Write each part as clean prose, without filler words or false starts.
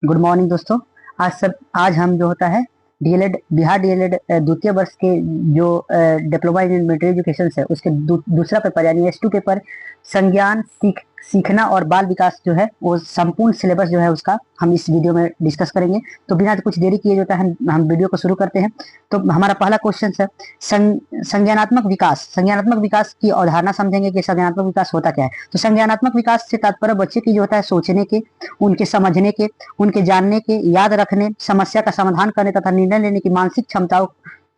Good morning दोस्तों। आज हम जो होता है डीएलएड बिहार डीएलएड द्वितीय वर्ष के जो डिप्लोमा इन मिलिट्री एजुकेशन है उसके दूसरा पेपर यानी S2 पेपर संज्ञान सीखना और बाल विकास जो है वो संपूर्ण सिलेबस जो है उसका हम इस वीडियो में डिस्कस करेंगे। तो बिना कुछ देरी किए जो है हम वीडियो को शुरू करते हैं। तो हमारा पहला क्वेश्चन है संज्ञानात्मक विकास। संज्ञानात्मक विकास की अवधारणा समझेंगे कि संज्ञानात्मक विकास होता क्या है। तो संज्ञानात्मक विकास से तात्पर्य बच्चे की जो होता है सोचने के, उनके समझने के, उनके जानने के, याद रखने, समस्या का समाधान करने तथा निर्णय लेने की मानसिक क्षमताओं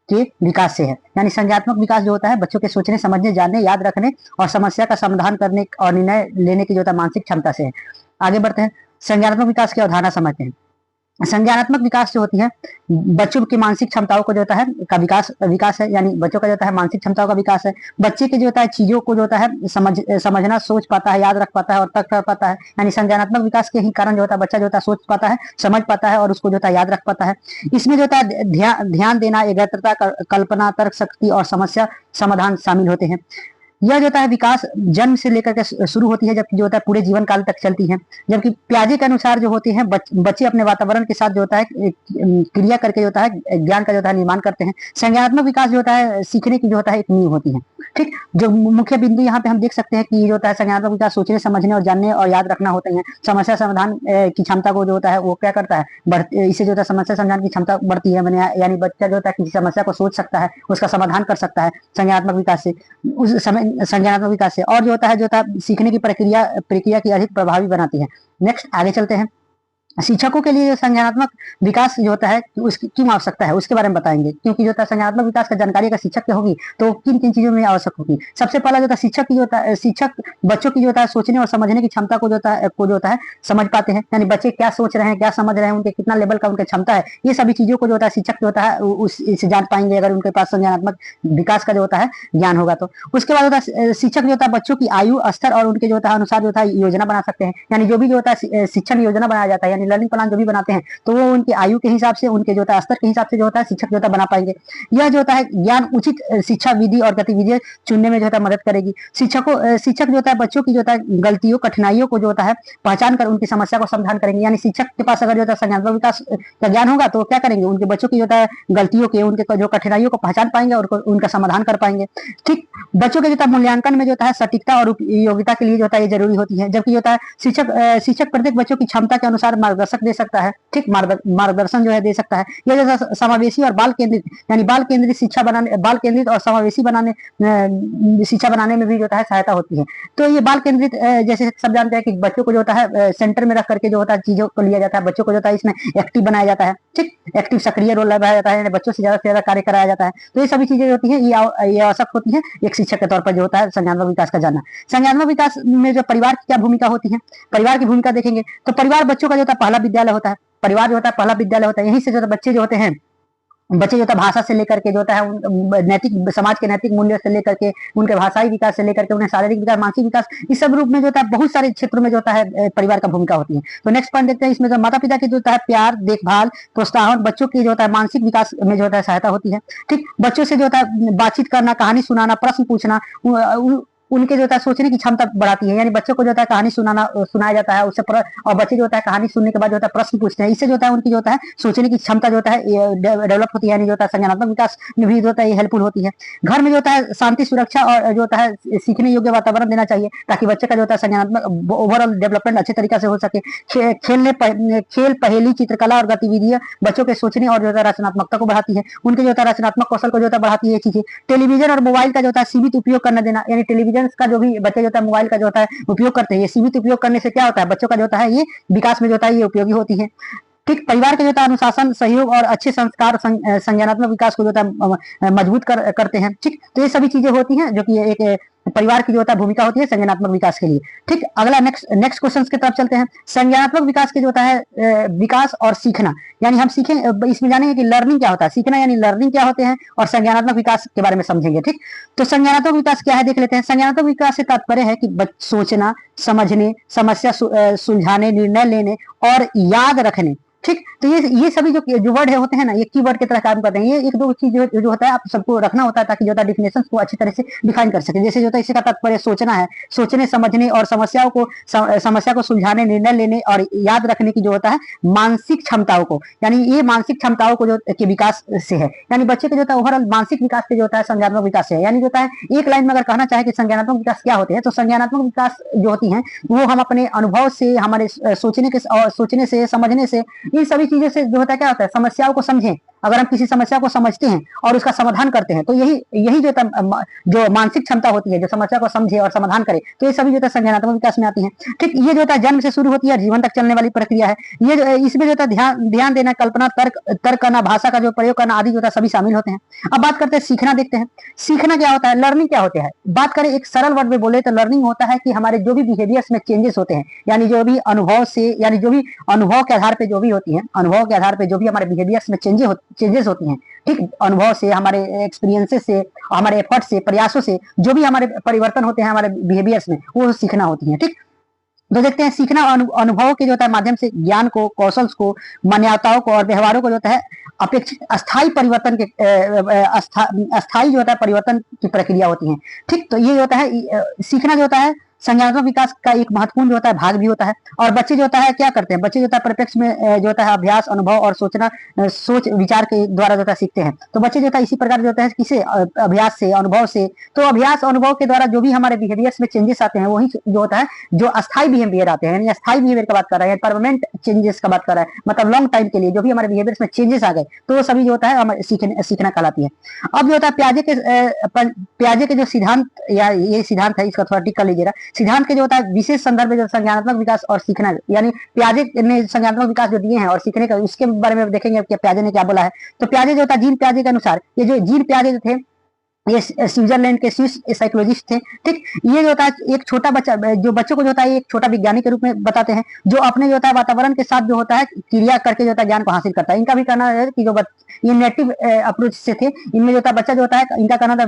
के विकास से है। यानी संज्ञानात्मक विकास जो होता है बच्चों के सोचने, समझने, जानने, याद रखने और समस्या का समाधान करने और निर्णय लेने की जो होता है मानसिक क्षमता से है। आगे बढ़ते हैं, संज्ञानात्मक विकास की अवधारणा समझते हैं। संज्ञानात्मक विकास जो होती है बच्चों की मानसिक क्षमताओं को जो होता है का विकास है। यानी बच्चों का जो होता है मानसिक क्षमताओं का विकास है। बच्चे के जो होता है चीजों को जो होता है समझना, सोच पाता है, याद रख पाता है और तर्क कर पाता है। यानी संज्ञानात्मक विकास के ही कारण जो होता है बच्चा जो होता है सोच पाता है, समझ पाता है और उसको जो होता है याद रख पाता है। इसमें जो होता है ध्यान देना, एकाग्रता, कल्पना, तर्क शक्ति और समस्या समाधान शामिल होते हैं। यह जो होता है विकास जन्म से लेकर के शुरू होती है, जबकि जो होता है पूरे जीवन काल तक चलती है। जबकि प्याजे के अनुसार जो होते हैं बच्चे अपने वातावरण के साथ जो होता है क्रिया करके जो होता है ज्ञान का जो होता है निर्माण करते हैं। संज्ञानात्मक विकास जो होता है सीखने की जो होता है एक नींव होती है। ठीक, जो मुख्य बिंदु यहाँ पे हम देख सकते हैं कि जो होता है संज्ञानात्मक विकास सोचने, समझने और जानने और याद रखना होते हैं। समस्या समाधान की क्षमता को जो होता है वो क्या करता है, इससे जो होता है समस्या समाधान की क्षमता बढ़ती है। यानी बच्चा जो होता है किसी समस्या को सोच सकता है, उसका समाधान कर सकता है संज्ञानात्मक विकास से, उस समय संज्ञानात्मक विकास से। और जो होता है सीखने की प्रक्रिया की अधिक प्रभावी बनाती है। नेक्स्ट आगे चलते हैं। शिक्षकों के लिए संज्ञानात्मक विकास जो होता है उसकी क्यों आवश्यकता है उसके बारे में बताएंगे। क्योंकि जो होता है संज्ञानात्मक विकास का जानकारी अगर शिक्षक की होगी तो किन किन चीजों में आवश्यक होगी। सबसे पहला जो होता है शिक्षक की जो होता है, शिक्षक बच्चों की जो होता है सोचने और समझने की क्षमता को जो होता है समझ पाते हैं। यानी बच्चे क्या सोच रहे हैं, क्या समझ रहे हैं, उनके कितना लेवल का उनकी क्षमता है, ये सभी चीजों को जो होता है शिक्षक जो होता है उससे जान पाएंगे अगर उनके पास संज्ञानात्मक विकास का जो होता है ज्ञान होगा तो। उसके बाद होता है शिक्षक जो होता है बच्चों की आयु स्तर और उनके जो होता है अनुसार जो होता है योजना बना सकते हैं। यानी जो भी जो होता है शिक्षण योजना बनाया जाता है, यानी लर्निंग प्लान जो भी बनाते हैं तो वो उनकी आयु के हिसाब से, उनके जो होता है स्तर के हिसाब से जो होता है शिक्षक जो होता है बना पाएंगे। यह जो होता है ज्ञान उचित शिक्षा विधि और गतिविधियां चुनने में जो होता है मदद करेगी। शिक्षक जो होता है बच्चों की जो होता है गलतियों, कठिनाइयों को जो होता है पहचान कर उनकी समस्या को समाधान करेंगे। यानी शिक्षक के पास अगर जो होता है संज्ञानात्मक विकास का ज्ञान होगा तो क्या करेंगे, उनके बच्चों की जो होता है गलतियों के, उनके जो कठिनाइयों को पहचान पाएंगे और उनका समाधान कर पाएंगे। ठीक, बच्चों के जो होता है मूल्यांकन में जो होता है सटीकता और योग्यता के लिए जो होता है ये जरूरी होती है। जबकि जो होता है शिक्षक प्रत्येक बच्चों की क्षमता के अनुसार मार्गदर्शक दे सकता है। ठीक, मार्गदर्शन जो है दे सकता है। यह जैसा समावेशी और बाल केंद्रित, यानी बाल केंद्रित शिक्षा बनाने, बाल केंद्रित और समावेशी शिक्षा बनाने में भी जो होता है सहायता होती है। तो ये बाल केंद्रित जैसे सब जानते हैं कि बच्चों को जो होता है सेंटर में रख करके जो होता है चीजों को लिया जाता है, बच्चों को जो होता है इसमें एक्टिव बनाया जाता है। ठीक, एक्टिव सक्रिय रोल लगाया जाता है, बच्चों से ज्यादा कार्य कराया जाता है। तो ये सभी चीजें होती है ये आवश्यक होती है एक शिक्षक के तौर पर जो होता है संज्ञानात्मक विकास का जानना। संज्ञानात्मक विकास में जो परिवार की क्या भूमिका होती है, परिवार की भूमिका देखेंगे तो परिवार बच्चों का जो होता है पहला विद्यालय होता है। परिवार जो होता है पहला विद्यालय होता है। यहीं से जो बच्चे जो होते हैं, बच्चे जो होता है भाषा से लेकर के जो होता है नैतिक, समाज के नैतिक मूल्य से लेकर के उनके भाषाई विकास से लेकर के उन्हें शारीरिक विकास, मानसिक विकास, इस सब रूप में जो होता है बहुत सारे क्षेत्रों में जो होता है परिवार का भूमिका होती है। तो नेक्स्ट पॉइंट देखते हैं, इसमें जो माता पिता की जो होता है प्यार, देखभाल, प्रोत्साहन बच्चों की जो होता है मानसिक विकास में जो होता है सहायता होती है। ठीक, बच्चों से जो होता है बातचीत करना, कहानी सुनाना, प्रश्न पूछना उनके जो होता है सोचने की क्षमता बढ़ाती है। यानी बच्चों को जो होता है कहानी सुनाया जाता है उससे और बच्चे जो होता है कहानी सुनने के बाद जो होता है प्रश्न पूछते हैं। इससे जो होता है उनकी जो होता है सोचने की क्षमता जो होता है डेवलप होती है। यानी जो होता है संज्ञानात्मक विकास में भी जो होता है ये हेल्पफुल होती है। घर में जो होता है शांति, सुरक्षा और जो होता है सीखने योग्य वातावरण देना चाहिए ताकि बच्चे का जो होता है संज्ञानात्मक ओवरऑल डेवलपमेंट अच्छे तरीके से हो सके। खेल, पहेली, चित्रकला और गतिविधियां बच्चों के सोचने और जो होता है रचनात्मकता को बढ़ाती है। उनके जो होता है रचनात्मक कौशल को जो होता है बढ़ाती है ये चीजें। टेलीविजन और मोबाइल का जो होता है सीमित उपयोग करने देना। यानी टेलीविजन का जो भी बच्चे जो होता है मोबाइल का जो होता है उपयोग करते हैं, ये सीमित उपयोग करने से क्या होता है बच्चों का जो होता है ये विकास में जो होता है ये उपयोगी होती है। ठीक, परिवार के जो होता है अनुशासन, सहयोग और अच्छे संस्कार संज्ञानात्मक विकास को जो होता है मजबूत करते हैं। ठीक, तो ये सभी चीजें होती हैं जो कि एक परिवार की जो होता है भूमिका होती है संज्ञानात्मक विकास के लिए। ठीक, अगला नेक्स्ट क्वेश्चन की तरफ चलते हैं। संज्ञानात्मक विकास के जो होता है विकास और सीखना, यानी हम सीखें इसमें जानेंगे कि लर्निंग क्या होता है, सीखना यानी लर्निंग क्या होते हैं और संज्ञानात्मक विकास के बारे में समझेंगे। ठीक, तो संज्ञानात्मक विकास क्या है देख लेते हैं। संज्ञानात्मक विकास से तात्पर्य है कि सोचना, समझने, समस्या सुलझाने, निर्णय लेने और याद रखने ठीक। तो ये सभी जो वर्ड है होते हैं ना, ये कीवर्ड की तरह काम करते हैं। ये एक दो चीज जो होता है आप सबको रखना होता है ताकि जो होता है डिफिनेशन को अच्छी तरह से डिफाइन कर सके। जैसे जो होता है इसका तात्पर्य सोचना है, सोचने समझने और समस्या को सुलझाने, निर्णय लेने और याद रखने की जो होता है मानसिक क्षमताओं को, यानी ये मानसिक क्षमताओं को जो के विकास से है, यानी बच्चे के जो होता है ओवरऑल मानसिक विकास से जो होता है संज्ञानात्मक विकास से है। यानी जो होता है एक लाइन में अगर कहना चाहे कि संज्ञानात्मक विकास क्या होते हैं, तो संज्ञानात्मक विकास जो होती है वो हम अपने अनुभव से, हमारे सोचने से, समझने से, इन सभी चीजों से जो होता है क्या होता है समस्याओं को समझें। अगर हम किसी समस्या को समझते हैं और उसका समाधान करते हैं तो यही जो मानसिक क्षमता होती है, जो समस्या को समझे और समाधान करे, तो ये सभी जो है संज्ञानात्मक विकास में आती है। ठीक, ये जो होता है जन्म से शुरू होती है, जीवन तक चलने वाली प्रक्रिया है। ये जो इसमें जो होता है ध्यान देना, कल्पना, तर्क करना, भाषा का जो प्रयोग करना आदि जो होता है सभी शामिल होते हैं। अब बात करते हैं सीखना, देखते हैं सीखना क्या होता है, लर्निंग क्या होता है। बात करें एक सरल वर्ड में बोले तो लर्निंग होता है कि हमारे जो भी बिहेवियर्स में चेंजेस होते हैं, यानी जो भी अनुभव से, यानी जो भी अनुभव के आधार पर जो भी होती है, अनुभव के आधार पर जो भी हमारे बिहेवियर्स में चेंजेस होती हैं, ठीक, अनुभव से, हमारे एक्सपीरियंसेस से, हमारे एफर्ट से, प्रयासों से जो भी हमारे परिवर्तन होते हैं हमारे बिहेवियर्स में, वो सीखना होती है। ठीक, तो देखते हैं सीखना अनुभव के जो होता है माध्यम से ज्ञान को, कौशल को, मान्यताओं को और व्यवहारों को जो होता है अपेक्षित अस्थायी परिवर्तन के अस्थायी जो होता है परिवर्तन की प्रक्रिया होती है। ठीक, तो ये जो होता है सीखना जो होता है संज्ञानात्मक विकास का एक महत्वपूर्ण जो होता है भाग भी होता है। और बच्चे जो होता है क्या करते हैं, बच्चे जो होता है प्रत्यक्ष में जो होता है अभ्यास, अनुभव और सोच विचार के द्वारा जो होता है सीखते हैं। तो बच्चे जो होता है इसी प्रकार जो होता है किसे, अभ्यास से, अनुभव से। तो अभ्यास अनुभव के द्वारा जो भी हमारे बिहेवियर्स में चेंजेस आते हैं वही जो होता है जो अस्थायी बिहेवियर आते हैं, यानी अस्थायी बिहेवियर की बात कर रहे हैं, परमानेंट चेंजेस का बात कर रहे हैं, मतलब लॉन्ग टाइम के लिए जो भी हमारे बिहेवियर्स में चेंजेस आ गए तो वो सभी जो होता है सीखना कहलाती है। अब जो होता है प्याजे के जो सिद्धांत, या ये सिद्धांत है इसका थोड़ा टिक कर लीजिएगा। सिद्धांत के जो होता है विशेष संदर्भ में जो संज्ञानात्मक विकास और सीखना, यानी प्याजे ने संज्ञानात्मक विकास जो दिए हैं और सीखने का, उसके बारे में देखेंगे कि प्याजे ने क्या बोला है। तो प्याजे जो होता है जीन प्याजे के अनुसार, ये जो जीन प्याजे जो थे ये स्विट्जरलैंड के स्विस साइकोलॉजिस्ट थे। ठीक, ये जो होता है एक छोटा बच्चा, जो बच्चों को जो होता है एक छोटा विज्ञानी के रूप में बताते हैं, जो अपने जो होता है वातावरण के साथ जो होता है क्रिया करके जो होता है ज्ञान को हासिल करता है। इनका भी कहना है कि जो ये नेटिव अप्रोच से थे, इनमें जो होता है बच्चा जो होता है, इनका कहना था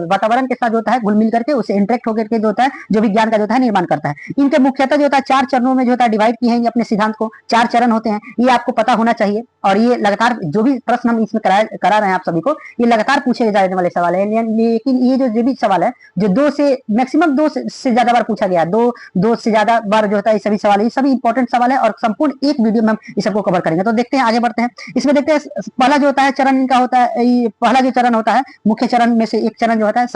वातावरण के साथ जो होता है घुल मिल करके उससे इंटरेक्ट होकर के जो होता है जो विज्ञान का जो होता है निर्माण करता है। इनके मुख्यतः जो होता है 4 चरणों में जो होता है डिवाइड किए हैं अपने सिद्धांत को। 4 चरण होते हैं, ये आपको पता होना चाहिए। और ये लगातार जो भी प्रश्न हम इसमें करा रहे हैं आप सभी को, ये लगातार पूछे जाने वाले सवाल है। लेकिन ये जो भी सवाल है जो 2 से मैक्सिमम 2 से ज्यादा बार पूछा गया, 2 से ज्यादा बार जो होता है ये सभी सवाल है, ये सभी इंपॉर्टेंट सवाल है और संपूर्ण एक वीडियो में हम इस सबको कवर करेंगे। तो देखते हैं, आगे बढ़ते हैं। इसमें देखते हैं पहला जो होता है चरण इनका होता है, पहला जो चरण होता है मुख्य चरण में से एक चरण जो होता है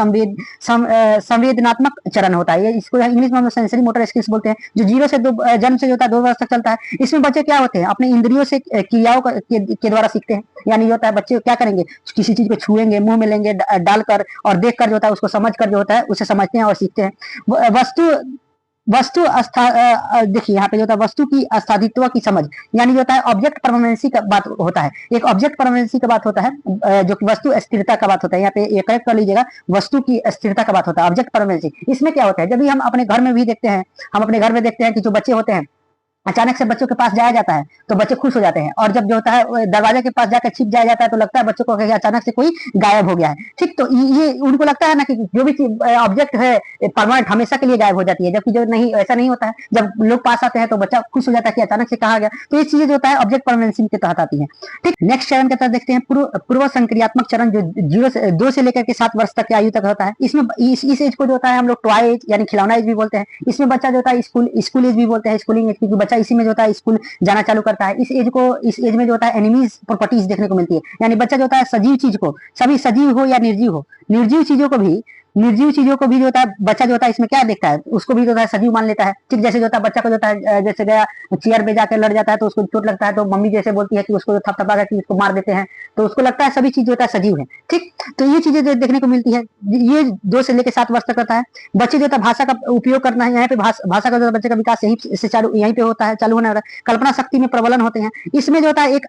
संवेदनात्मक चरण होता है। इसको इंग्लिश में हम सेंसरी मोटर स्किल्स बोलते हैं, जो 0 से 2 जन्म से जो होता है 2 वर्ष तक चलता है। इसमें बच्चे क्या होते हैं अपने इंद्रियों से क्रियाओं के द्वारा सीखते हैं। यानी जो होता है बच्चे क्या करेंगे, किसी चीज को छुएंगे, मुंह में लेंगे डालकर और देखकर जो होता है उसको समझकर जो होता है उसे समझते हैं और सीखते हैं। वस्तु देखिए यहाँ पे जो होता है वस्तु की अस्थायित्व की समझ, यानी जो होता है ऑब्जेक्ट परमानेंसी का बात होता है। एक ऑब्जेक्ट परमानेंसी का बात होता है जो कि वस्तु स्थिरता का बात होता है। यहाँ पे ये करेक्ट कर लीजिएगा, वस्तु की स्थिरता का बात होता है ऑब्जेक्ट परमानेंसी। इसमें क्या होता है, जब भी हम अपने घर में भी देखते हैं, हम अपने घर में देखते हैं कि जो बच्चे होते हैं अचानक से बच्चों के पास जाया जाता है तो बच्चे खुश हो जाते हैं, और जब जो होता है दरवाजे के पास जाकर छिप जाया जाता है तो लगता है बच्चों को कि अचानक से कोई गायब हो गया है। ठीक, तो ये उनको लगता है ना कि जो भी ऑब्जेक्ट है परमानेंट हमेशा के लिए गायब हो जाती है, जबकि जो नहीं, ऐसा नहीं होता है। जब लोग पास आते हैं तो बच्चा खुश हो जाता है कि अचानक से कहा गया। तो ये चीजें जो होता है ऑब्जेक्ट परमानेंसी के तहत आती है। ठीक, नेक्स्ट चरण के तहत देखते हैं पूर्व संक्रियात्मक चरण, जो 2 से लेकर के 7 वर्ष तक की आयु तक होता है। इसमें इस एज को जो होता है हम लोग टॉय एज यानी खिलौना एज भी बोलते हैं। इसमें बच्चा जो होता है स्कूल एज भी बोलते हैं, स्कूलिंग एज, क्योंकि बच्चा इसी में जो होता है स्कूल जाना चालू करता है। इस एज में जो होता है एनिमीज प्रॉपर्टीज देखने को मिलती है। यानी बच्चा जो होता है सजीव चीज को, सभी सजीव हो या निर्जीव चीजों को भी जो होता है बच्चा जो होता है इसमें क्या देखता है, उसको भी जो होता है सजीव मान लेता है। ठीक, जैसे जो होता है बच्चा को जो होता है जैसे गया चेयर पे जाकर लड़ जाता है तो उसको चोट लगता है, तो मम्मी जैसे बोलती है कि उसको थपथपा करके उसको मार देते हैं, तो उसको लगता है सभी चीज जो होता है सजीव है। ठीक, तो ये चीजें जो देखने को मिलती है, ये 2 से लेकर 7 वर्ष तक रहता है। बच्चे जो होता है भाषा का उपयोग करना है, यहाँ पे भाषा का जो बच्चे का विकास यहीं पे होता है, चालू होने वाला है। कल्पना शक्ति में प्रबलन होते हैं। इसमें जो होता है एक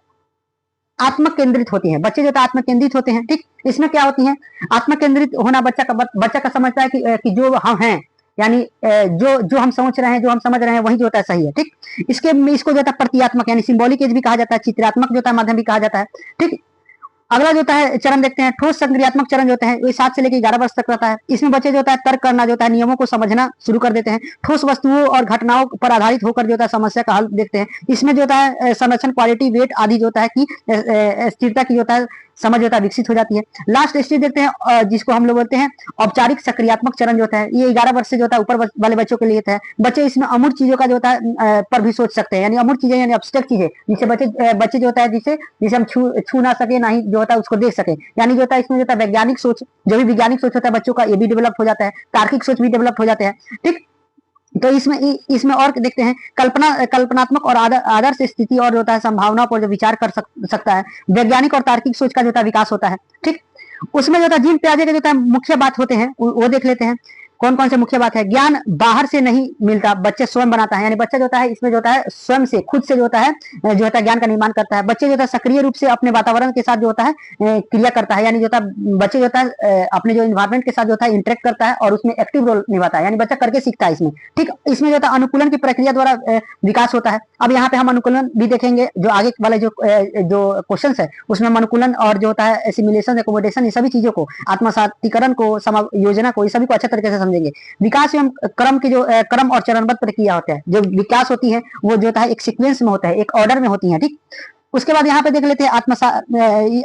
आत्म केंद्रित होती है, बच्चे जो होता है आत्म केंद्रित होते हैं। ठीक, इसमें क्या होती है आत्म केंद्रित होना, बच्चा का समझता है कि जो हम हैं, यानी जो हम सोच रहे हैं, जो हम समझ रहे हैं वही जो होता है सही है। ठीक, इसको जो होता है प्रतीकात्मक यानी सिंबॉलिक एज भी कहा जाता है, चित्रात्मक जो होता है माध्यम भी कहा जाता है। ठीक, अगला जो होता है चरण देखते हैं, ठोस संक्रियात्मक चरण जो होते हैं ये 7 से लेकर 11 वर्ष तक रहता है। इसमें बच्चे जो होता है तर्क करना जो होता है, नियमों को समझना शुरू कर देते हैं, ठोस वस्तुओं और घटनाओं पर आधारित होकर जो होता है समस्या का हल देखते हैं। इसमें जो होता है संरक्षण, क्वालिटी, वेट आदि जो होता है कि स्थिरता की जो होता है समझ होता है विकसित हो जाती है। लास्ट स्टेज देखते हैं जिसको हम लोग बोलते हैं औपचारिक सक्रियात्मक चरण जो होता है, ये 11 वर्ष से जो होता है ऊपर वाले बच्चों के लिए होता है। बच्चे इसमें अमूर्त चीजों का जो होता है पर भी सोच सकते हैं, यानी अमूर्त चीजें यानी अब्स्ट्रैक्ट चीजें जिसे बच्चे जो होता है जिसे हम छू ना सके, ना ही जो होता है उसको देख सके, यानी जो होता है इसमें जो होता है वैज्ञानिक सोच, जो भी वैज्ञानिक सोच होता है बच्चों का ये भी डेवलप हो जाता है, तार्किक सोच भी डेवलप हो जाते हैं। ठीक, तो इसमें और देखते हैं कल्पनात्मक और आदर्श स्थिति और जो होता है संभावनाओं पर जो विचार कर सकता है, वैज्ञानिक और तार्किक सोच का जो होता है विकास होता है। ठीक, उसमें जो होता है जीन पियाजे के जो होता है मुख्य बात होते हैं वो देख लेते हैं। कौन कौन से मुख्य बात है? ज्ञान बाहर से नहीं मिलता, बच्चे स्वयं बनाता है, यानी बच्चा जो होता है इसमें जो होता है स्वयं से खुद से जो होता है ज्ञान का निर्माण करता है। बच्चे जो होता है सक्रिय रूप से अपने वातावरण के साथ जो होता है क्रिया करता है, यानी जो होता है बच्चे जो होता है अपने जो इन्वायरमेंट के साथ जो होता है इंटरेक्ट करता है और उसमें एक्टिव रोल निभाता है, यानी बच्चा करके सीखता है इसमें। ठीक, इसमें जो होता है अनुकूलन की प्रक्रिया द्वारा विकास होता है। अब यहाँ पे हम अनुकूलन भी देखेंगे, जो आगे वाले जो क्वेश्चन है उसमें हम अनुकूलन और जो होता है एसिमिलेशन, एकोमोडेशन, ये सभी चीजों को, आत्मसातीकरण को, समायोजना को, ये सभी को अच्छे तरीके से समझेंगे। विकास एवं क्रम की जो क्रम और चरणबद्ध प्रक्रिया होता है, जो विकास होती है वो जो होता है एक सीक्वेंस में होता है, एक ऑर्डर में होती है। ठीक, उसके बाद यहाँ पे देख लेते हैं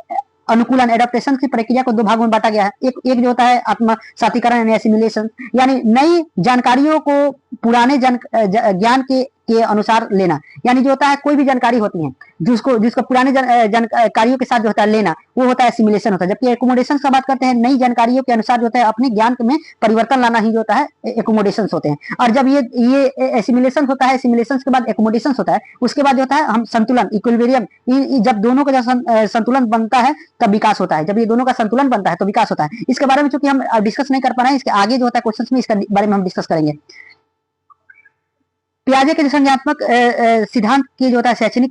अनुकूलन, एडाप्टेशन की प्रक्रिया को 2 भागों में बांटा गया है। एक जो होता है आत्मसातीकरण यानी एसिमिलेशन, यानी नई जानकारियों को पुराने ज्ञान के अनुसार लेना, यानी जो होता है कोई भी जानकारी होती है जिसको पुराने जानकारियों के साथ जो होता है लेना, वो होता है एसिमिलेशन होता है। जबकि एकोमोडेशन की बात करते हैं, नई जानकारियों के अनुसार जो होता है अपने ज्ञान में परिवर्तन लाना ही जो होता है एकोमोडेशन होते हैं। और जब ये एसिमिलेशन होता है, एसिमिलेशन के बाद एकोमोडेशन होता है, उसके बाद जो होता है हम संतुलन, इक्विलिब्रियम, जब दोनों का संतुलन बनता है तब विकास होता है। जब ये दोनों का संतुलन बनता है तो विकास होता है। इसके बारे में चूंकि हम डिस्कस नहीं कर पा रहे हैं, इसके आगे जो होता है क्वेश्चन में इसके बारे में हम डिस्कस करेंगे। पियाजे के संज्ञानात्मक सिद्धांत की जो होता है शैक्षणिक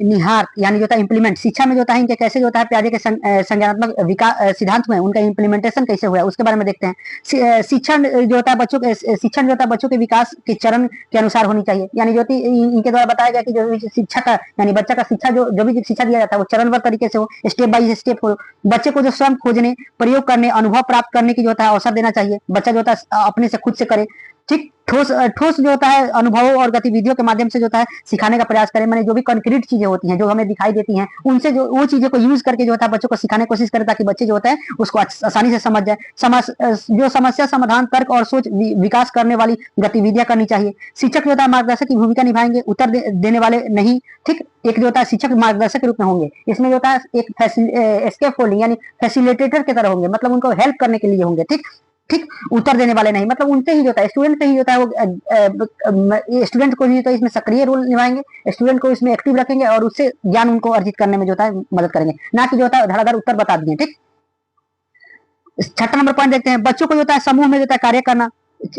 निहार, यानी जो होता है इम्प्लीमेंट, शिक्षा में जो होता है इनके कैसे जो होता है पियाजे के संज्ञानात्मक विकास सिद्धांत में उनका इम्प्लीमेंटेशन कैसे हुआ है उसके बारे में देखते हैं। शिक्षण जो होता है बच्चों के विकास के चरण के अनुसार होनी चाहिए, यानी जो इनके द्वारा बताया गया कि जो भी शिक्षा का, यानी बच्चा का शिक्षा जो भी शिक्षा दिया जाता है वो चरणबद्ध तरीके से हो, स्टेप बाय स्टेप हो। बच्चे को जो स्वयं खोजने, प्रयोग करने, अनुभव प्राप्त करने की जो होता है अवसर देना चाहिए, बच्चा जो होता है अपने से खुद से करे। ठीक, ठोस जो होता है अनुभवों और गतिविधियों के माध्यम से जो होता है सिखाने का प्रयास करें, माने जो भी कंक्रीट चीजें होती हैं जो हमें दिखाई देती हैं उनसे जो वो चीजें को यूज करके जो होता है बच्चों को सिखाने की कोशिश करें, ताकि बच्चे जो होता है उसको आसानी से समझ जाए। जो समस्या समाधान, तर्क और सोच विकास करने वाली गतिविधियां करनी चाहिए। शिक्षक जो होता है मार्गदर्शक की भूमिका निभाएंगे, उत्तर देने वाले नहीं। ठीक, एक जो होता है शिक्षक मार्गदर्शक के रूप में होंगे, इसमें जो होता है एक स्केप फोल्डिंग यानी फैसिलिटेटर की तरह होंगे, मतलब उनको हेल्प करने के लिए होंगे। ठीक, उत्तर देने वाले नहीं, मतलब उनसे ही होता है, स्टूडेंट से ही होता है वो स्टूडेंट को ही तो इसमें सक्रिय रोल निभाएंगे, स्टूडेंट को इसमें एक्टिव रखेंगे और उससे ज्ञान उनको अर्जित करने में जो होता है मदद करेंगे, ना कि जो होता है धड़ाधड़ उत्तर बता दिए। ठीक, 6 नंबर पॉइंट देखते हैं, बच्चों को जो होता है समूह में जो होता है कार्य करना,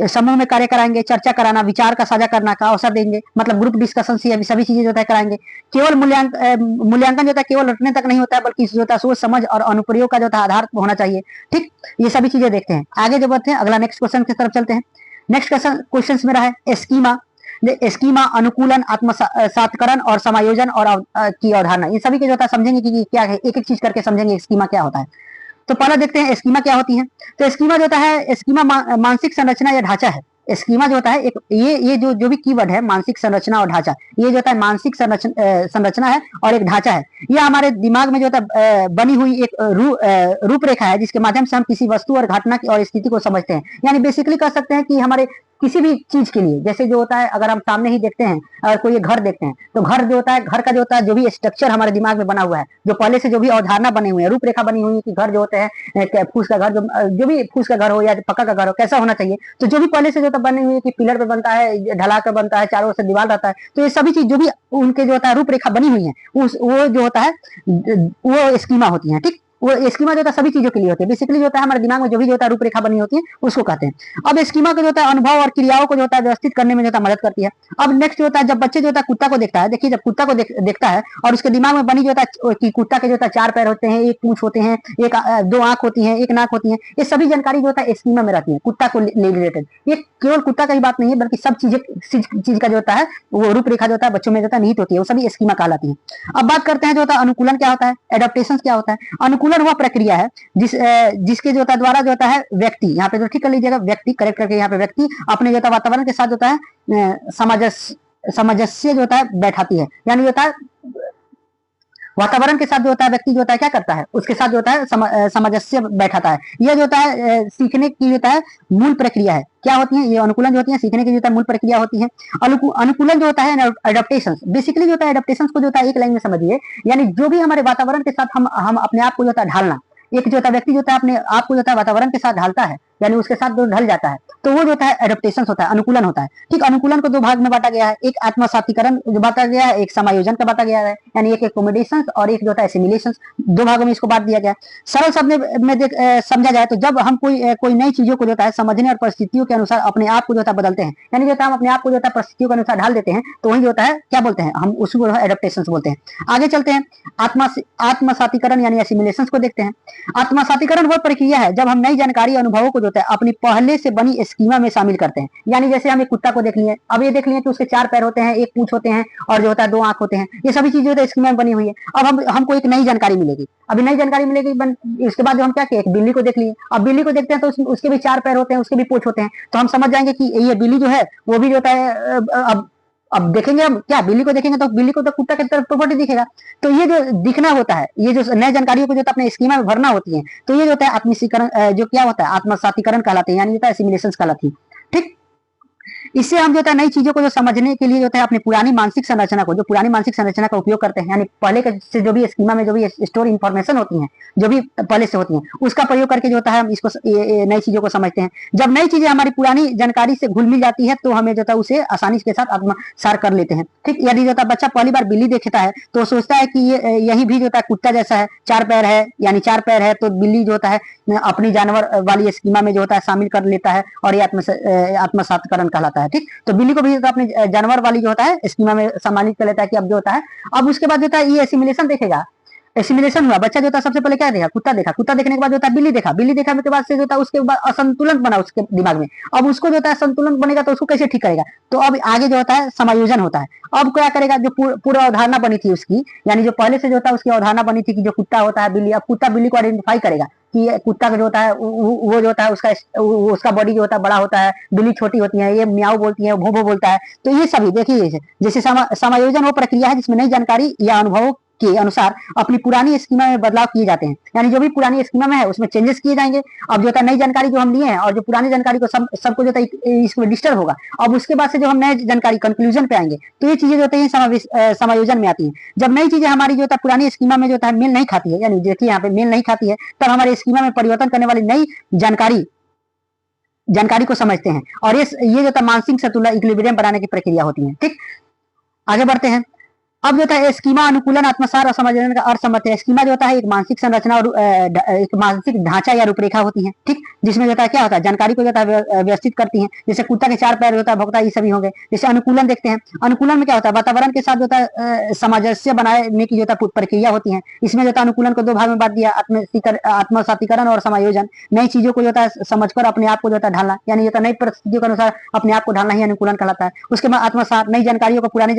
समूह में कार्य कराएंगे, चर्चा कराना, विचार का साझा करना का अवसर देंगे, मतलब ग्रुप डिस्कशन से सभी चीजें जो होता है कराएंगे। केवल मूल्यांकन जो होता है केवल रटने तक नहीं होता है, बल्कि जो होता है सोच समझ और अनुप्रयोग का जो होता है आधार होना चाहिए। ठीक, ये सभी चीजें देखते हैं। आगे जो बढ़ते हैं अगला नेक्स्ट क्वेश्चन की तरफ चलते हैं। नेक्स्ट क्वेश्चन मेरा है स्कीमा, अनुकूलन, आत्मसातकरण और समायोजन और की अवधारणा, ये सभी के जो होता है समझेंगे कि क्या है, एक एक चीज करके समझेंगे स्कीमा क्या होता है। तो पहले देखते हैं स्कीमा क्या होती है। तो स्कीमा जो होता है, स्कीमा मानसिक संरचना या ढांचा है। स्कीमा जो होता है एक ये जो भी कीवर्ड है, मानसिक संरचना और ढांचा, ये जो होता है मानसिक संरचना है और एक ढांचा है। ये हमारे दिमाग में जो होता है बनी हुई एक रूपरेखा है, जिसके माध्यम से हम किसी वस्तु और घटना की और स्थिति को समझते हैं। यानी बेसिकली कह सकते हैं कि हमारे किसी भी चीज के लिए, जैसे जो होता है अगर हम सामने ही देखते हैं, अगर कोई घर देखते हैं तो घर जो होता है, घर का जो होता है जो भी स्ट्रक्चर हमारे दिमाग में बना हुआ है, जो पहले से जो भी अवधारणा बनी हुई है, रूपरेखा बनी हुई है कि घर जो होते हैं फूस का घर, जो भी फूस का घर हो या पक्का का घर हो कैसा होना चाहिए, तो जो भी पहले से जो बनी हुई है कि पिलर पे बनता है, ढला कर बनता है, चारों ओर से दीवार रहता है, तो ये सभी चीज जो भी उनके जो होता है रूपरेखा बनी हुई है वो जो होता है वो स्कीमा होती है। ठीक, वो स्कीमा जो होता है सभी चीजों के लिए होती है। बेसिकली जो होता है हमारे दिमाग में जो भी जो होता है रूपरेखा बनी होती है उसको कहते हैं। अब स्कीमा को जो होता है अनुभव और क्रियाओं को जो होता है व्यवस्थित करने में जो होता है मदद करती है। अब नेक्स्ट जो होता है जब बच्चे जो होता है कुत्ता को देखता है, देखिए जब कुत्ता को देखता है और उसके दिमाग में बनी जो होता है कि कुत्ता के जो होता है 4 पैर होते हैं, एक पूंछ होते हैं, एक 2 आंख होती है, एक नाक होती है, ये सभी जानकारी जो होता है स्कीमा में रहती है कुत्ता को रिलेटेड। ये केवल कुत्ता का ही बात नहीं है बल्कि सब चीज का जो होता है वो रूपरेखा जो होता है बच्चों में जो होता है निहित होती है, वो सभी स्कीमा कहलाती है। अब बात करते हैं जो होता है अनुकूलन क्या होता है, एडाप्टेशन क्या होता है। अनुकूलन वह प्रक्रिया है जिसके जो होता है द्वारा जो होता है व्यक्ति, यहाँ पे जो ठीक कर लीजिएगा व्यक्ति करेक्ट करके, यहाँ पे व्यक्ति अपने जो होता है वातावरण के साथ जो होता है सामंजस्य जो होता है बैठाती है, यानी जो होता है वातावरण के साथ जो होता है व्यक्ति जो होता है क्या करता है उसके साथ जो होता है सामंजस्य बैठाता है। यह जो होता है सीखने की जो होता है मूल प्रक्रिया है। क्या होती है ये अनुकूलन जो होती है सीखने की जो होता है मूल प्रक्रिया होती है। अनुकूलन जो होता है एडाप्टेशन, बेसिकली जो होता है एडाप्टेशन को जो होता है एक लाइन में समझिए, यानी जो भी हमारे वातावरण के साथ हम अपने आप को जो होता है ढालना। एक जो होता है व्यक्ति जो होता है अपने आप को जो होता है वातावरण के साथ ढालता है, यानी उसके साथ जो ढल जाता है, तो वो जो होता है एडाप्टेशन होता है, अनुकूलन होता है। ठीक, अनुकूलन को 2 भाग में बांटा गया है, एक आत्मसातीकरण जो बांटा गया है, एक समायोजन का बांटा गया है, यानी एक एकोमोडेशन और एक जो होता है एसिमिलेशन, 2 भागों में इसको बांट दिया गया है। सरल शब्द में समझा जाए तो जब हम कोई नई चीजों को जो होता है समझने और परिस्थितियों के अनुसार अपने आप को जो होता है बदलते हैं, यानी जो होता है हम अपने आप को जो होता है परिस्थितियों के अनुसार ढाल देते हैं, तो वही जो होता है क्या बोलते हैं हम उसको एडाप्टेशन बोलते हैं। आगे चलते हैं आत्मसातीकरण यानी एसिमिलेशन को देखते हैं। आत्मसातीकरण वह प्रक्रिया है जब हम नई जानकारी अनुभवों को जो होता है अपनी पहले से बनी स्कीमा में शामिल करते हैं। यानी जैसे हम एक कुत्ता को देख लिए, अब ये देख लिए कि उसके 4 पैर होते हैं, एक पूंछ होते हैं और जो होता है 2 आंख होते हैं, ये सभी चीजें तो स्कीमा में बनी हुई है। अब हमको एक नई जानकारी मिलेगी, अभी नई जानकारी मिलेगी इसके बाद जो हम क्या किए एक बिल्ली को देख लिए। अब बिल्ली को देखते हैं तो उसके भी 4 पैर होते हैं, उसके भी पूंछ होते हैं, तो हम समझ जाएंगे कि ये बिल्ली जो है वो भी जो होता है अब देखेंगे हम क्या बिल्ली को देखेंगे तो बिल्ली को तो कुत्ता की तरफ प्रॉपर्टी दिखेगा। तो ये जो दिखना होता है, ये जो नए जानकारियों को जो अपने स्कीमा में भरना होती है, तो ये जो होता है आत्मसीकरण जो क्या होता है आत्मसातीकरण कहलाते हैं, यानी होता है एसिमिलेशन कहलाती है। ठीक, इससे हम जो होता है नई चीजों को जो समझने के लिए जो होता है अपनी पुरानी मानसिक संरचना को, जो पुरानी मानसिक संरचना का उपयोग करते हैं, यानी पहले के से जो भी स्कीमा में जो भी स्टोर इन्फॉर्मेशन होती है, जो भी पहले से होती है, उसका प्रयोग करके जो होता है हम इसको नई चीजों को समझते हैं। जब नई चीजें हमारी पुरानी जानकारी से घुल मिल जाती है तो हमें जो होता है उसे आसानी के साथ आत्मसात कर लेते हैं। ठीक, यदि जो होता है बच्चा पहली बार बिल्ली देखता है तो सोचता है कि यही भी जो होता है कुत्ता जैसा है, 4 पैर है, यानी 4 पैर है, तो बिल्ली जो होता है अपनी जानवर वाली स्कीमा में जो होता है शामिल कर लेता है और ये आत्मसातकरण कहलाता है। ठीक, तो बिल्ली को भी तो अपने जानवर वाली जो होता है स्कीमा में सम्मानित कर लेता है कि अब जो होता है, अब उसके बाद जो होता है ये एसिमिलेशन देखेगा। एसिमिलेशन हुआ, बच्चा जो होता है सबसे पहले क्या देखा कुत्ता देखा, कुत्ता देखने के बाद जो होता है बिल्ली देखा, बिल्ली देखा के बाद से जो होता है उसके बाद असंतुलन बना उसके दिमाग में। अब उसको जो होता है संतुलन बनेगा तो उसको कैसे ठीक करेगा, तो अब आगे जो होता है समायोजन होता है। अब क्या करेगा, जो पूर्व अवधारणा बनी थी उसकी, यानी जो पहले से जो होता है उसकी अवधारणा बनी थी कि जो कुत्ता होता है बिल्ली, अब कुत्ता बिल्ली को आइडेंटिफाई करेगा कि कुत्ता का जो होता है वो जो होता है उसका बॉडी जो होता है बड़ा होता है, बिल्ली छोटी होती है, ये म्याऊ बोलती है, भो भो बोलता है। तो ये सभी देखिए जैसे समायोजन वो प्रक्रिया है जिसमें नई जानकारी या अनुभवों के अनुसार अपनी पुरानी स्कीमा में बदलाव किए जाते हैं, यानी जो भी पुरानी स्कीमा में है उसमें चेंजेस किए जाएंगे। अब जो होता है नई जानकारी जो हम लिए हैं और जो पुरानी जानकारी को सबको जो होता है इसमें डिस्टर्ब होगा। अब उसके बाद से जो हम नई जानकारी कंक्लूजन पे आएंगे तो ये चीजें जो होती है समायोजन में आती है। जब नई चीजें हमारी जो होता है पुरानी स्कीमा में जो होता है मेल नहीं खाती है, यानी देखिए यहाँ पे मेल नहीं खाती है, तब हमारे स्कीमा में परिवर्तन करने वाली नई जानकारी को समझते हैं और ये जो होता है मानसिक संतुलन इक्विलिब्रियम बनाने की प्रक्रिया होती है। ठीक, आगे बढ़ते हैं। अब जो होता है स्कीमा अनुकूलन आत्मसार और समायोजन का अर्थ समझते हैं। स्कीमा जो होता है एक मानसिक संरचना और एक मानसिक ढांचा या रूपरेखा होती है। ठीक, जिसमें जो होता है क्या होता है जानकारी को जो होता है व्यवस्थित करती है। जैसे कुत्ता के 4 पैर होता है, भोक्ता, ये सभी होंगे। जैसे अनुकूलन देखते हैं, अनुकूलन में क्या होता है वातावरण के साथ जो होता है सामंजस्य बनाने की जो होता है प्रक्रिया होती है। इसमें जो होता है अनुकूलन को 2 भाग में बांट दिया, आत्मसातीकरण और समायोजन। नई चीजों को जो होता है समझकर अपने आप को जो होता है ढालना, यानी जो होता है नई परिस्थितियों के अनुसार अपने आप को ढालना ही अनुकूलन कहलाता है। उसके बाद आत्मसात, नई जानकारियों को पुरानी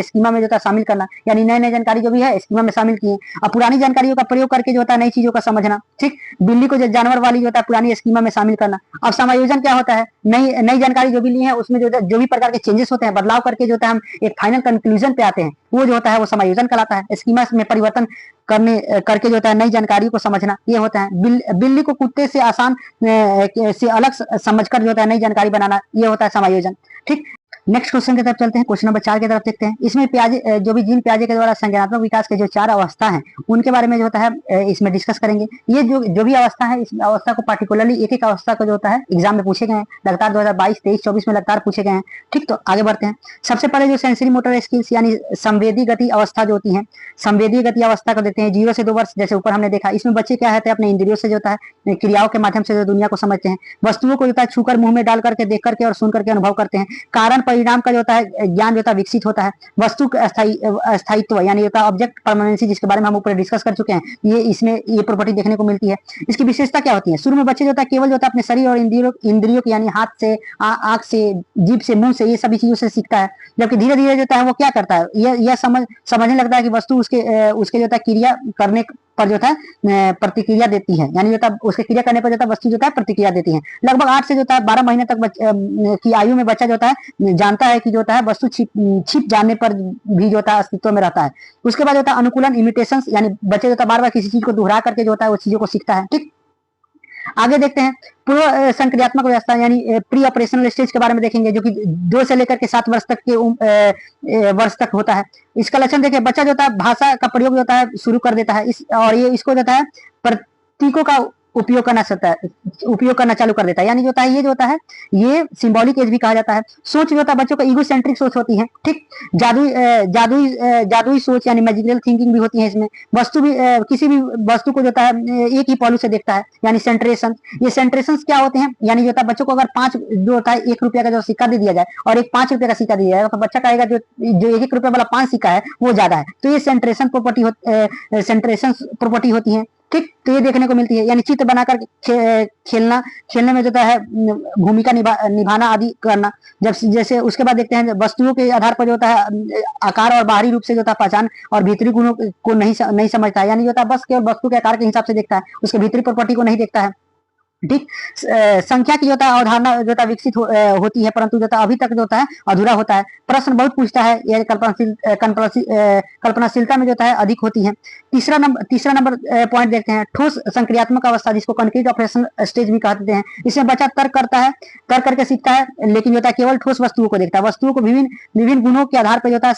स्कीमा में जो होता है शामिल करना, यानी नई नई जानकारी जो भी है स्कीमा में शामिल किए। अब पुरानी जानकारियों का प्रयोग करके जो होता है नई चीजों का समझना। ठीक, बिल्ली को जो जानवर वाली जो होता है पुरानी स्कीमा में शामिल करना। अब समायोजन क्या होता है, नई जानकारी जो भी ली है उसमें जो भी प्रकार के चेंजेस होते हैं, बदलाव करके जो होता है हम एक फाइनल कंक्लूजन पे आते हैं, वो जो होता है वो समायोजन कहलाता है। स्कीमा में परिवर्तन करके जो होता है नई जानकारी को समझना, ये होता है। बिल्ली को कुत्ते से आसान से अलग समझकर जो होता है नई जानकारी बनाना, ये होता है समायोजन। ठीक, नेक्स्ट क्वेश्चन की तरफ चलते हैं, क्वेश्चन नंबर 4 की तरफ देखते हैं। इसमें पियाजे जो भी जीन पियाजे के द्वारा संज्ञानात्मक विकास के जो 4 अवस्था हैं उनके बारे में जो होता है इसमें डिस्कस करेंगे। ये जो भी अवस्था है, इस अवस्था को पार्टिकुलरली एक एक अवस्था को जो होता है एग्जाम में पूछे गए हैं, लगातार 2022, 23, 24 में लगातार पूछे गए हैं। ठीक, तो आगे बढ़ते हैं। सबसे पहले जो सेंसरी मोटर स्किल्स यानी संवेदी गति अवस्था जो होती है, संवेदी गति अवस्था को देते हैं 0 से 2 वर्ष, जैसे ऊपर हमने देखा। इसमें बच्चे क्या होते हैं, अपने इंद्रियों से जो होता है क्रियाओं के माध्यम से जो दुनिया को समझते हैं, वस्तुओं को जो होता है छूकर, मुंह में डाल करके, देख करके और सुन करके अनुभव करते हैं। कारण परिणाम का जो होता है ज्ञान जो होता है विकसित होता है। वस्तु का स्थायित्व यानी होता है ऑब्जेक्ट परमानेंसी, जिसके बारे में हम ऊपर डिस्कस कर चुके हैं, ये इसमें ये प्रॉपर्टी देखने को मिलती है। इसकी विशेषता क्या होती है? शुरू में बच्चे जो होता है केवल जो होता है अपने शरीर और इंद्रियों की यानी हाथ से, आंख से, जीभ से, मुंह से, ये सभी चीजों से सीखता है। जबकि धीरे धीरे जो होता है वो क्या करता है, यह समझने लगता है कि वस्तु उसके जो होता है क्रिया करने पर जो है प्रतिक्रिया देती है, यानी जो उसके क्रिया करने पर जो वस्तु जो है प्रतिक्रिया देती है। लगभग 8 से जो है 12 महीने तक की आयु में बच्चा जो है जानता है कि जो है वस्तु छिप जाने पर भी जो है अस्तित्व में रहता है। उसके बाद जो है अनुकूलन, इमिटेशन, यानी बच्चे जो है बार बार किसी चीज को दोहरा करके जो है वो चीजों को सीखता है। ठीक, आगे देखते हैं पूर्व संक्रियात्मक व्यवस्था यानी प्री ऑपरेशनल स्टेज के बारे में देखेंगे, जो कि 2 से लेकर के 7 वर्ष तक के वर्ष तक होता है। इसका लक्षण देखिए, बच्चा जो होता है भाषा का प्रयोग जो होता है शुरू कर देता है, और ये इसको जो है प्रतीकों का उपयोग करना चालू कर देता है। यानी जो होता है ये जो होता है ये सिंबॉलिक एज भी कहा जाता है। सोच जो होता है बच्चों का ईगो सेंट्रिक सोच होती है। ठीक, जादुई सोच यानी मैजिकल थिंकिंग भी होती है इसमें। वस्तु भी किसी भी वस्तु को जो होता है एक ही पहलू से देखता है, यानी सेंट्रेशन। ये सेंट्रेशन क्या होते हैं, यानी जो होता है बच्चों को अगर 5 जो होता है 1 रुपया का जो सिक्का दे दिया जाए और एक 5 रुपया का सिक्का दिया जाएगा, तो बच्चा कहेगा जो 1 रुपया वाला 5 सिक्का है वो ज्यादा है। तो ये सेंट्रेशन प्रॉपर्टी होती है। ठीक, तो ये देखने को मिलती है। यानी चित्र बनाकर खेलने में जो है भूमिका निभाना आदि करना। जब जैसे उसके बाद देखते हैं वस्तुओं के आधार पर जो होता है आकार और बाहरी रूप से जो होता है पहचान और भीतरी गुणों को नहीं समझता है। यानी जो होता है बस केवल वस्तु के आकार के हिसाब से देखता है, उसके भीतरी प्रॉपर्टी को नहीं देखता है। ठीक, संख्या की जो होता है अवधारणा जो होता है विकसित होती है, परंतु जो होता है अभी तक जो होता है अधूरा होता है। प्रश्न बहुत पूछता है, यह कल्पनाशीलता में जो होता है अधिक होती है। तीसरा नंबर पॉइंट देखते हैं, ठोस संक्रियात्मक अवस्था, जिसको कंक्रीट ऑपरेशन स्टेज भी कहते हैं। इसमें बच्चा तर्क करके सीखता है, लेकिन जो होता है केवल ठोस वस्तुओं को देखता है। वस्तुओं को विभिन्न गुणों के आधार पर जो होता है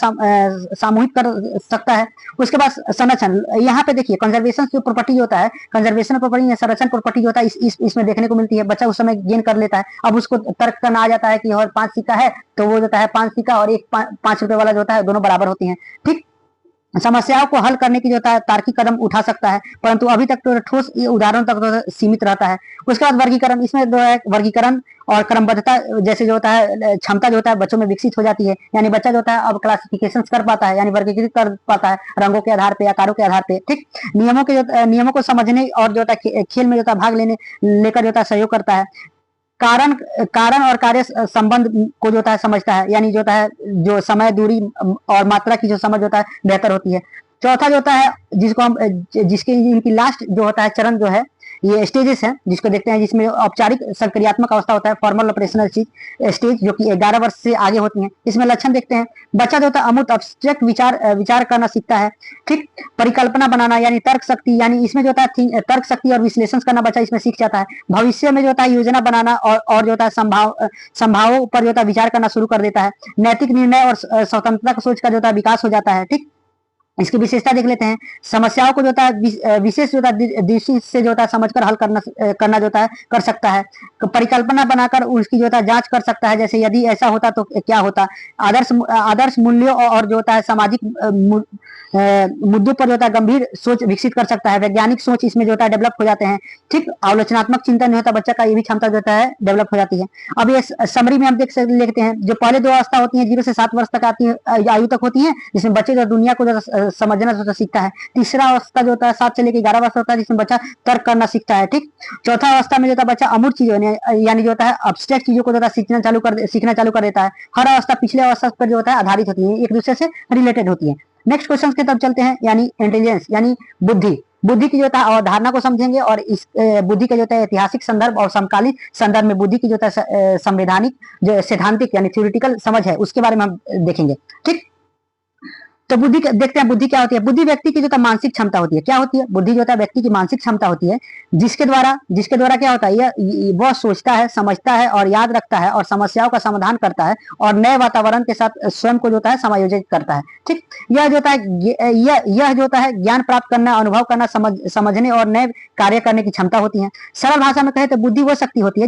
सामूहिक कर सकता है। उसके बाद संरक्षण, यहाँ पे देखिए कंजर्वेशन जो प्रॉपर्टी होता है, कंजर्वेशन प्रॉपर्टी, संरक्षण प्रॉपर्टी होता है इसमें देखने को मिलती है। बच्चा उस समय गेन कर लेता है। अब उसको तर्क करना आ जाता है कि और 5 सिक्का है तो वो होता है 5 सिक्का और एक 5 रुपए वाला जो होता है दोनों बराबर होती हैं। ठीक, समस्याओं को हल करने की जो होता है तार्किक कदम उठा सकता है, परंतु अभी तक तो ठोस उदाहरण तक तो सीमित रहता है। उसके बाद वर्गीकरण, इसमें जो है वर्गीकरण और क्रमबद्धता जैसे जो होता है क्षमता जो होता है बच्चों में विकसित हो जाती है। यानी बच्चा जो होता है अब क्लासिफिकेशन कर पाता है, यानी वर्गीकृत कर पाता है रंगों के आधार पे, आकारों के आधार पे। ठीक, नियमों को समझने और जो होता है खेल में जो होता है भाग लेकर जो होता है सहयोग करता है। कारण और कार्य संबंध को जो होता है समझता है, यानी जो होता है जो समय, दूरी और मात्रा की जो समझ होता है बेहतर होती है। चौथा जो होता है जिसके इनकी लास्ट जो होता है चरण जो है, ये स्टेजेस हैं जिसको देखते हैं, जिसमें औपचारिक संक्रियात्मक अवस्था होता है, फॉर्मल ऑपरेशनल स्टेज, जो कि 11 वर्ष से आगे होती हैं। इसमें लक्षण देखते हैं, बच्चा जो होता है अमूर्त अब्स्ट्रैक्ट विचार करना सीखता है। ठीक, परिकल्पना बनाना यानी तर्क शक्ति, यानी इसमें जो होता है तर्क शक्ति और विश्लेषण करना बच्चा इसमें सीख जाता है। भविष्य में जो होता है योजना बनाना और जो होता है संभावों पर जो होता है विचार करना शुरू कर देता है। नैतिक निर्णय और स्वतंत्रता सोच का जो होता है विकास हो जाता है। ठीक, इसकी विशेषता देख लेते हैं, समस्याओं को जो होता है विशेष जो होता है दृष्टि से जो होता है समझकर हल करना जो होता है कर सकता है। परिकल्पना बनाकर उसकी जो होता है जांच कर सकता है, जैसे यदि ऐसा होता तो क्या होता। आदर्श मूल्यों और जो होता है सामाजिक मुद्दों पर जो होता है गंभीर सोच विकसित कर सकता है। वैज्ञानिक सोच इसमें जो होता है डेवलप हो जाते हैं। ठीक, आलोचनात्मक चिंतन जो होता है बच्चा का ये भी क्षमता जो होता है डेवलप हो जाती है। अब ये समरी में हम लेते हैं, जो पहले 2 अवस्था होती है 0 से 7 वर्ष तक आयु तक होती है, जिसमें बच्चे जो दुनिया को समझना जो सीखता है। तीसरा अवस्था जो होता है 7 से लेकर 11 वर्ष होता है, जिसमें बच्चा तर्क करना सीखता है। ठीक, चौथा अवस्था में जो होता है बच्चा अमूर्त चीजों यानी जो होता है अब्स्ट्रैक्ट चीजों को जो होता है सीखना चालू कर देता है। हर अवस्था पिछले अवस्था पर जो होता है आधारित होती है, एक दूसरे से रिलेटेड होती है। नेक्स्ट क्वेश्चन की तरफ चलते हैं, यानी इंटेलिजेंस यानी बुद्धि की जो होता है अवधारणा को समझेंगे, और इस बुद्धि का जो होता है ऐतिहासिक संदर्भ और समकालीन संदर्भ में बुद्धि की जो होता है संवैधानिक जो सैद्धांतिक यानी थ्योरेटिकल समझ है उसके बारे में हम देखेंगे। ठीक, तो देखते हैं बुद्धि क्या होती है। बुद्धि व्यक्ति की जो मानसिक क्षमता होती है। क्या होती है? बुद्धि जो है व्यक्ति की मानसिक क्षमता होती है, जिसके द्वारा क्या होता है, वह सोचता है, समझता है और याद रखता है और समस्याओं का समाधान करता है और नए वातावरण के साथ स्वयं को जो है समायोजित करता है। ठीक, यह जो है यह जो है ज्ञान प्राप्त करना, अनुभव करना, समझने और नए कार्य करने की क्षमता होती है। सरल भाषा में कहे तो बुद्धि वो शक्ति होती है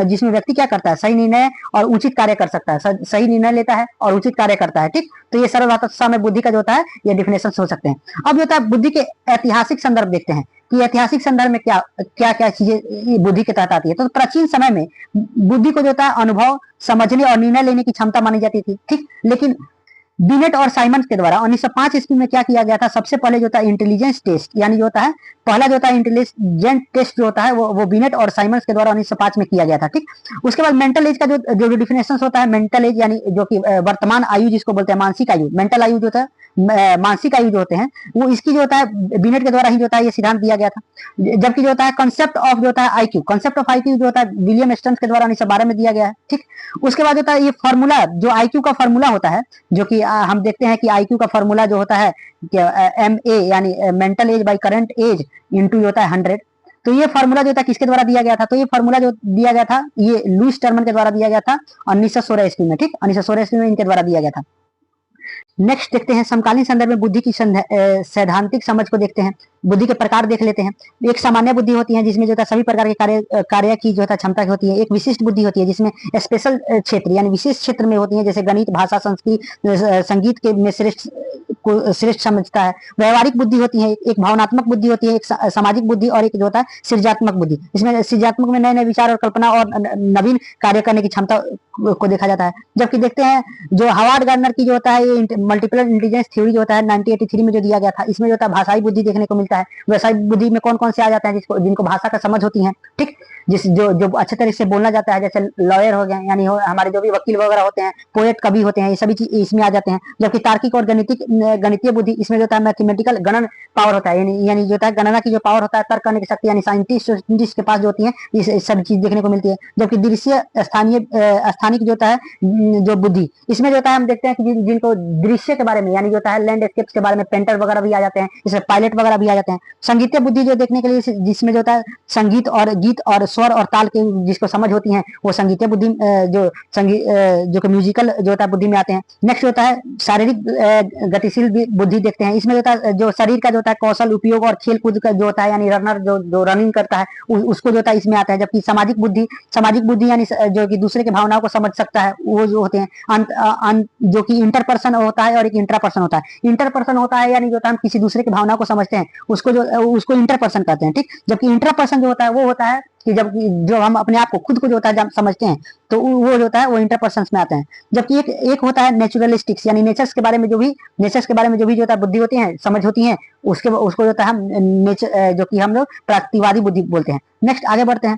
जिसमें व्यक्ति क्या करता है, सही निर्णय और उचित कार्य कर सकता है, सही निर्णय लेता है और उचित कार्य करता है। ठीक, तो ये सरल भाषा में बुद्धि का जो होता है ये डिफिनेशन हो सकते हैं। अब जो होता है बुद्धि के ऐतिहासिक संदर्भ देखते हैं कि ऐतिहासिक संदर्भ में क्या क्या क्या चीजें बुद्धि के तहत आती है। तो प्राचीन समय में बुद्धि को जो होता है अनुभव, समझने और निर्णय लेने की क्षमता मानी जाती थी। ठीक, लेकिन बिनेट और साइमंस के द्वारा 1905 ईस्वी में क्या किया गया था, सबसे पहले जो होता है इंटेलिजेंस टेस्ट, यानी जो होता है पहला जो होता है इंटेलिजेंट टेस्ट जो होता है वो बिनेट और साइमंस के द्वारा 1905 में किया गया था। ठीक, उसके बाद मेंटल एज का जो डिफिनेशन होता है, मेंटल एज यानी जो कि वर्तमान आयु जिसको बोलते हैं, मानसिक आयु, मेंटल आयु जो होता है, मानसिक आयु जो होते हैं, वो इसकी जो होता है बिनेट के द्वारा ही जो होता है ये सिद्धांत दिया गया था। जबकि जो होता है कंसेप्ट ऑफ जो होता है आईक्यू, कंसेप्ट ऑफ आईक्यू जो होता है विलियम स्टर्न्स के द्वारा 1912 में दिया गया है। ठीक, उसके बाद होता है ये फॉर्मूला, जो आईक्यू का फॉर्मूला होता है, जो कि हम देखते हैं कि आईक्यू का फॉर्मूला जो होता है MA यानी mental age by current age into होता है 100। तो ये फॉर्मूला जो था किसके द्वारा दिया गया था? तो ये फॉर्मूला जो दिया गया था ये लुईस टर्मन के द्वारा दिया गया था 1916 ईस्वी में। ठीक, 1916 ईस्वी में इनके द्वारा दिया गया था। नेक्स्ट देखते हैं समकालीन संदर्भ में बुद्धि की सैद्धांतिक समझ को देखते हैं। बुद्धि के प्रकार देख लेते हैं। एक सामान्य बुद्धि होती है जिसमें जो है सभी प्रकार के कार्य की जो है क्षमता होती है। एक विशिष्ट बुद्धि होती है जिसमें स्पेशल क्षेत्र यानी विशेष क्षेत्र में होती है, जैसे गणित, भाषा, संस्कृत, संगीत के में श्रेष्ठ समझता है। व्यवहारिक बुद्धि होती है, एक भावनात्मक बुद्धि होती है, एक सामाजिक बुद्धि और एक जो होता है सृजनात्मक बुद्धि। इसमें सृजनात्मक में नए नए विचार और कल्पना और नवीन कार्य करने की क्षमता को देखा जाता है। जबकि देखते हैं जो हार्वर्ड गार्डनर की जो होता है ये मल्टीपल इंटेलिजेंस थ्योरी जो होता है 1983 में जो दिया गया था, इसमें जो होता है भाषाई बुद्धि देखने को मिलता है। व्यवसायिक बुद्धि में कौन कौन से आ जाते हैं जिनको भाषा का समझ होती है। ठीक, जो अच्छे तरीके से बोलना जाता है, जैसे लॉयर हो गए यानी हमारे जो भी वकील वगैरह होते हैं, पोएट कवि होते हैं, ये सभी चीज इसमें आ जाते हैं। जबकि तार्किक और गणितीय बुद्धि, इसमें जो होता है मैथमेटिकल गणन पावर होता है, यानी जो होता है गणना की जो पावर होता है, तर्क करने की शक्ति, यानी साइंटिस्ट के पास जो होती है ये सब चीज देखने को मिलती है। जबकि दृश्य स्थानिक जो होता है जो बुद्धि, इसमें जो होता है हम देखते हैं कि जिनको दृश्य के बारे में यानी जो होता है लैंडस्केप के बारे में पेंटर वगैरह भी आ जाते हैं, इसमें पायलट वगैरह भी आ जाते हैं। संगीतीय बुद्धि जो देखने के लिए जिसमें जो होता है संगीत और गीत और स्वर और ताल के जिसको समझ होती है वो संगीतीय बुद्धि जो कि म्यूजिकल जो होता है बुद्धि में आते हैं। नेक्स्ट होता है शारीरिक गतिशील बुद्धि देखते हैं। इसमें जो होता है जो शरीर का जो होता है कौशल उपयोग और खेल कूद का जो होता है यानी रनर जो रनिंग करता है उसको जो होता है इसमें आता है। जबकि सामाजिक बुद्धि यानी जो कि दूसरे की भावनाओं को समझ सकता है, वो जो होते हैं जो कि इंटरपर्सन होता है और एक इंट्रापर्सन होता है। इंटरपर्सन होता है यानी जो होता है हम किसी दूसरे की भावनाओं को समझते हैं, उसको इंटरपर्सन कहते हैं। ठीक, जबकि इंट्रापर्सन जो होता है वो होता है कि जो हम अपने आप को खुद को जो होता है समझते हैं तो वो जो होता है वो इंटरपर्सन में आते हैं। जबकि एक होता है नेचुरलिस्टिक्स यानी नेचर्स के बारे में जो भी जो होता है बुद्धि होती है, समझ होती है, उसको जो होता है हम नेचर जो कि हम लोग प्राकृतिकवादी बुद्धि बोलते हैं। नेक्स्ट आगे बढ़ते हैं।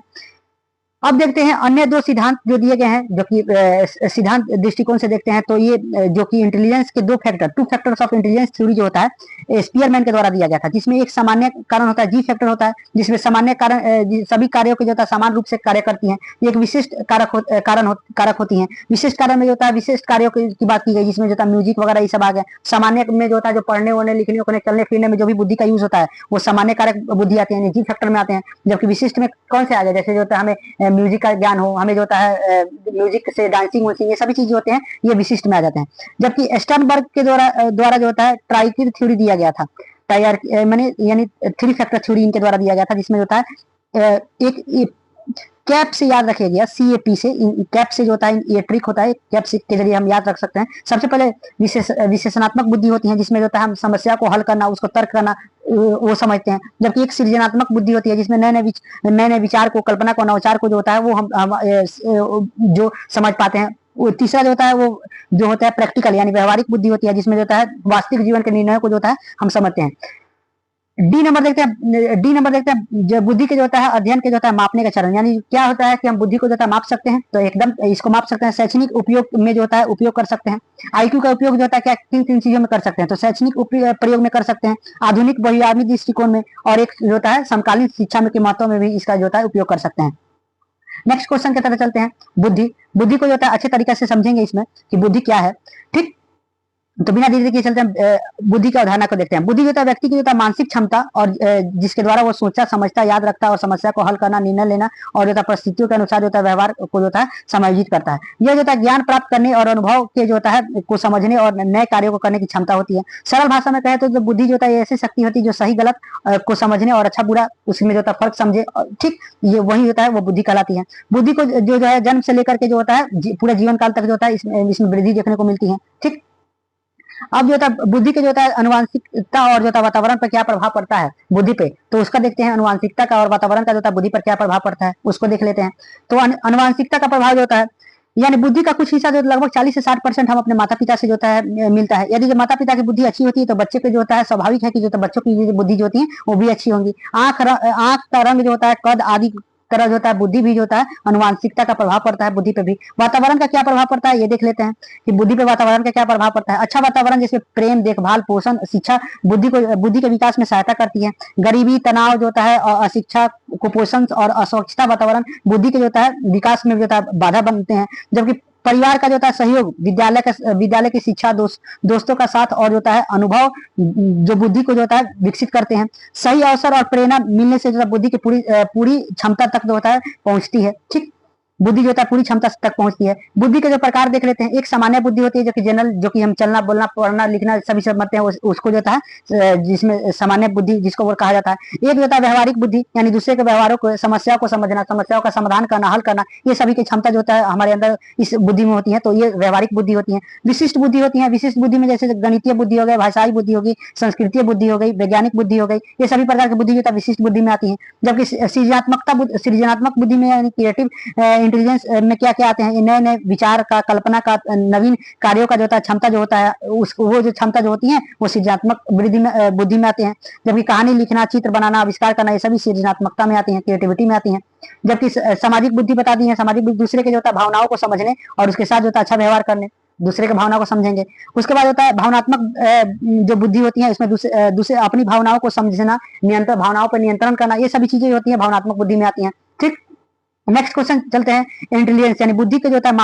अब देखते हैं अन्य दो सिद्धांत जो दिए गए हैं, जो कि सिद्धांत दृष्टिकोण से देखते हैं। तो ये जो कि इंटेलिजेंस के two factors of intelligence theory जो होता है स्पीयरमैन के द्वारा दिया गया था, जिसमें एक सामान्य कारण होता है, जी फैक्टर होता है, जिसमें सामान्य कारण सभी कार्यों के जो होता है समान रूप से कार्य करती हैं। एक विशिष्ट कारक होती हैं। विशिष्ट कारण में जो होता है विशिष्ट कार्यों की बात की गई, जिसमें जो होता है म्यूजिक वगैरह ये सब आ गए। सामान्य में जो होता है जो पढ़ने वढ़ने लिखने उखने चलने फिरने में जो भी बुद्धि का यूज होता है वो सामान्य कारक बुद्धि आते हैं, जी फैक्टर में आते हैं। जबकि विशिष्ट में कौन से आ गए, जैसे जो होता है हमें म्यूजिक का ज्ञान हो, हमें जो होता है म्यूजिक से डांसिंग वंसिंग ये सभी चीजें होते हैं, ये विशिष्ट में आ जाते हैं। जबकि स्टर्नबर्ग के द्वारा जो होता है ट्राइकिड थ्योरी दिया गया था, यानी थ्री फैक्टर थ्योरी इनके द्वारा दिया गया था, जिसमें जो होता है एक कैप से याद रखिए गया, CAP से, कैप से जो होता है ये ट्रिक होता है, कैप से के जरिए हम याद रख सकते हैं। सबसे पहले विशेषणात्मक बुद्धि होती है, जिसमें जो होता है हम समस्या को हल करना, उसको तर्क करना वो समझते हैं। जबकि एक सृजनात्मक बुद्धि होती है, जिसमें नए नए विचार को, कल्पना को, नवाचार को जो होता है वो हम जो समझ पाते हैं। वो तीसरा जो होता है वो जो होता है प्रैक्टिकल यानी व्यवहारिक बुद्धि होती है, जिसमें जो होता है वास्तविक जीवन के निर्णयों को जो होता है हम समझते हैं। डी नंबर देखते हैं जो बुद्धि के जो होता है अध्ययन के जो होता है मापने का चरण, यानी क्या होता है कि हम बुद्धि को जो होता है माप सकते हैं, तो एकदम इसको माप सकते हैं। शैक्षणिक उपयोग में जो होता है उपयोग कर सकते हैं। आईक्यू का उपयोग जो होता है क्या किन चीजों में कर सकते हैं, तो शैक्षणिक प्रयोग में कर सकते हैं, आधुनिक बहुआयामी दृष्टिकोण में, और एक जो होता है समकालीन शिक्षा में के महत्व में भी इसका जो होता है उपयोग कर सकते हैं। नेक्स्ट क्वेश्चन की तरफ चलते हैं। बुद्धि को जो होता है अच्छे तरीके से समझेंगे इसमें कि बुद्धि क्या है। ठीक, तो बिना देरी के चलते हम बुद्धि की अवधारणा को देखते हैं। बुद्धि जो होता है व्यक्ति की जो होता है मानसिक क्षमता और जिसके द्वारा वो सोचा समझता याद रखता है और समस्या को हल करना, निर्णय लेना और जो होता है परिस्थितियों के अनुसार जो होता है व्यवहार को जो होता है समायोजित करता है। यह जो होता है ज्ञान प्राप्त करने और अनुभव के जो होता है को समझने और नए कार्यों को करने की क्षमता होती है। सरल भाषा में कहे तो जो बुद्धि जो होता है ऐसी शक्ति होती है जो सही गलत को समझने और अच्छा बुरा उसमें जो होता है फर्क समझे, ठीक ये वही होता है वो बुद्धि कहलाती है। बुद्धि को जो है जन्म से लेकर के जो होता है पूरे जीवन काल तक जो होता है इसमें वृद्धि देखने को मिलती है। ठीक, अब जो होता है बुद्धि के जो होता है अनुवांशिकता और जो होता है वातावरण पर क्या प्रभाव पड़ता है बुद्धि पे, तो उसका देखते हैं। अनुवांशिकता का और वातावरण का जो होता है बुद्धि पर क्या प्रभाव पड़ता है उसको देख लेते हैं। तो अनुवांशिकता का प्रभाव जो होता है यानी बुद्धि का कुछ हिस्सा जो लगभग 40 से 60% हम अपने माता पिता से जो होता है मिलता है। यदि जो माता पिता की बुद्धि अच्छी होती है तो बच्चे पे जो होता है स्वाभाविक है कि जो होता है बच्चों की बुद्धि जो होती है वो भी अच्छी होंगी। आंख का रंग जो होता है, कद आदि तरह जो होता है बुद्धि भी जो होता है अनुवांशिकता का प्रभाव पड़ता है बुद्धि पे भी। वातावरण का क्या प्रभाव पड़ता है ये देख लेते हैं कि बुद्धि पे वातावरण का क्या प्रभाव पड़ता है। अच्छा वातावरण जिसमें प्रेम, देखभाल, पोषण, शिक्षा बुद्धि के विकास में सहायता करती है। गरीबी, तनाव जो होता है और अशिक्षा, कुपोषण और अस्वच्छता वातावरण बुद्धि के जो होता है विकास में जो होता है बाधा बनते हैं। जबकि परिवार का जो होता है सहयोग, विद्यालय की शिक्षा, दोस्तों का साथ और जो होता है अनुभव जो बुद्धि को जो होता है विकसित करते हैं। सही अवसर और प्रेरणा मिलने से जो है बुद्धि की पूरी क्षमता तक जो होता है पहुंचती है। ठीक, बुद्धि जो होता है पूरी क्षमता तक पहुंचती है। बुद्धि के जो प्रकार देख लेते हैं। एक सामान्य बुद्धि होती है जो कि जनरल, जो कि हम चलना, बोलना, पढ़ना, लिखना सभी समझते हैं, उसको जो होता है जिसमें सामान्य बुद्धि जिसको वो कहा जाता है। एक जो होता है व्यवहारिक बुद्धि यानी दूसरे के व्यवहारों को, समस्याओं को समझना, समस्याओं का समाधान करना, हल करना, ये सभी की क्षमता जो होता है हमारे अंदर इस बुद्धि में होती है, तो ये व्यवहारिक बुद्धि होती है। विशिष्ट बुद्धि होती है। विशिष्ट बुद्धि में जैसे गणितीय बुद्धि हो गई, भाषाई बुद्धि होगी, संस्कृतीय बुद्धि हो गई, वैज्ञानिक बुद्धि हो गई, ये सभी प्रकार की बुद्धि जो होता है विशिष्ट बुद्धि में आती है। जबकि सृजनात्मक बुद्धि में यानी क्रिएटिव इंटेलिजेंस में क्या क्या आते हैं, नए नए विचार का, कल्पना का, नवीन कार्यों का जो होता है क्षमता जो होता है उसको, वो जो क्षमता जो होती है वो सृजनात्मक बुद्धि में आते हैं। जबकि कहानी लिखना, चित्र बनाना, आविष्कार करना, ये सभी सृजनात्मकता में आती है, क्रिएटिविटी में आती है। जबकि सामाजिक बुद्धि बता दी है। सामाजिक बुद्धि दूसरे के जो होता है भावनाओं को समझने और उसके साथ जो होता है अच्छा व्यवहार करने, दूसरे के भावनाओं को समझेंगे। उसके बाद होता है भावनात्मक जो बुद्धि होती है, इसमें दूसरे अपनी भावनाओं को समझना, नियंत्रण, भावनाओं पर नियंत्रण करना, ये सभी चीजें होती है भावनात्मक बुद्धि में आती हैं। ठीक, नेक्स्ट क्वेश्चन चलते हैं। इंटेलिजेंस यानी बुद्धि के जो होता है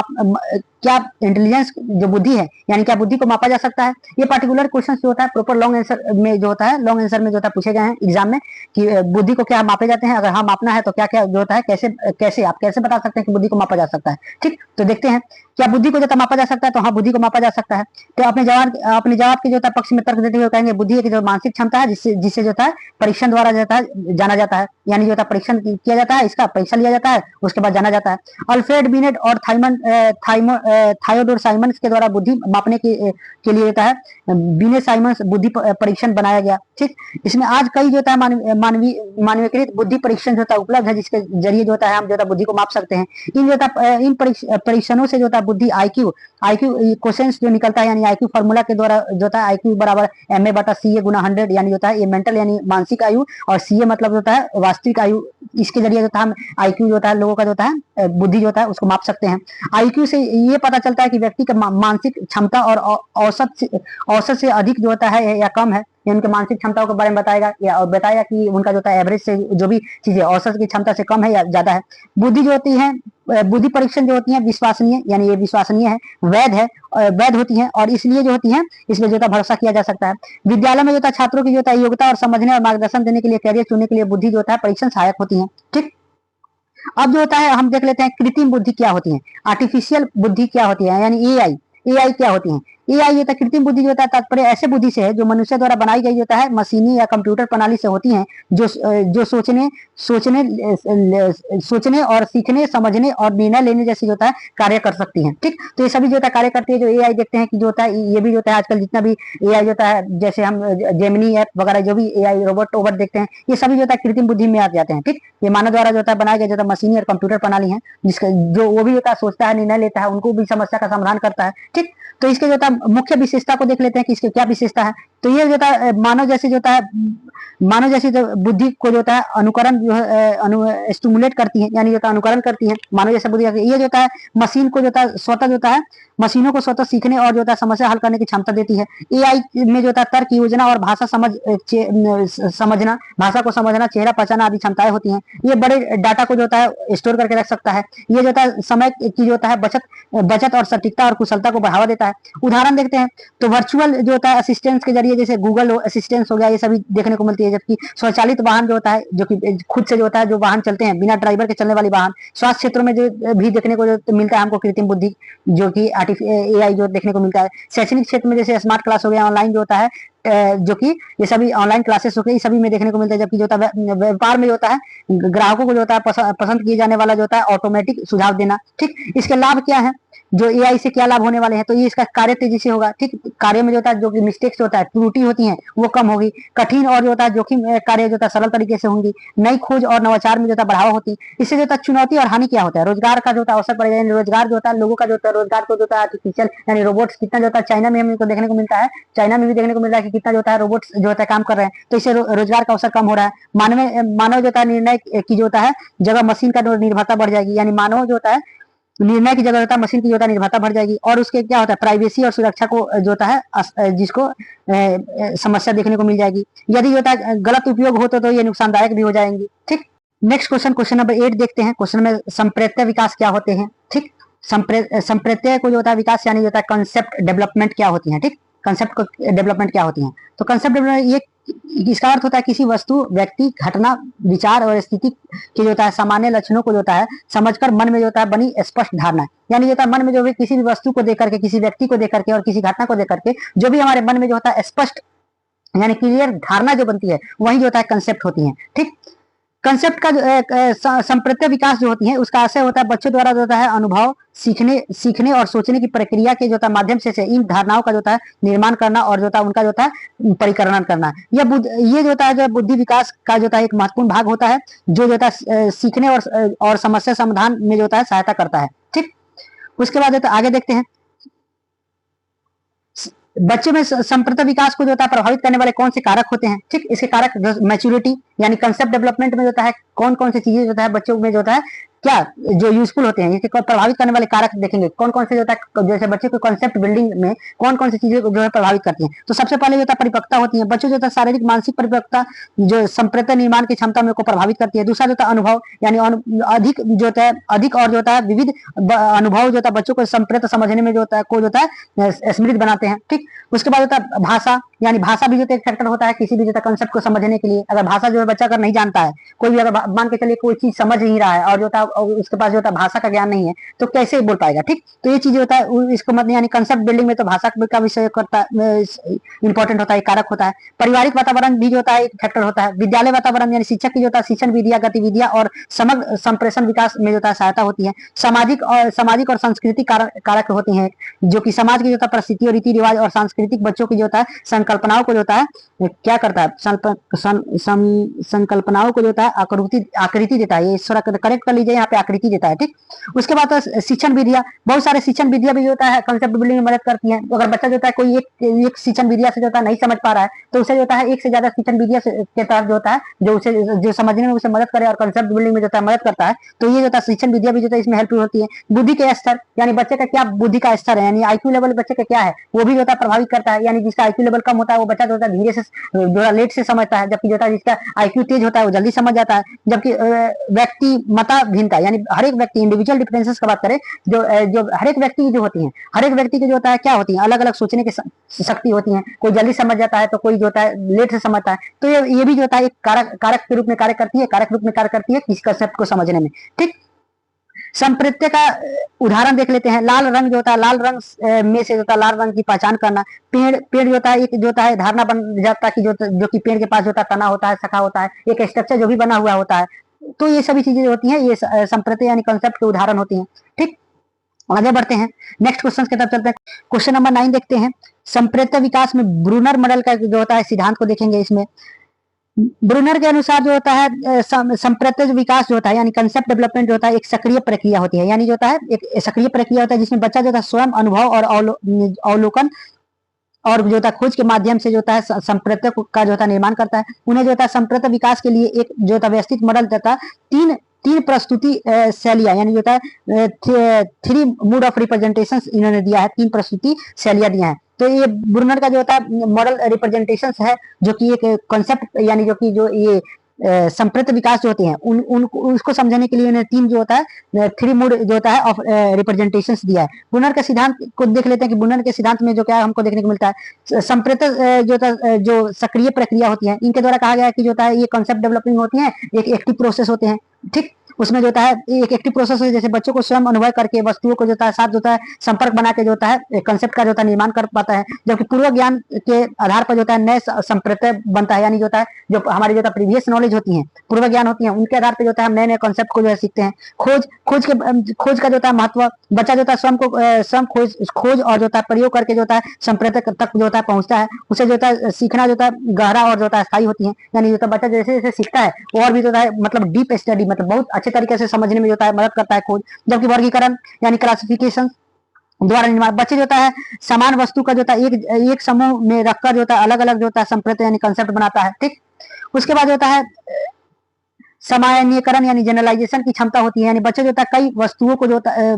क्या इंटेलिजेंस जो बुद्धि है यानी क्या बुद्धि को मापा जा सकता है। ये पर्टिकुलर क्वेश्चन जो होता है प्रॉपर लॉन्ग आंसर में जो होता है, लॉन्ग आंसर में जो होता है पूछे गए हैं एग्जाम में कि बुद्धि को क्या मापे जाते हैं, अगर हाँ मापना है तो क्या क्या जो होता है, कैसे आप कैसे बता सकते हैं कि बुद्धि को मापा जा सकता है। ठीक, तो देखते हैं क्या बुद्धि को जो मापा जा सकता है, तो हाँ बुद्धि को मापा जा सकता है। तो अपने जवाब के जो होता है पक्ष में तर्क देते हुए कहेंगे बुद्धि की जो मानसिक क्षमता है जिससे जो होता है परीक्षण द्वारा जो होता है जाना जाता है, यानी जो होता है परीक्षण किया जाता है, इसका परीक्षा लिया जाता है, उसके बाद जाना जाता है। अल्फ्रेड बिनेट और थायोडोर साइमंस के द्वारा बुद्धि मापने के लिए होता है बिनेट साइमंस बुद्धि परीक्षण बनाया गया। ठीक, इसमें आज कई जो होता है मानवीकृत बुद्धि परीक्षण जो होता है उपलब्ध है, जिसके जरिए जो होता है हम जो होता है बुद्धि को माप सकते हैं। इन परीक्षणों से जो होता है बुद्धि आईक्यू क्वेश्चन जो निकलता है, यानी आईक्यू फार्मूला के द्वारा जो होता है आईक्यू बराबर MA/CA गुना 100, यानी होता है ये मेंटल यानी मानसिक आयु, और CA मतलब होता है वास्तविक आयु। इसके जरिए जो होता है हम आईक्यू जो होता है लोगों का जो होता है बुद्धि जो होता है उसको माप सकते हैं। आईक्यू से ये पता चलता है कि व्यक्ति का मानसिक क्षमता और औसत से अधिक जो होता है या कम है, ये उनके मानसिक क्षमताओं के बारे में बताएगा या बताएगा कि उनका जो होता है एवरेज से जो भी चीजें औसत की क्षमता से कम है या ज्यादा है। बुद्धि जो होती है, बुद्धि परीक्षण जो होती है विश्वसनीय, यानी ये विश्वसनीय है, वैध होती है, और इसलिए जो होती है इसमें जो होता है भरोसा किया जा सकता है। विद्यालय में जो होता है छात्रों की जो होता है योग्यता और समझने और मार्गदर्शन देने के लिए, कैरियर चुनने के लिए बुद्धि जो होता है परीक्षण सहायक होती है। ठीक, अब जो होता है हम देख लेते हैं कृत्रिम बुद्धि क्या होती है, आर्टिफिशियल बुद्धि क्या होती है, यानी एआई क्या होती है। एआई होता है कृत्रिम बुद्धि जो होता है तात्पर्य ऐसे बुद्धि से है जो मनुष्य द्वारा बनाई गई होता है मशीनी या कंप्यूटर प्रणाली से होती है, जो सोचने और सीखने, समझने और निर्णय लेने जैसे जो होता है कार्य कर सकती है। ठीक, तो ये सभी जो होता है कार्य करती है। जो एआई देखते हैं कि जो होता है ये भी जो होता है आजकल जितना भी एआई जो होता है, जैसे हम जेमिनी ऐप वगैरह जो भी एआई रोबोट देखते हैं, ये सभी जो होता है कृत्रिम बुद्धि में आ जाते हैं। ठीक, ये मानव द्वारा जो होता है बनाया गया जो होता है मशीनी और कंप्यूटर प्रणाली है, जिसका जो वो भी होता है सोचता है, निर्णय लेता है, उनको भी समस्या का समाधान करता है। ठीक, तो इसके जो होता है मुख्य विशेषता को देख लेते हैं कि इसके क्या विशेषता है। तो ये जो होता है मानव जैसी जो बुद्धि को जो होता है अनुकरण जो स्टिमुलेट करती है, यानी जो होता है अनुकरण करती है मानव जैसा बुद्धि। ये जो होता है मशीन को जो होता है स्वतः जो होता है मशीनों को स्वतः सीखने और जो होता है समस्या हल करने की क्षमता देती है। एआई में जो होता है तर्क, योजना और भाषा समझना, भाषा को समझना, चेहरा पहचाना आदि क्षमताएं होती हैं। ये बड़े डाटा को जो होता है स्टोर करके रख सकता है। ये जो होता है समय की जो होता है बचत और सटीकता और कुशलता को बढ़ावा देता है। उदाहरण देखते हैं तो वर्चुअल जो होता है असिस्टेंस के जरिए, जैसे गूगल असिस्टेंस हो गया, ये सभी देखने को मिलती है। जबकि स्वचालित वाहन जो होता है, जो कि खुद से जो होता है, जो वाहन चलते हैं बिना ड्राइवर के चलने वाली वाहन। स्वास्थ्य क्षेत्रों में जो भी देखने को जो मिलता है हमको कृत्रिम बुद्धि, जो कि AI जो देखने को मिलता है। शैक्षणिक क्षेत्र में जैसे स्मार्ट क्लास हो गया, ऑनलाइन जो होता है, जो कि ये सभी ऑनलाइन क्लासेस हो गई, सभी में देखने को मिलता है। जबकि जो होता है व्यापार में जो होता है, ग्राहकों को जो होता है पसंद किए जाने वाला जो होता है ऑटोमेटिक सुझाव देना। ठीक, इसके लाभ क्या है, जो AI से क्या लाभ होने वाले हैं, तो ये इसका कार्य तेजी से होगा। ठीक, कार्य में जो होता है, जो कि मिस्टेक्स होता है, त्रुटि होती है, वो कम होगी। कठिन और जो होता है जोखिम कार्य जो होता है सरल तरीके से होंगी। नई खोज और नवाचार में जो होता है बढ़ावा होती है। इससे जो होता है चुनौती और हानि क्या होता है, रोजगार का जो होता है अवसर पड़ेगा, रोजगार जो होता है लोगों का जो होता है रोजगार को जो होता है आर्टिफिशियल यानी रोबोट्स कितना जो होता है, चाइना में हमको देखने को मिलता है, चाइना में भी देखने को मिल रहा है कि कितना जो होता है रोबोट्स जो होता है काम कर रहे हैं। तो इससे रोजगार का अवसर कम हो रहा है। मानव जो होता है निर्णय की जो होता है जगह मशीन का निर्भरता बढ़ जाएगी, यानी मानव जो होता है निर्णय की जगह होता है मशीन की जो होता है निर्भरता बढ़ जाएगी। और उसके क्या होता है, प्राइवेसी और सुरक्षा को जो होता है जिसको समस्या देखने को मिल जाएगी। यदि जो होता है गलत उपयोग हो तो ये नुकसानदायक भी हो जाएंगी। ठीक, नेक्स्ट क्वेश्चन नंबर 8 देखते हैं। क्वेश्चन में संप्रेत्य विकास क्या होते हैं। ठीक, संप्रेत्य को जो होता है विकास यानी जो होता है कंसेप्ट डेवलपमेंट क्या होती है। ठीक, कंसेप्ट डेवलपमेंट क्या होती है, तो कंसेप्ट डेवलपमेंट ये इसका अर्थ होता है किसी वस्तु, व्यक्ति, घटना, विचार और स्थिति के जो होता है सामान्य लक्षणों को जो होता है समझकर मन में जो होता है बनी स्पष्ट धारणा। यानी जो होता है मन में जो भी किसी भी वस्तु को देख करके, किसी व्यक्ति को देख करके और किसी घटना को देख करके जो भी हमारे मन में जो होता है स्पष्ट यानी क्लियर धारणा जो बनती है, वही जो होता है कंसेप्ट होती है। ठीक, कंसेप्ट का संप्रत्य विकास जो होती है उसका आशय होता है बच्चों द्वारा जो होता है अनुभव, सीखने और सोचने की प्रक्रिया के जो होता है माध्यम से इन धारणाओं का जो होता है निर्माण करना और जो होता है उनका जो होता है परिकरण करना। ये जो होता है जो बुद्धि विकास का जो होता है एक महत्वपूर्ण भाग होता है, जो होता है सीखने और समस्या समाधान में जो होता है सहायता करता है। ठीक, उसके बाद आगे देखते हैं बच्चों में संप्रत्य विकास को जो होता है प्रभावित करने वाले कौन से कारक होते हैं। ठीक, इसके कारक मैच्योरिटी यानी कंसेप्ट डेवलपमेंट में जो होता है कौन कौन सी चीजें जो होता है बच्चों में जो होता है क्या जो यूजफुल होते हैं, इसको प्रभावित करने वाले कारक देखेंगे कौन कौन से जो होता है। जैसे बच्चे को कॉन्सेप्ट बिल्डिंग में कौन कौन सी चीजें जो है प्रभावित करती हैं, तो सबसे पहले जो होता है परिपक्वता होती है। बच्चों जो होता है शारीरिक मानसिक परिपक्वता जो संप्रत्य निर्माण की क्षमता में को प्रभावित करती है। दूसरा जो होता है अनुभव यानी अधिक जो होता है अधिक और जो होता है विविध अनुभव जो होता है बच्चों को संप्रत्य समझने में जो होता है को जो होता है स्मृत बनाते हैं। ठीक, उसके बाद होता है भाषा यानी भाषा भी जो एक फैक्टर होता है किसी भी जो कंसेप्ट को समझने के लिए। अगर भाषा जो है बच्चा अगर नहीं जानता है, कोई भी अगर मान के चलिए कोई चीज समझ नहीं रहा है और जो होता है उसके पास जो होता है भाषा का ज्ञान नहीं है, तो कैसे बोल पाएगा। ठीक, तो ये चीज होता है इसको मतलब यानी कंसेप्ट बिल्डिंग में तो भाषा का विषय करता इंपॉर्टेंट होता है, कारक होता है। पारिवारिक वातावरण भी जो होता है एक फैक्टर होता है। विद्यालय वातावरण यानी शिक्षक की जो होता है शिक्षण विधियां, गतिविधियां और समग्र संप्रेषण विकास में जो होता है सहायता होती है। सामाजिक और सांस्कृतिक कारक होते हैं, जो कि समाज की जो होता है परिस्थिति और रीति रिवाज और सांस्कृतिक बच्चों की जो होता है संकल्पनाओं को जो होता है क्या करता है, संकल्पनाओं को जो होता है आकृति देता है। ये थोड़ा करेक्ट कर लीजिए, यहाँ पे आकृति देता है। ठीक, उसके बाद तो शिक्षण विधियां, बहुत सारे शिक्षण विधियां भी जो होता है कंसेप्ट बिल्डिंग में मदद करती हैं। तो अगर बच्चा जो होता है कोई एक शिक्षण विधिया से जो होता है नहीं समझ पा रहा है, तो उसे जो होता है एक से ज्यादा शिक्षण विधिया के तहत जो होता है जो समझने में उसे मदद करे और कंसेप्ट बिल्डिंग में जो होता है मदद करता है, तो ये जो होता है शिक्षण विधिया भी जो है इसमें हेल्पफुल होती है। बुद्धि के स्तर यानी बच्चे का क्या बुद्धि का स्तर है, यानी IQ लेवल बच्चे का क्या है, वो भी जो होता है प्रभावित करता है। यानी जिसका IQ लेवल कम होता है वो बच्चा जो होता है धीरे से जो लेट से समझता है, जबकि जो होता है जिसका IQ तेज होता है वो जल्दी समझ जाता है। जबकि व्यक्ति मता भिन्नता यानी हर एक व्यक्ति इंडिविजुअल डिफरेंसेस की बात करें, जो हर एक व्यक्ति की जो होती है, हर एक व्यक्ति की जो होता है क्या होती है, अलग अलग सोचने की शक्ति होती है। कोई जल्दी समझ जाता है तो कोई जो होता है लेट से समझता है। तो ये भी जो होता है एक कारक के रूप में कार्य करती है, कारक रूप में कार्य करती है किसी कंसेप्ट को समझने में। ठीक, संप्रत्य का उदाहरण देख लेते हैं। लाल रंग जो होता है, लाल रंग में से जो होता है लाल रंग की पहचान करना। पेड़ जो होता है एक जो होता है धारणा बन जाता है कि जो कि पेड़ के पास जो होता है तना होता है, शाखा होता है, एक स्ट्रक्चर जो भी बना हुआ होता है। तो ये सभी चीजें होती हैं, ये संप्रत्य यानी कंसेप्ट के उदाहरण होती हैं। ठीक, आगे बढ़ते हैं, नेक्स्ट क्वेश्चन की तरफ चलते हैं। क्वेश्चन नंबर 9 देखते हैं। संप्रत्य विकास में ब्रूनर मॉडल का जो होता है सिद्धांत को देखेंगे। इसमें ब्रूनर के अनुसार जो होता है संप्रत्य विकास जो होता है यानी कंसेप्ट डेवलपमेंट जो होता है एक सक्रिय प्रक्रिया होती है। यानी जो होता है एक सक्रिय प्रक्रिया होता है जिसमें बच्चा जो होता है स्वयं अनुभव और अवलोकन और जो होता है खोज के माध्यम से जो होता है संप्रत्य का जो होता है निर्माण करता है। उन्हें जो होता है संप्रत्य विकास के लिए एक जो होता है व्यवस्थित मॉडल देता है। तीन प्रस्तुति शैलियां यानी जो होता है 3 मोड ऑफ रिप्रेजेंटेशन इन्होंने दिया है, 3 प्रस्तुति शैलियां दिया है। तो ये ब्रूनर का जो होता है मॉडल रिप्रेजेंटेशन है, जो कि एक कॉन्सेप्ट यानी जो कि जो ये संप्रत विकास जो होते हैं उन उसको समझने के लिए उन्हें तीन जो होता है थ्री मोड जो होता है ऑफ रिप्रेजेंटेशन दिया है। ब्रूनर के सिद्धांत को देख लेते हैं कि ब्रूनर के सिद्धांत में जो क्या हमको देखने को मिलता है, संप्रत जो सक्रिय प्रक्रिया होती है इनके द्वारा कहा गया है कि जो होता है ये कॉन्सेप्ट डेवलपिंग होती है, एक एक्टिव प्रोसेस होते हैं। ठीक, उसमें जो होता है एक एक्टिव प्रोसेस है, जैसे बच्चों को स्वयं अनुभव करके वस्तुओं को जो होता है साथ जो होता है संपर्क बना के जो होता है कंसेप्ट का जो होता है निर्माण कर पाता है, जबकि पूर्व ज्ञान के आधार पर जो होता है नए संप्रत्यय बनता है, यानी जो होता है जो हमारी जो होता है प्रीवियस नॉलेज होती है, पूर्व ज्ञान होती है, उनके आधार पर जो होता है हम नए नए कॉन्सेप्ट को जो है सीखते हैं। खोज का जो होता है महत्व, बच्चा जो होता है स्वयं खोज और जो होता है प्रयोग करके जो होता है संप्रत्यय तक जो होता है पहुंचता है, उसे जो होता है सीखना जो होता है गहरा और जो होता है स्थायी होती है। यानी जो होता है बच्चा जैसे जैसे सीखता है और भी जो होता है मतलब डीप स्टडी मतलब बहुत अच्छे तरीके से समझने में जो होता है मदद करता है खोज। जबकि वर्गीकरण यानी क्लासिफिकेशन द्वारा निर्माण, बच्चे जो होता है समान वस्तु का जो होता है एक समूह में रखकर जो होता है अलग अलग जो होता है संप्रत्यय यानी कंसेप्ट बनाता है। ठीक, उसके बाद जो होता है सामान्यीकरण यानी जनरलाइजेशन की क्षमता होती है, यानी बच्चे जो होता है कई वस्तुओं को जो होता है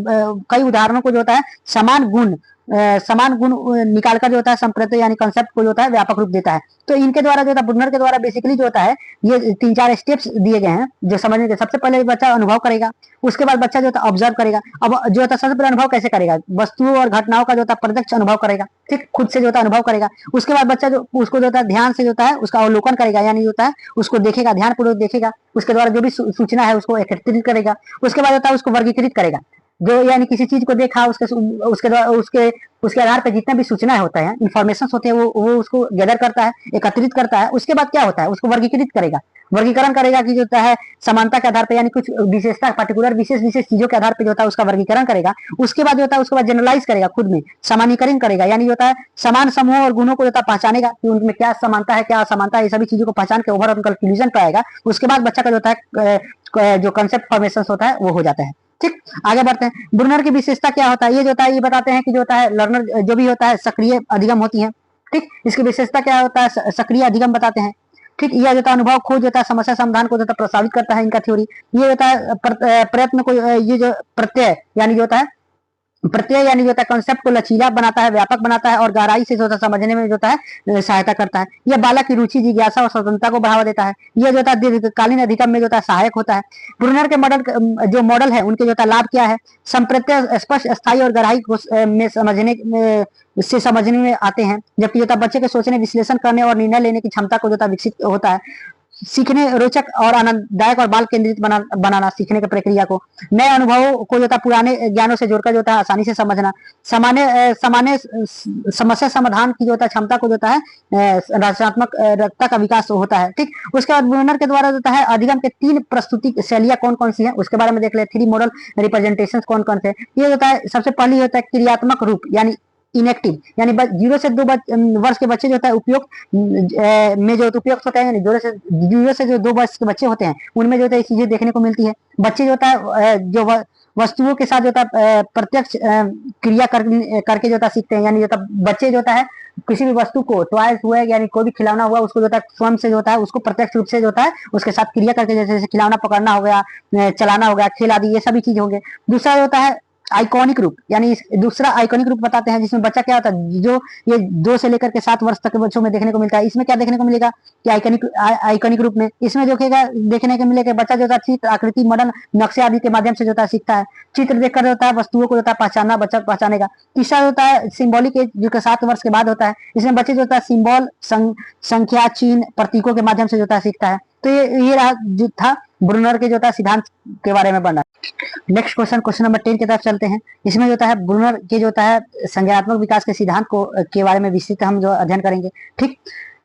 कई उदाहरणों को जो होता है समान गुण निकालकर जो होता है संप्रत्यय यानी कंसेप्ट को जो होता है व्यापक रूप देता है। तो इनके द्वारा जो होता है ब्रूनर के द्वारा बेसिकली जो होता है ये तीन चार स्टेप्स दिए गए हैं जो समझने के। सबसे पहले बच्चा अनुभव करेगा, उसके बाद बच्चा जो होता है ऑब्जर्व करेगा। अब जो होता है सबसे पहले अनुभव कैसे करेगा, वस्तुओं और घटनाओं का जो होता है प्रत्यक्ष अनुभव करेगा। ठीक, खुद से जो होता है अनुभव करेगा। उसके बाद बच्चा जो उसको जो होता है ध्यान से जो होता है उसका अवलोकन करेगा, यानी जो होता है उसको देखेगा, ध्यानपूर्वक देखेगा, उसके द्वारा जो भी सूचना है उसको एकत्रित करेगा। उसके बाद होता है उसको वर्गीकृत करेगा, जो यानी किसी चीज को देखा उसके द्वारा उसके आधार पर जितने भी सूचनाएं होता है इन्फॉर्मेशन होते हैं वो उसको गैदर करता है, एकत्रित करता है। उसके बाद क्या होता है उसको वर्गीकृत करेगा, वर्गीकरण करेगा कि जो होता है समानता के आधार पर यानी कुछ विशेषता पर्टिकुलर विशेष चीजों के आधार पर जो होता है उसका वर्गीकरण करेगा। उसके बाद जो होता है उसके बाद जनरलाइज करेगा, खुद में सामान्यीकरण करेगा, यानी जो होता है समान समूह और गुणों को जो होता है पहचानेगा कि उनमें क्या समानता है क्या असमानता है, ये सभी चीजों को पहचान के ओवरऑल कंक्लूजन पर आएगा। उसके बाद बच्चा का जो होता है जो कंसेप्ट फॉर्मेशन होता है वो हो जाता है। ठीक, आगे बढ़ते हैं। ब्रूनर की विशेषता क्या होता है, ये जो होता है ये बताते हैं कि जो होता है लर्नर जो भी होता है सक्रिय अधिगम होती है। ठीक, इसकी विशेषता क्या होता है, सक्रिय अधिगम बताते हैं। ठीक, यह जो होता है अनुभव खोज होता है समस्या समाधान को जो होता है प्रस्तावित करता है, इनका थ्योरी ये होता है प्रयत्न को ये जो प्रत्यय यानी जो होता है प्रत्यय यानी जो होता है कंसेप्ट को लचीला बनाता है, व्यापक बनाता है और गहराई से जो होता है समझने में जो होता है सहायता करता है। यह बालक की रुचि जिज्ञासा और स्वतंत्रता को बढ़ावा देता है। यह जो होता है दीर्घकालीन अधिगम में जो होता है सहायक होता है। ब्रूनर के मॉडल है उनके जो होता है लाभ क्या है, संप्रत्यय स्पष्ट स्थायी और गहराई में समझने में आते हैं, जबकि जो होता है बच्चे के सोचने विश्लेषण करने और निर्णय लेने की क्षमता को जो होता है विकसित होता है। सीखने रोचक और आनंददायक और बाल केंद्रित बनाना सीखने की प्रक्रिया को, नए अनुभवों को जो होता है पुराने ज्ञानों से जोड़कर जो होता है आसानी से समझना, सामान्य समस्या समाधान की जो होता है क्षमता को जो होता है रचनात्मकता का विकास होता है। ठीक, उसके बाद ब्रूनर के द्वारा जो होता है अधिगम के तीन प्रस्तुति शैलियां कौन कौन सी है उसके बारे में देख ले। थ्री मॉडल रिप्रेजेंटेशन कौन कौन से, ये होता है सबसे पहली होता है क्रियात्मक रूप यानी इनएक्टिव, यानी 0 से 2 वर्ष के बच्चे जो होता है उपयुक्त में जो उपयुक्त होता है, यानी 0 से जो 2 वर्ष के बच्चे होते हैं उनमें जो होता है चीजें देखने को मिलती है। बच्चे जो होता है जो वस्तुओं के साथ जो होता है प्रत्यक्ष क्रिया करके जो होता है सीखते हैं, यानी जो होता है बच्चे जो होता है किसी भी वस्तु को टॉयज हुआ यानी कोई भी खिलौना हुआ उसको जो होता है स्वयं से जो होता है उसको प्रत्यक्ष रूप से जो होता है उसके साथ क्रिया करके, जैसे खिलौना पकड़ना हो गया, चलाना हो गया, खेल आदि ये सभी चीज होंगे। दूसरा जो होता है आइकॉनिक रूप, यानी दूसरा आइकॉनिक रूप बताते हैं जिसमें बच्चा क्या होता है जो ये 2 से लेकर के 7 वर्ष तक के बच्चों में देखने को मिलता है। इसमें क्या देखने को मिलेगा कि आइकॉनिक रूप में इसमें जो देखने को मिलेगा बच्चा जो होता है चित्र आकृति मॉडल नक्शे आदि के माध्यम से जो होता है सीखता है। चित्र देखकर जो होता है वस्तुओं को जो होता है पहचानना बच्चा पहचानेगा। तीसरा होता है सिंबॉलिक एज जो 7 वर्ष के बाद होता है, इसमें बच्चे जो होता है सिंबल संख्या चिन्ह प्रतीकों के माध्यम से जो होता है सीखता है। तो ये रहा जो था ब्रूनर के जो होता है सिद्धांत के बारे में बनना। नेक्स्ट क्वेश्चन नंबर 10 की तरफ चलते हैं। इसमें जो होता है ब्रूनर के जो होता है संज्ञानात्मक विकास के सिद्धांत को के बारे में विस्तृत हम जो अध्ययन करेंगे। ठीक,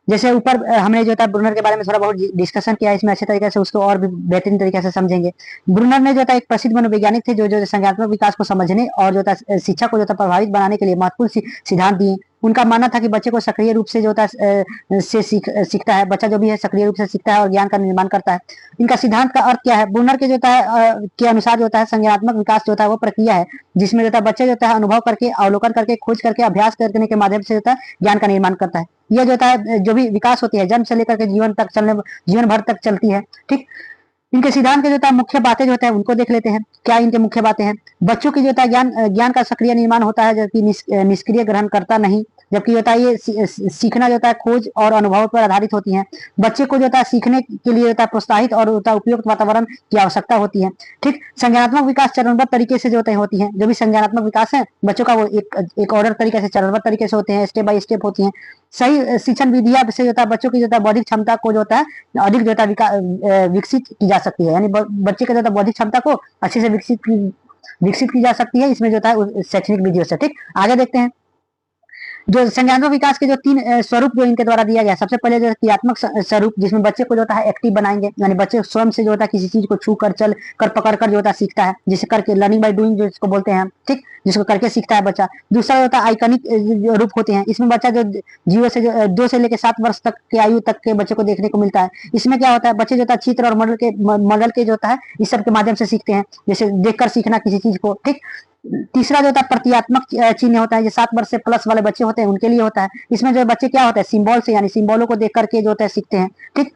जैसे ऊपर हमने जो होता है ब्रूनर के बारे में थोड़ा बहुत डिस्कशन किया, इसमें अच्छे तरीके से उसको और भी बेहतरीन तरीके से समझेंगे। ब्रूनर ने जो होता है एक प्रसिद्ध मनोवैज्ञानिक थे जो संज्ञानात्मक विकास को समझने और जो होता है शिक्षा को जो होता है प्रभावित बनाने के लिए महत्वपूर्ण सिद्धांत दिए। उनका मानना था कि बच्चे को सक्रिय रूप से जो होता है सीखता है, बच्चा जो भी है सक्रिय रूप से सीखता है और ज्ञान का निर्माण करता है। इनका सिद्धांत का अर्थ क्या है, ब्रूनर के जो होता है के अनुसार जो होता है संज्ञानात्मक विकास जो होता है वो प्रक्रिया है जिसमें जो होता है बच्चे जो होता है अनुभव करके अवलोकन करके खोज करके अभ्यास करने के माध्यम से जो होता है ज्ञान का निर्माण करता है। यह जो होता है जो भी विकास होती है जन्म से लेकर के जीवन भर तक चलती है। ठीक, इनके सिद्धांत के जो होता है मुख्य बातें जो होता है उनको देख लेते हैं। क्या इनके मुख्य बातें हैं? बच्चों की जो होता है ज्ञान का सक्रिय निर्माण होता है, जबकि निष्क्रिय ग्रहण करता नहीं। जबकि होता है ये सीखना जो होता है खोज और अनुभव पर आधारित होती है। बच्चे को जो होता है सीखने के लिए होता है प्रोत्साहित और होता है उपयुक्त वातावरण की आवश्यकता होती है। ठीक, संज्ञानात्मक विकास चरणबद्ध तरीके से जो होती है। जो भी संज्ञानात्मक विकास है बच्चों का वो एक ऑर्डर तरीके से चरणबद्ध तरीके से होते हैं, स्टेप बाय स्टेप होती है। सही शिक्षण विधिया से जो होता है बच्चों की जो होता है बौद्धिक क्षमता को जो होता है अधिक जो होता है विकसित की जा सकती है। यानी बच्चे के जो होता है बौद्धिक क्षमता को अच्छे से विकसित की जा सकती है इसमें जो होता है शैक्षणिक विधियों से। ठीक, आगे देखते हैं जो संज्ञानात्मक विकास के जो 3 स्वरूप जो इनके द्वारा दिया गया। सबसे पहले जो क्रियात्मक स्वरूप, जिसमें बच्चे को जो होता है एक्टिव बनाएंगे, यानी बच्चे स्वयं से जो होता है किसी चीज को छू कर, चल कर, पकड़ कर जो होता है सीखता है, जिसे करके लर्निंग बाय डूइंग जो इसको बोलते हैं। ठीक, जिसको करके सीखता है बच्चा। दूसरा होता है आइकनिक रूप होते हैं। इसमें बच्चा जो 2 से लेकर 7 वर्ष तक के आयु तक के बच्चे को देखने को मिलता है। इसमें क्या होता है बच्चे जो होता है चित्र और मॉडल के जो होता है इस सब के माध्यम से सीखते हैं, जैसे देखकर सीखना किसी चीज को। ठीक, तीसरा जो होता है प्रतीकात्मक चिन्ह होता है, जो 7 वर्ष से प्लस वाले बच्चे होते हैं उनके लिए होता है। इसमें जो बच्चे क्या होता है सिंबल से, यानी सिंबलों को देख करके जो होता है सीखते हैं। ठीक,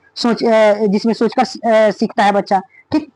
जिसमें सोचकर सीखता है बच्चा। ठीक,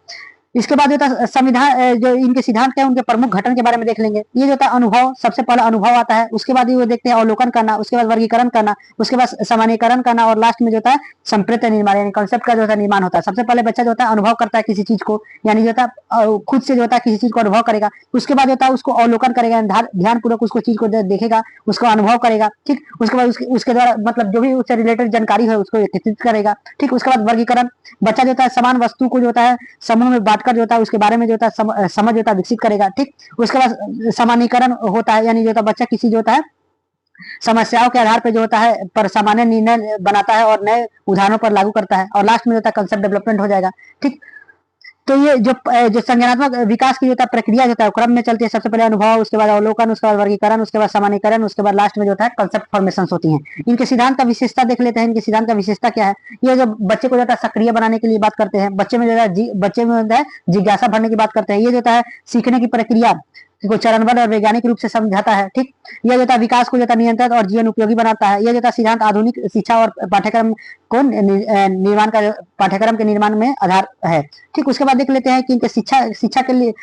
इसके बाद जो था संविधान, जो इनके सिद्धांत क्या है उनके प्रमुख घटन के बारे में देख लेंगे। ये जो होता है अनुभव, सबसे पहला अनुभव आता है, उसके बाद ये देखते हैं अवलोकन करना, उसके बाद वर्गीकरण करना, उसके बाद सामान्यीकरण करना, और लास्ट में जो होता है संप्रेत्य निर्माण, यानी कॉन्सेप्ट का जो होता है निर्माण होता है। सबसे पहले बच्चा जो होता है अनुभव करता है किसी चीज को, यानी जो होता है खुद से जो होता है किसी चीज को अनुभव करेगा। उसके बाद जो होता है उसको अवलोकन करेगा, ध्यान पूर्वक उसको चीज को देखेगा, उसको अनुभव करेगा। ठीक, उसके बाद उसके द्वारा मतलब जो भी उससे रिलेटेड जानकारी है उसको एकत्रित करेगा। ठीक, उसके बाद वर्गीकरण, बच्चा जो होता है समान वस्तु को जो होता है समूह में बांटकर जो होता है उसके बारे में जो होता है समझ होता है विकसित करेगा। ठीक, उसके बाद सामान्यीकरण होता है, यानी जो होता है बच्चा किसी जो होता है समस्याओं के आधार पर जो होता है पर सामान्य निर्णय बनाता है और नए उदाहरणों पर लागू करता है, और लास्ट में जो होता है कंसेप्ट डेवलपमेंट हो जाएगा। ठीक, तो ये जो संज्ञानात्मक विकास की जो होता है प्रक्रिया जो होता है क्रम में चलती है। सबसे पहले अनुभव, उसके बाद अवलोकन, उसके बाद वर्गीकरण, उसके बाद सामान्यीकरण, उसके बाद लास्ट में जो होता है कंसेप्ट फॉर्मेशन होती हैं। इनके सिद्धांत का विशेषता देख लेते हैं। इनके सिद्धांत का विशेषता क्या है? ये जो बच्चे को जो होता है सक्रिय बनाने के लिए बात करते हैं, बच्चे में जो है जिज्ञासा भरने की बात करते हैं। ये जो होता है सीखने की प्रक्रिया को चरणबद्ध और वैज्ञानिक रूप से समझाता है। ठीक, यह जो होता है विकास को जो होता है नियंत्रित और जीवन उपयोगी बनाता है। यह जो होता है सिद्धांत आधुनिक शिक्षा और पाठ्यक्रम को निर्माण का पाठ्यक्रम के निर्माण में आधार है। ठीक, उसके बाद देख लेते हैं कि इनके शिक्षा के लिए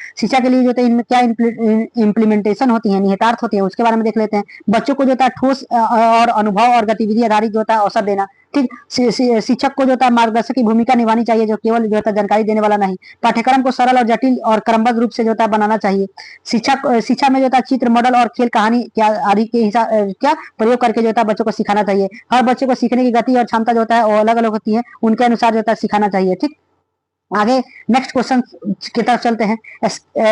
जो होता है इनमें क्या इम्प्लीमेंटेशन होती है, निहितार्थ होती है, उसके बारे में देख लेते हैं। बच्चों को जो होता है ठोस और अनुभव और गतिविधि आधारित जो होता है अवसर देना। ठीक, शिक्षक को जो होता है मार्गदर्शक की भूमिका निभानी चाहिए, जो केवल जो होता है जानकारी देने वाला नहीं। पाठ्यक्रम को सरल और जटिल और क्रमबद्ध रूप से जो होता है बनाना चाहिए। शिक्षा में जो होता है चित्र, मॉडल और खेल कहानी क्या आदि के हिसाब क्या प्रयोग करके जो होता है बच्चों को सिखाना चाहिए। हर बच्चे को सीखने की गति और क्षमता जो होता है वो अलग अलग होती है, उनके अनुसार जो होता है सिखाना चाहिए। ठीक, आगे नेक्स्ट क्वेश्चन की तरफ चलते हैं,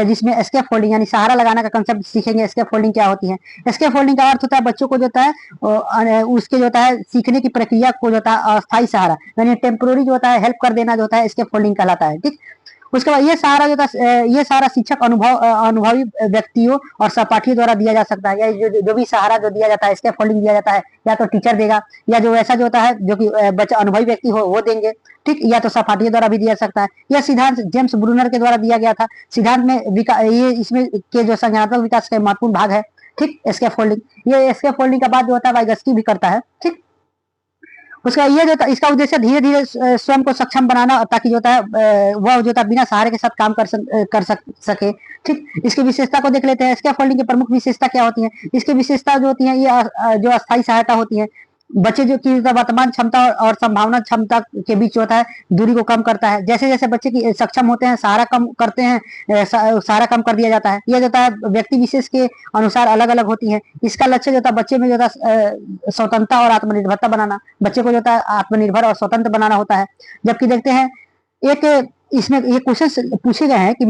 जिसमें एस्केप फोल्डिंग यानी सहारा लगाना का कंसेप्ट सीखेंगे। एस्केप फोल्डिंग क्या होती है? एस्केप फोल्डिंग का अर्थ होता है बच्चों को जो होता है उसके जो होता है सीखने की प्रक्रिया को जो होता है अस्थायी सहारा यानी टेम्पोररी जो होता है हेल्प कर देना जो होता है एस्केप फोल्डिंग कहलाता है। ठीक, उसके बाद ये सहारा जो था ये सारा शिक्षक अनुभवी व्यक्तियों और सहपाठियों द्वारा दिया जा सकता है। या जो भी सहारा जो दिया जाता है स्केप फोल्डिंग दिया जाता है, या तो टीचर देगा, या जो ऐसा जो होता है जो कि बच्चा अनुभवी व्यक्ति हो वो देंगे। ठीक, या तो सहपाठियों द्वारा भी दिया सकता है। यह सिद्धांत जेम्स ब्रूनर के द्वारा दिया गया था। सिद्धांत में ये इसमें के जो संज्ञानात्मक विकास का महत्वपूर्ण भाग है। ठीक, स्केप फोल्डिंग, ये स्केप फोल्डिंग का बाद जो होता है वाइगस्की भी करता है। ठीक, उसका ये जो इसका उद्देश्य धीरे धीरे स्वयं को सक्षम बनाना, ताकि जो होता है वह जो होता है बिना सहारे के साथ काम कर सके। ठीक, इसकी विशेषता को देख लेते हैं। स्केप फोल्डिंग की प्रमुख विशेषता क्या होती है? इसकी विशेषता जो होती है ये जो अस्थायी सहायता होती है। बच्चे जो की वर्तमान क्षमता और संभावना क्षमता के बीच होता है दूरी को कम करता है। जैसे जैसे बच्चे की सक्षम होते हैं सहारा कम करते हैं, सहारा कम कर दिया जाता है। यह जो होता है व्यक्ति विशेष के अनुसार अलग अलग होती है। इसका लक्ष्य जो होता है बच्चे में जो होता है स्वतंत्रता और आत्मनिर्भरता बनाना, बच्चे को जो होता है आत्मनिर्भर और स्वतंत्र बनाना होता है। जबकि देखते हैं एक इसमें ये क्वेश्चन पूछे गए हैं कि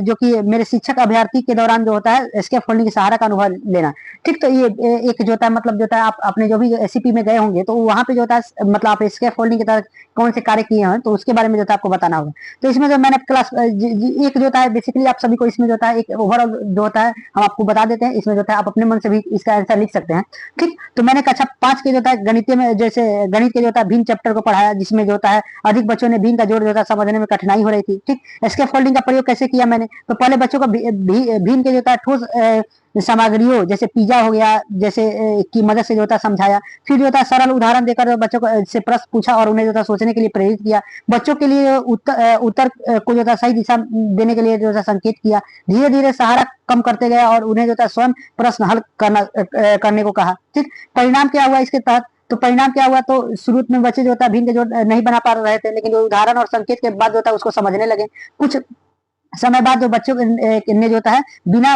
जो कि मेरे शिक्षक अभ्यर्थी के दौरान जो होता है स्केप फोल्डिंग के सहारा का अनुभव लेना। ठीक, तो ये एक जो होता है मतलब जो होता है आप अपने जो भी एससीपी में गए होंगे तो वहां पे जो होता है मतलब आप स्केप फोल्डिंग की तरह कौन से कार्य किए हैं तो उसके बारे में जो होता है आपको बताना होगा। तो इसमें जो मैंने क्लास एक जो होता है बेसिकली आप सभी को इसमें जो होता है एक ओवरऑल जो होता है हम आपको बता देते हैं। इसमें जो होता है आप अपने मन से भी इसका आंसर लिख सकते हैं। ठीक, तो मैंने कक्षा 5 के जो होता है गणित में जैसे गणित के जो होता है भिन्न चैप्टर को पढ़ाया, जिसमें जो होता है अधिक बच्चों ने भिन्न का जोड़ जो होता है समझने में कठिनाई हो रही थी। ठीक, स्केप फोल्डिंग का प्रयोग कैसे किया मैंने? तो पहले बच्चों को भिन्न के जो होता है ठोस सामग्रियों जैसे पिज्जा हो गया जैसे की मदद से जो होता है समझाया। फिर जो होता है सरल उदाहरण देकर बच्चों को से प्रश्न पूछा और उन्हें जो था सोचने के लिए प्रेरित किया। बच्चों के लिए उत्तर को जो था सही दिशा देने के लिए जो था संकेत किया। धीरे धीरे सहारा कम करते गए और उन्हें जो था स्वयं प्रश्न हल करने को कहा। ठीक, परिणाम क्या हुआ इसके तहत? तो परिणाम क्या हुआ, तो शुरू में बच्चे जो होता है भिन्न जो नहीं बना पा रहे थे, लेकिन जो उदाहरण और संकेत के बाद जो होता है उसको समझने लगे। कुछ समय बाद जो बच्चों ने जो होता है बिना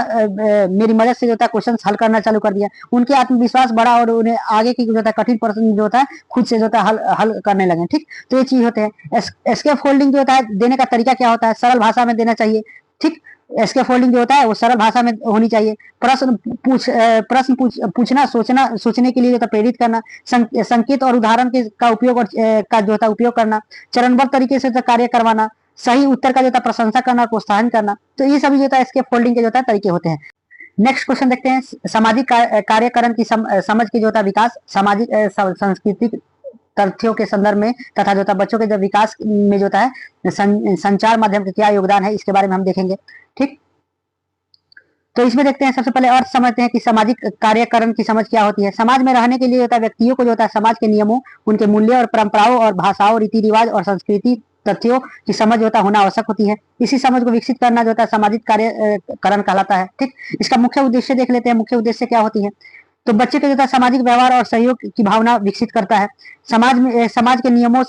मेरी मदद से जो होता है क्वेश्चन हल करना चालू कर दिया। उनके आत्मविश्वास बढ़ा और उन्हें आगे की जो होता है कठिन प्रश्न जो होता है खुद से जो होता है हल करने लगे। ठीक, तो ये चीज होते हैं। एस्केप फोल्डिंग जो होता है देने का तरीका क्या होता है, सरल भाषा में देना चाहिए। ठीक, एस्केप फोल्डिंग जो होता है वो सरल भाषा में होनी चाहिए। प्रश्न पूछना, सोचने के लिए जो होता है प्रेरित करना, संकेत और उदाहरण का उपयोग और का जो होता है उपयोग करना, चरणबद्ध तरीके से कार्य करवाना, सही उत्तर का जो होता है प्रशंसा करना, प्रोत्साहन करना। तो ये सभी जो होता है एस्केप फोल्डिंग के जो होता है तरीके होते हैं। नेक्स्ट क्वेश्चन देखते हैं, सामाजिक कार्यकरण की समझ की जो होता है विकास, सामाजिक सांस्कृतिक तथ्यों के संदर्भ में तथा जो होता है बच्चों के जब विकास में जो होता है संचार माध्यम का क्या योगदान है, इसके बारे में हम देखेंगे। ठीक, तो इसमें देखते हैं सबसे पहले अर्थ समझते हैं कि सामाजिक कार्यकरण की समझ क्या होती है। समाज में रहने के लिए होता है व्यक्तियों को जो होता है समाज के नियमों, उनके मूल्य और परंपराओं और भाषाओं, रीति रिवाज और संस्कृति तथ्यों की समझ होता होना आवश्यक होती है। इसी समझ को विकसित करना जो होता है सामाजिक कार्यकरण कहलाता है। ठीक, इसका मुख्य उद्देश्य देख लेते हैं। मुख्य उद्देश्य क्या होती है, तो बच्चे के जो है सामाजिक व्यवहार और सहयोग की भावना विकसित करता है। समाज के नियमों,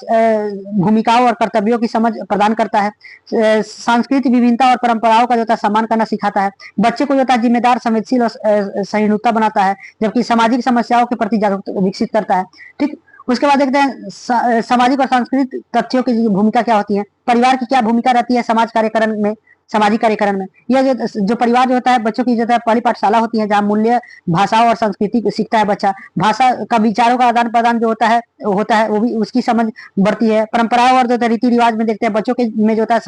भूमिकाओं और कर्तव्यों की समझ प्रदान करता है। सांस्कृतिक विभिन्नता और परंपराओं का जो है सम्मान करना सिखाता है। बच्चे को जो है जिम्मेदार, संवेदनशील और सहिष्णुता बनाता है, जबकि सामाजिक समस्याओं के प्रति जागरूकता विकसित करता है। ठीक, उसके बाद देखते हैं सामाजिक और सांस्कृतिक तथ्यों की भूमिका क्या होती है। परिवार की क्या भूमिका रहती है समाज कार्यकरण में, सामाजिक कार्यकरण में। यह जो परिवार जो होता है बच्चों की जो है पहली पाठशाला होती है, जहाँ मूल्य, भाषा और संस्कृति सीखता है बच्चा। भाषा का विचारों का आदान प्रदान जो होता है वो भी उसकी समझ बढ़ती है। परंपराओं और जो रीति रिवाज में देखते हैं बच्चों के में जो होता है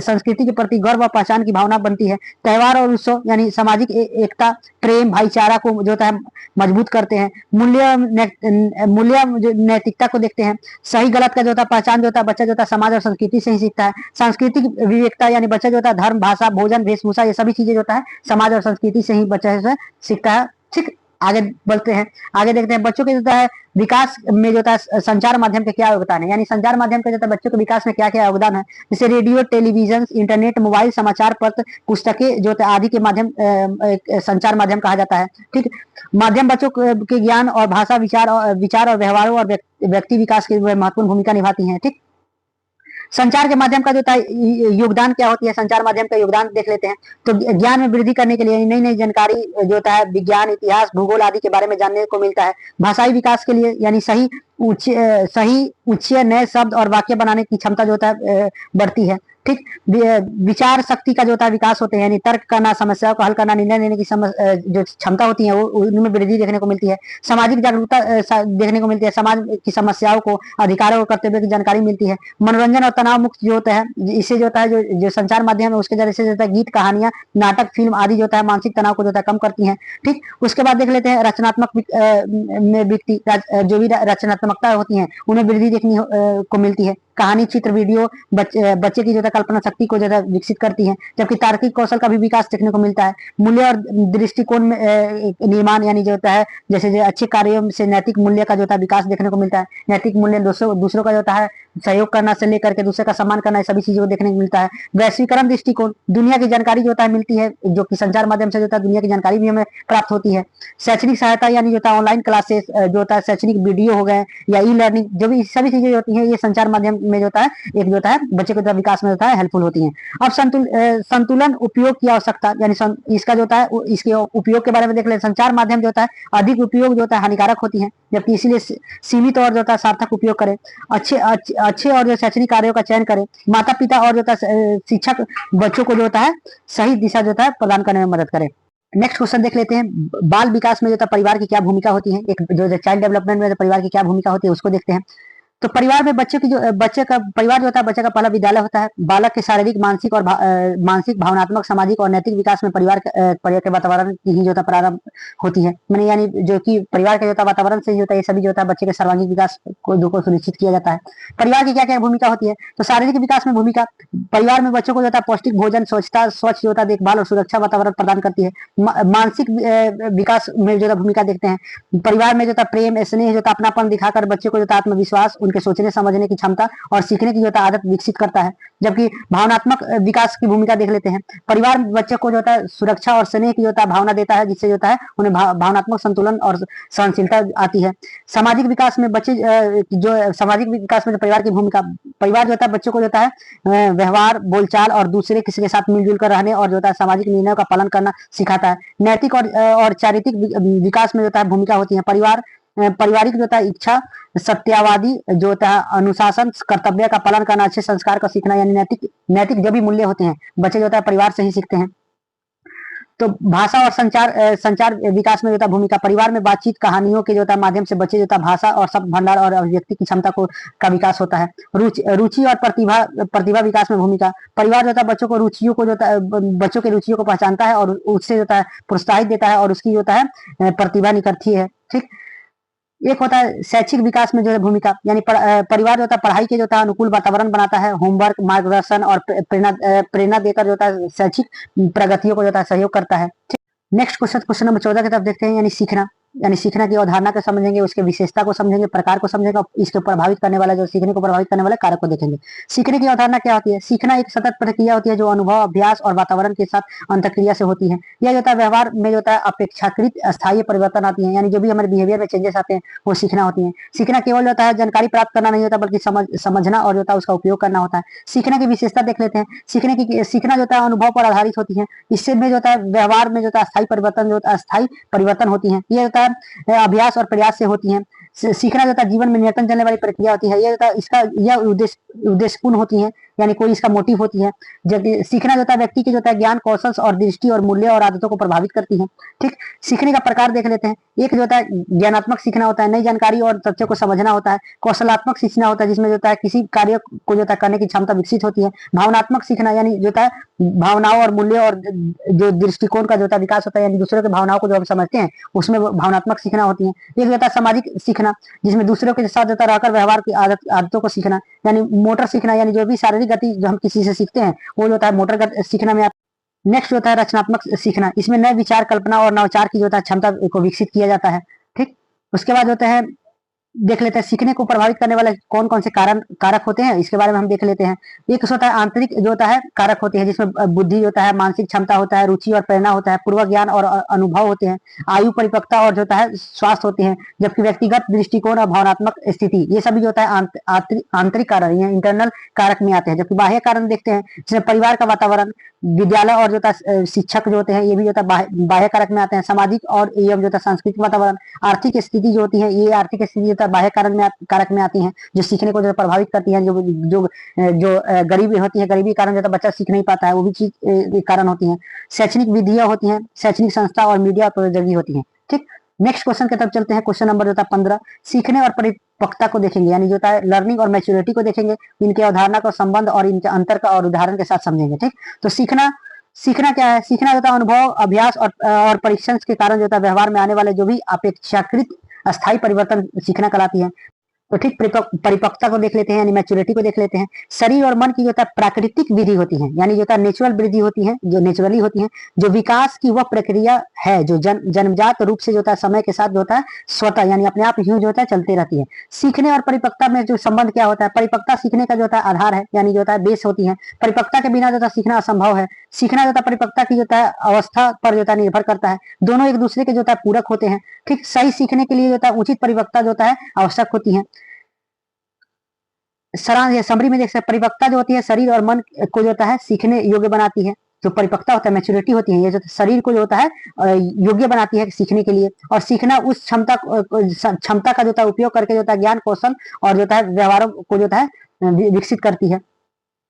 संस्कृति के प्रति गर्व और पहचान की भावना बनती है। त्योहार और उत्सव यानी सामाजिक एकता, प्रेम, भाईचारा को जो होता है मजबूत करते हैं। मूल्य जो नैतिकता को देखते हैं। सही गलत का जो होता है पहचान जो होता है बच्चा जो होता है समाज और संस्कृति से ही सीखता है। सांस्कृतिक विवेकता यानी बच्चा जो होता है धर्म, भाषा, भोजन, वेशभूषा, ये सभी चीजें जो होता है समाज और संस्कृति से ही बच्चा जो है सीखता है। ठीक, आगे बढ़ते हैं। आगे देखते हैं बच्चों के जो है विकास में जो होता है संचार माध्यम के क्या योगदान है, यानी संचार माध्यम के जो है बच्चों के विकास में क्या क्या योगदान है। जैसे रेडियो, टेलीविजन, इंटरनेट, मोबाइल, समाचार पत्र, पुस्तकें जो है आदि के माध्यम संचार माध्यम कहा जाता है। ठीक, माध्यम बच्चों के ज्ञान और भाषा, विचार और व्यवहारों और व्यक्ति विकास की महत्वपूर्ण भूमिका निभाती है। ठीक, संचार के माध्यम का जो योगदान क्या होती है, संचार माध्यम का योगदान देख लेते हैं। तो ज्ञान में वृद्धि करने के लिए नई नई जानकारी जो होता है विज्ञान, इतिहास, भूगोल आदि के बारे में जानने को मिलता है। भाषाई विकास के लिए यानी सही उच्च नए शब्द और वाक्य बनाने की क्षमता जो होता है बढ़ती है। ठीक, विचार शक्ति का जो होता है विकास होते हैं, यानी तर्क करना, समस्याओं को हल करना, निर्णय लेने की जो क्षमता होती है वो उनमें वृद्धि देखने को मिलती है। सामाजिक जागरूकता देखने को मिलती है, समाज की समस्याओं को, अधिकारों और कर्तव्यों की जानकारी मिलती है। मनोरंजन और तनाव मुक्त जो होता है, इससे जो होता है जो संचार माध्यम है उसके जरिए से जो होता है गीत, कहानियां, नाटक, फिल्म आदि जो होता है मानसिक तनाव को जो होता है कम करती है। ठीक, उसके बाद देख लेते हैं रचनात्मक में व्यक्ति जो भी रचनात्मकता होती है उन्हें वृद्धि देखने को मिलती है। कहानी, चित्र, वीडियो बच्चे की जो है कल्पना शक्ति को जो है विकसित करती है, जबकि तार्किक कौशल का भी विकास देखने को मिलता है। मूल्य और दृष्टिकोण में निर्माण यानी जो होता है जैसे जो अच्छे कार्यों से नैतिक मूल्य का जो होता है विकास देखने को मिलता है। नैतिक मूल्य दूसरों का जो होता है सहयोग करना से लेकर के दूसरे का सम्मान करना, सभी चीजों को देखने को मिलता है। वैश्वीकरण दृष्टिकोण, दुनिया की जानकारी जो होता है मिलती है, जो कि संचार माध्यम से जो होता है दुनिया की जानकारी भी हमें प्राप्त होती है। शैक्षणिक सहायता यानी जो होता है ऑनलाइन क्लासेस जो होता है, शैक्षणिक वीडियो हो गए या ई लर्निंग, जो भी सभी चीजें होती हैं ये संचार माध्यम में जो होता है एक जो होता है बच्चे के विकास में होता है हेल्पफुल होती है। अब संतुलन उपयोग की आवश्यकता यानी इसका जो होता है इसके उपयोग के बारे में देख ले। संचार माध्यम जो होता है अधिक उपयोग जो होता है हानिकारक होती है, जबकि इसीलिए सीमित और जो होता है सार्थक उपयोग करें। अच्छे और जो शैक्षणिक कार्यों का चयन करें। माता पिता और जो होता है शिक्षक बच्चों को जो होता है सही दिशा जो होता है प्रदान करने में मदद करें। नेक्स्ट क्वेश्चन देख लेते हैं, बाल विकास में जो होता है परिवार की क्या भूमिका होती है। एक जो चाइल्ड डेवलपमेंट में परिवार की क्या भूमिका होती है उसको देखते हैं। तो परिवार में बच्चे का परिवार जो होता है बच्चे का पहला विद्यालय होता है। बालक के शारीरिक, मानसिक और मानसिक, भावनात्मक, सामाजिक और नैतिक विकास में परिवार के वातावरण की ही जो होता है प्रारंभ होती है। मैंने यानी जो कि परिवार के जो होता है वातावरण से ही होता है, ये सभी जो होता है बच्चे के सर्वांगीण विकास को सुनिश्चित किया जाता है। परिवार की क्या क्या भूमिका होती है? तो शारीरिक विकास में भूमिका, परिवार में बच्चों को जो होता है पौष्टिक भोजन, स्वच्छता, स्वच्छ जो होता है देखभाल और सुरक्षा वातावरण प्रदान करती है। मानसिक विकास में जो भूमिका देखते हैं, परिवार में जो था प्रेम, स्नेह, जो था अपनापन दिखाकर बच्चे को जो था आत्मविश्वास, उनके सोचने समझने की क्षमता और सीखने की जो था आदत विकसित करता है। जबकि भावनात्मक विकास की भूमिका देख लेते हैं, परिवार बच्चे को जो होता है सुरक्षा और स्नेह की जो होता है भावना देता है, जिससे जो होता है उन्हें भावनात्मक संतुलन और सहनशीलता आती है। सामाजिक विकास में बच्चे जो सामाजिक विकास में जो परिवार की भूमिका, परिवार जो होता है बच्चों को जो होता है व्यवहार, बोलचाल और दूसरे किसी के साथ मिलजुल कर रहने और जो होता है सामाजिक निर्णयों का पालन करना सिखाता है। नैतिक और चारित्रिक विकास में जो होता है भूमिका होती है, पारिवारिक जो होता है इच्छा, सत्यवादी जो होता है अनुशासन, कर्तव्य का पालन करना, अच्छे संस्कार का सीखना, यानी नैतिक जो भी मूल्य होते हैं बच्चे जो होता है परिवार से ही सीखते हैं। तो भाषा और संचार विकास में जो होता है भूमिका, परिवार में बातचीत, कहानियों के जो होता है माध्यम से बच्चे जो होता है भाषा और शब्द भंडार और अभिव्यक्ति की क्षमता का विकास होता है। रुचि और प्रतिभा विकास में भूमिका, परिवार जो होता है बच्चों को रुचियों को जो होता है बच्चों की रुचियों को पहचानता है और उससे जो होता है प्रोत्साहित देता है और उसकी जो होता है प्रतिभा निखरती है। ठीक, एक होता है शैक्षिक विकास में जो है भूमिका, यानी परिवार जो होता है पढ़ाई के जो होता है अनुकूल वातावरण बनाता है, होमवर्क, मार्गदर्शन और प्रेरणा देकर जो होता है शैक्षिक प्रगतियों को जो होता है सहयोग करता है। नेक्स्ट क्वेश्चन नंबर 14 की तरफ देखते हैं, यानी सीखना की अवधारणा को समझेंगे, उसके विशेषता को समझेंगे, प्रकार को समझेंगे, इसको प्रभावित करने वाला जो सीखने को प्रभावित करने वाले कारक को देखेंगे। सीखने की अवधारणा क्या होती है? सीखना एक सतत प्रक्रिया होती है जो अनुभव, अभ्यास और वातावरण के साथ अंतक्रिया से होती है। यह जो होता है व्यवहार में जो होता है अपेक्षाकृत अस्थायी परिवर्तन आती है, यानी जो भी हमारे बिहेवियर में चेंजेस आते हैं वो सीखना होती है। सीखना केवल जो होता है जानकारी प्राप्त करना नहीं होता, बल्कि समझना और जो होता है उसका उपयोग करना होता है। सीखने की विशेषता देख लेते हैं। सीखना जो होता है अनुभव पर आधारित होती है, इससे में जो होता है व्यवहार में जो होता है अस्थायी परिवर्तन होती है। ये होता है अभ्यास और प्रयास से होती है। सीखना जो होता है जीवन में निरंतर चलने वाली प्रक्रिया होती है। ये होता है इसका यह उद्देश्यपूर्ण होती है, यानी कोई इसका मोटिव होती है। जबकि सीखना जो होता है व्यक्ति की जो होता है ज्ञान, कौशल और दृष्टि और मूल्य और आदतों को प्रभावित करती है। ठीक, सीखने का प्रकार देख लेते हैं। एक जो होता है ज्ञानात्मक सीखना होता है, नई जानकारी और तथ्यों को समझना होता है। कौशलात्मक सीखना होता है, जिसमें जो होता है किसी कार्य को जो होता है करने की क्षमता विकसित होती है। भावनात्मक सीखना यानी जो होता है भावनाओं और मूल्य और जो दृष्टिकोण का जो होता है विकास होता है, यानी दूसरों के भावनाओं को जो हम समझते हैं उसमें भावनात्मक सीखना होती है। एक जो होता है सामाजिक सीखना, जिसमें दूसरों के साथ रहकर व्यवहार की आदतों को सीखना, यानी मोटर सीखना, यानी जो भी शारीरिक गति जो हम किसी से सीखते हैं वो जो होता है मोटर सीखना में। नेक्स्ट होता है रचनात्मक सीखना, इसमें नए विचार, कल्पना और नवाचार की जो होता है क्षमता को विकसित किया जाता है। ठीक, उसके बाद होता है देख लेते हैं सीखने को प्रभावित करने वाले कौन कौन से कारक होते हैं, इसके बारे में हम देख लेते हैं। एक होता है आंतरिक जो होता है कारक होते हैं, जिसमें बुद्धि होता है, मानसिक क्षमता होता है, रुचि और प्रेरणा होता है, पूर्व ज्ञान और अनुभव होते हैं, आयु, परिपक्वता और जो होता है स्वास्थ्य होते हैं। जबकि व्यक्तिगत दृष्टिकोण और भावनात्मक स्थिति, ये सभी जो होता है आंतरिक कारण या इंटरनल कारक में आते हैं। जबकि बाह्य कारण देखते हैं, जिसमें परिवार का वातावरण, विद्यालय और जो होता है शिक्षक जो होते हैं, ये भी जो होता है बाह्य कारक में आते हैं। सामाजिक और एवं जो होता है सांस्कृतिक वातावरण, आर्थिक स्थिति जो होती है, ये आर्थिक स्थिति जो होता है बाह्य कारक में आती है, जो सीखने को जो प्रभावित करती है। जो गरीबी होती है, गरीबी कारण जो होता है बच्चा सीख नहीं पाता है, वो भी चीज कारण होती है। शैक्षणिक विधियां होती हैं, शैक्षणिक संस्था और मीडिया प्रौद्योगिकी होती है। ठीक, नेक्स्ट क्वेश्चन की तरफ चलते हैं। क्वेश्चन नंबर जो होता है 15, सीखने और परिपक्वता को देखेंगे, यानी जो होता है लर्निंग और मैच्योरिटी को देखेंगे, इनके अवधारणा का संबंध और इनके अंतर का और उदाहरण के साथ समझेंगे। ठीक, तो सीखना क्या है? सीखना होता है अनुभव, अभ्यास और परीक्षण के कारण जो होता है व्यवहार में आने वाले जो भी अपेक्षाकृत अस्थायी परिवर्तन सीखना कहलाती है। तो ठीक, परिपक्वता को देख लेते हैं, यानी मैच्योरिटी को देख लेते हैं। शरीर और मन की जो होता है प्राकृतिक विधि होती है, यानी जो होता है नेचुरल वृद्धि होती है, जो नेचुरली होती है। जो विकास की वह प्रक्रिया है जो जन्मजात रूप से जो होता है समय के साथ जो होता है स्वतः यानी अपने आप यूं जो होता है चलती रहती है। सीखने और परिपक्वता में जो संबंध क्या होता है? परिपक्वता सीखने का जो होता है आधार है, यानी जो होता है बेस होती है। परिपक्वता के बिना जो होता है सीखना असंभव है। सीखना जो होता है परिपक्वता की जो होता है अवस्था पर जो होता है निर्भर करता है। दोनों एक दूसरे के जो होता है पूरक होते हैं। ठीक, सही सीखने के लिए जो होता है उचित परिपक्वता जो होता है आवश्यक होती है। समरी में देख सकते हैं, परिपक्वता जो होती है शरीर और मन को जो होता है सीखने योग्य बनाती है। जो परिपक्वता होता है, मैच्योरिटी होती है, ये जो शरीर को जो होता है योग्य बनाती है सीखने के लिए। और सीखना उस क्षमता का जो होता है उपयोग करके जो होता है ज्ञान, कौशल और जो होता है व्यवहारों को जो होता है विकसित करती है।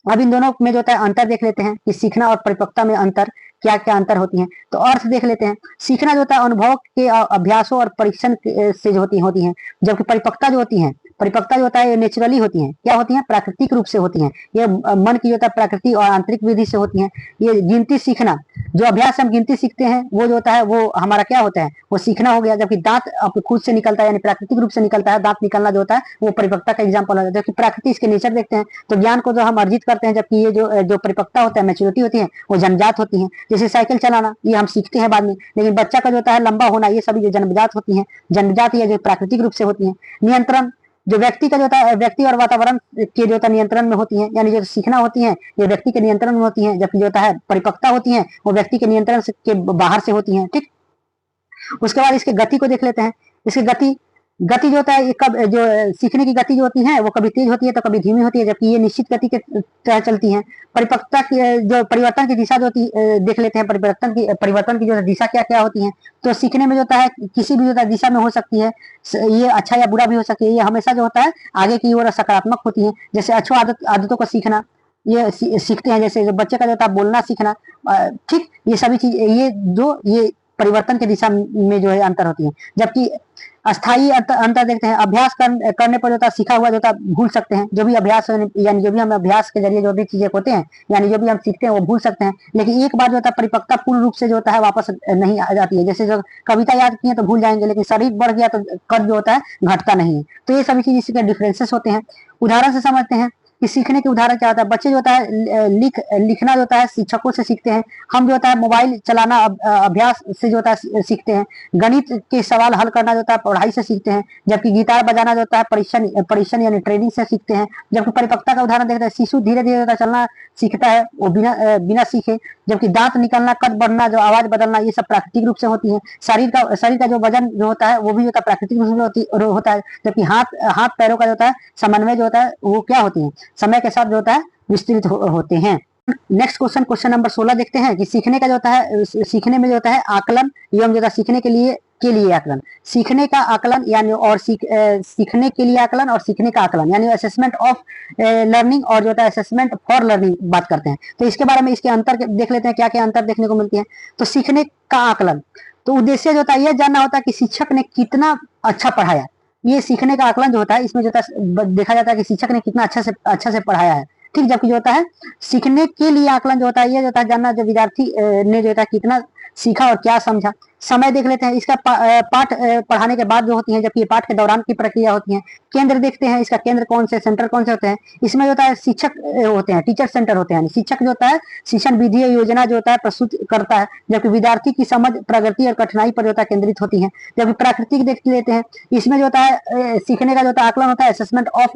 अब इन दोनों में जो होता है अंतर देख लेते हैं कि सीखना और परिपक्वता में अंतर क्या क्या अंतर होती हैं। तो अर्थ देख लेते हैं। सीखना जो होता है अनुभव के अभ्यासों और परीक्षण से जो होती हैं, जबकि परिपक्वता जो होती है परिपक्वता जो होता है ये नेचुरली होती है, क्या होती है, प्राकृतिक रूप से होती है। ये मन की जो होता है प्राकृतिक और आंतरिक विधि से होती है। ये गिनती सीखना, जो अभ्यास हम गिनती सीखते हैं वो जो होता है वो हमारा क्या होता है, वो सीखना हो गया। जबकि दांत खुद से निकलता है यानी प्राकृतिक रूप से निकलता है, दांत निकलना जो होता है वो परिपक्वता का एग्जाम्पल हो जाता है। जबकि प्रकृति इसके नेचर देखते हैं तो ज्ञान को जो हम अर्जित करते हैं, जबकि ये जो परिपक्वता होता है, मैच्योरिटी होती है, वो जन्मजात होती है। जैसे साइकिल चलाना ये हम सीखते हैं बाद में, लेकिन बच्चा का जो होता है लंबा होना ये सभी जो जन्मजात होती है, जन्मजात या जो प्राकृतिक रूप से होती है। नियंत्रण जो व्यक्ति का जो होता है, व्यक्ति और वातावरण के जो होता है नियंत्रण में होती है, यानी जो सीखना होती है ये व्यक्ति के नियंत्रण में होती है, जबकि जो होता है परिपक्वता होती है वो व्यक्ति के नियंत्रण के बाहर से होती है। ठीक, उसके बाद इसके गति को देख लेते हैं। इसकी गति जो होता है ये कब जो सीखने की गति जो होती है वो कभी तेज होती है तो कभी धीमी होती है, जबकि ये निश्चित गति के तहत चलती है। परिपक्वता की जो परिवर्तन की दिशा जो होती देख लेते हैं, परिवर्तन की जो दिशा क्या क्या होती है। तो सीखने में जो होता है किसी भी जो दिशा में हो सकती है, ये अच्छा या बुरा भी हो सकती है। ये हमेशा जो होता है आगे की ओर सकारात्मक होती है। जैसे अच्छी आदतों को सीखना, ये सीखते हैं। जैसे बच्चे का जो होता है बोलना सीखना, ठीक, ये सभी चीज ये परिवर्तन की दिशा में जो है अंतर होती है। जबकि अस्थायी अंतर देखते हैं, अभ्यास करने पर जो होता सीखा हुआ जो होता भूल सकते हैं। जो भी अभ्यास यानी जो भी हम अभ्यास के जरिए जो भी चीजें होते हैं, यानी जो भी हम सीखते हैं वो भूल सकते हैं। लेकिन एक बार जो होता है परिपक्वता पूर्ण रूप से जो होता है वापस नहीं आ जाती है। जैसे जब कविता याद किए तो भूल जाएंगे, लेकिन शरीर बढ़ गया तो कद जो होता है घटता नहीं है। तो ये सभी चीज इसके डिफरेंसेस होते हैं। उदाहरण से समझते हैं कि सीखने के उदाहरण क्या होता है। बच्चे जो होता है लिखना जो होता है शिक्षकों से सीखते हैं। हम जो होता है मोबाइल चलाना अभ्यास से जो होता है सीखते हैं। गणित के सवाल हल करना जो होता है पढ़ाई से सीखते हैं। जबकि गिटार बजाना जो होता है परीक्षण यानी ट्रेनिंग से सीखते हैं। जबकि परिपक्वता का उदाहरण देखते हैं, शिशु धीरे धीरे चलना सीखता है वो बिना सीखे। जबकि दांत निकलना, कद बढ़ना, जो आवाज बदलना, ये सब प्राकृतिक रूप से होती है। शरीर का जो वजन जो होता है वो भी होता है प्राकृतिक रूप से होता है। जबकि हाथ पैरों का जो होता है समन्वय जो होता है वो क्या होती है, समय के साथ जो होता है विस्तृत होते हैं। नेक्स्ट क्वेश्चन नंबर 16 देखते हैं कि सीखने का जो होता है, सीखने में जो होता है आकलन एवं जो होता है सीखने के लिए आकलन, सीखने का आकलन यानी और सीखने के लिए आकलन और सीखने का आकलन यानी असेसमेंट ऑफ लर्निंग और जो होता है असेसमेंट फॉर लर्निंग बात करते हैं। तो इसके बारे में इसके अंतर देख लेते हैं, क्या क्या अंतर देखने को मिलती है। तो सीखने का आकलन, तो उद्देश्य जो होता है यह जानना होता है कि शिक्षक ने कितना अच्छा पढ़ाया। ये सीखने का आकलन जो होता है इसमें जो होता है देखा जाता है कि शिक्षक ने कितना अच्छा से पढ़ाया है। ठीक, जबकि जो होता है सीखने के लिए आकलन जो होता है ये जो होता है जानना जो विद्यार्थी ने जो होता है कितना सीखा और क्या समझा। समय देख लेते हैं इसका पाठ पढ़ाने के बाद जो होती है, जबकि पाठ के दौरान की प्रक्रिया होती है। केंद्र देखते हैं, इसका केंद्र कौन से, सेंटर कौन से होते हैं। इसमें जो होता है शिक्षक होते हैं, टीचर सेंटर होते हैं। शिक्षक जो होता है शिक्षण विधि योजना जो होता है प्रस्तुत करता है, जबकि विद्यार्थी की समझ, प्रगति और कठिनाई पर जो होता है केंद्रित होती है। जबकि प्राकृतिक देख लेते हैं, इसमें जो होता है सीखने का जो होता है आकलन होता है असेसमेंट ऑफ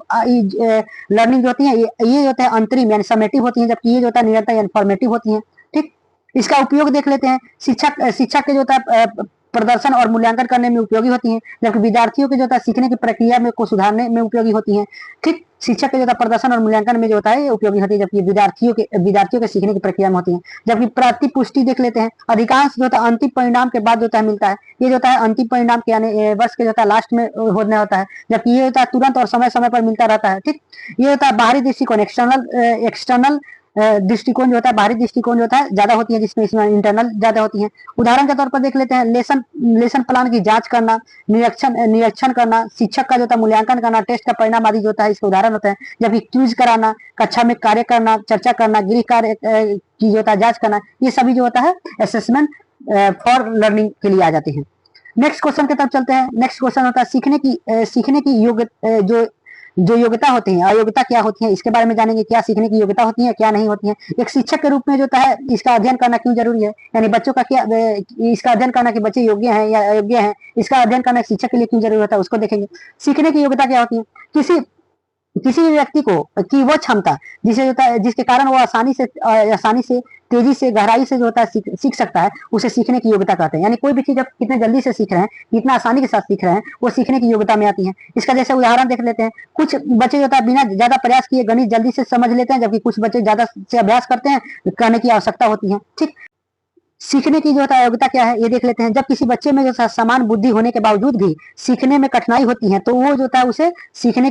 लर्निंग जो होती है ये जो होता है अंतरिम यानी समेटिव होती है, जबकि ये जो होता है निरंतर यानी फॉर्मेटिव होती है। ठीक, इसका उपयोग देख लेते हैं, शिक्षक के जो होता है प्रदर्शन और मूल्यांकन करने में उपयोगी होती हैं, जबकि विद्यार्थियों के जो होता है सीखने की प्रक्रिया में को सुधारने में उपयोगी होती हैं। ठीक, शिक्षक के जो होता है प्रदर्शन और मूल्यांकन में जो होता है उपयोगी होती है, जबकि विद्यार्थियों के सीखने की प्रक्रिया में होती है। जबकि प्रतिपुष्टि देख लेते हैं, अधिकांश जो होता है अंतिम परिणाम के बाद जो होता है मिलता है। ये जो होता है अंतिम परिणाम के यानी वर्ष के जो होता है लास्ट में होना होता है, जबकि ये होता है तुरंत और समय समय पर मिलता रहता है। ठीक, ये होता है बाहरी दृष्टिकोण, एक्सटर्नल दृष्टिकोण जो होता है, बाहरी दृष्टिकोण जो होता है ज्यादा होती है, जिसमें इसमें इंटरनल ज्यादा होती है। उदाहरण के तौर पर देख लेते हैं, लेसन प्लान की जांच करना, निरीक्षण करना, शिक्षक का जो होता है मूल्यांकन करना, टेस्ट का परिणाम आदि जो होता है इसके उदाहरण होते हैं। जबकि क्विज कराना, कक्षा में कार्य करना, चर्चा करना, गृह कार्य की जो होता है जांच करना, ये सभी जो होता है असेसमेंट फॉर लर्निंग के लिए आ जाते हैं। नेक्स्ट क्वेश्चन की तरफ चलते हैं। नेक्स्ट क्वेश्चन होता है सीखने की जो योग्यता होती है, अयोग्यता क्या होती है, इसके बारे में जानेंगे। क्या सीखने की योग्यता होती है, क्या नहीं होती है। एक शिक्षक के रूप में जो होता है इसका अध्ययन करना क्यों जरूरी है, यानी बच्चों का क्या इसका अध्ययन करना कि बच्चे योग्य हैं या अयोग्य हैं, इसका अध्ययन करना शिक्षक के लिए क्यों जरूरी होता है उसको देखेंगे। सीखने की योग्यता क्या होती है, किसी भी व्यक्ति को की वो क्षमता जिसके कारण वो आसानी से तेजी से गहराई से जो होता है सीख सकता है, उसे सीखने की योग्यता कहते हैं। यानी कोई भी चीज जब कितने जल्दी से सीख रहे हैं, कितना आसानी के साथ सीख रहे हैं, वो सीखने की योग्यता में आती है। इसका जैसे उदाहरण देख लेते हैं, कुछ बच्चे जो होता है बिना ज्यादा प्रयास किए गणित जल्दी से समझ लेते हैं, जबकि कुछ बच्चे ज्यादा से अभ्यास करते हैं, करने की आवश्यकता होती है। ठीक, सीखने की जो होता है योग्यता क्या है ये देख लेते हैं। जब किसी बच्चे में जो समान बुद्धि होने के बावजूद भी सीखने में कठिनाई होती है, तो वो जो होता है उसे सीखने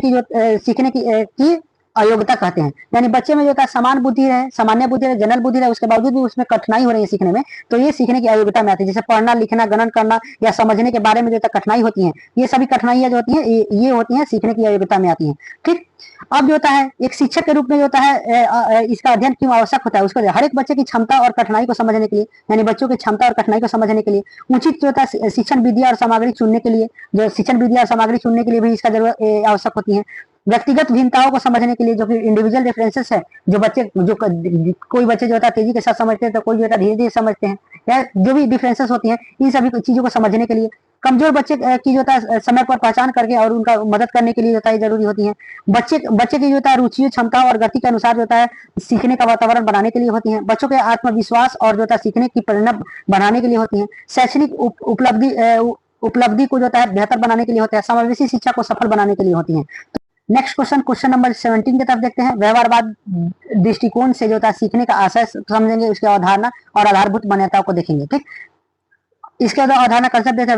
की अयोग्यता कहते हैं। यानी बच्चे में जो होता है समान बुद्धि है, सामान्य बुद्धि है, जनरल बुद्धि है, उसके बावजूद भी उसमें कठिनाई हो रही है सीखने में, तो ये सीखने की अयोग्यता में आती है। जैसे पढ़ना, लिखना, गणन करना या समझने के बारे में जो है कठिनाई होती है, ये सभी कठिनाइयां जो होती है ये होती है सीखने की अयोग्यता में आती है। ठीक, अब जो होता है एक शिक्षक के रूप में जो होता है इसका अध्ययन क्यों आवश्यक होता है, उसको हर एक बच्चे की क्षमता और कठिनाई को समझने के लिए, यानी बच्चों की क्षमता और कठिनाई को समझने के लिए उचित जो होता है शिक्षण विधिया और सामग्री चुनने के लिए, जो शिक्षण विधिया और सामग्री चुनने के लिए भी इसका जरूरत आवश्यक होती है। व्यक्तिगत भिन्नताओं को समझने के लिए, जो कि इंडिविजुअल डिफरेंसेस है, जो बच्चे जो कोई बच्चे जो होता है तेजी के साथ समझते हैं, तो कोई जो होता है धीरे धीरे समझते हैं, या जो भी डिफरेंसेस होती हैं इन सभी चीजों को समझने के लिए, कमजोर बच्चे की जो होता है समय पर पहचान करके और उनका मदद करने के लिए होता है जरूरी होती है। बच्चे की जो होता है रुचि, क्षमता और गति के अनुसार जो होता है सीखने का वातावरण बनाने के लिए होती है। बच्चों के आत्मविश्वास और जो होता है सीखने की प्रेरणा बढ़ाने के लिए होती है। शैक्षणिक उपलब्धि को जो होता है बेहतर बनाने के लिए होता है। समावेशी शिक्षा को सफल बनाने के लिए होती है। नेक्स्ट क्वेश्चन नंबर 17 की तरफ देखते हैं। व्यवहारवाद दृष्टिकोण से जो होता है सीखने का आशय समझेंगे, उसकी अवधारणा और आधारभूत मान्यताओं को देखेंगे। ठीक, इसके बाद अवधारणा कंसेप्ट देते हैं।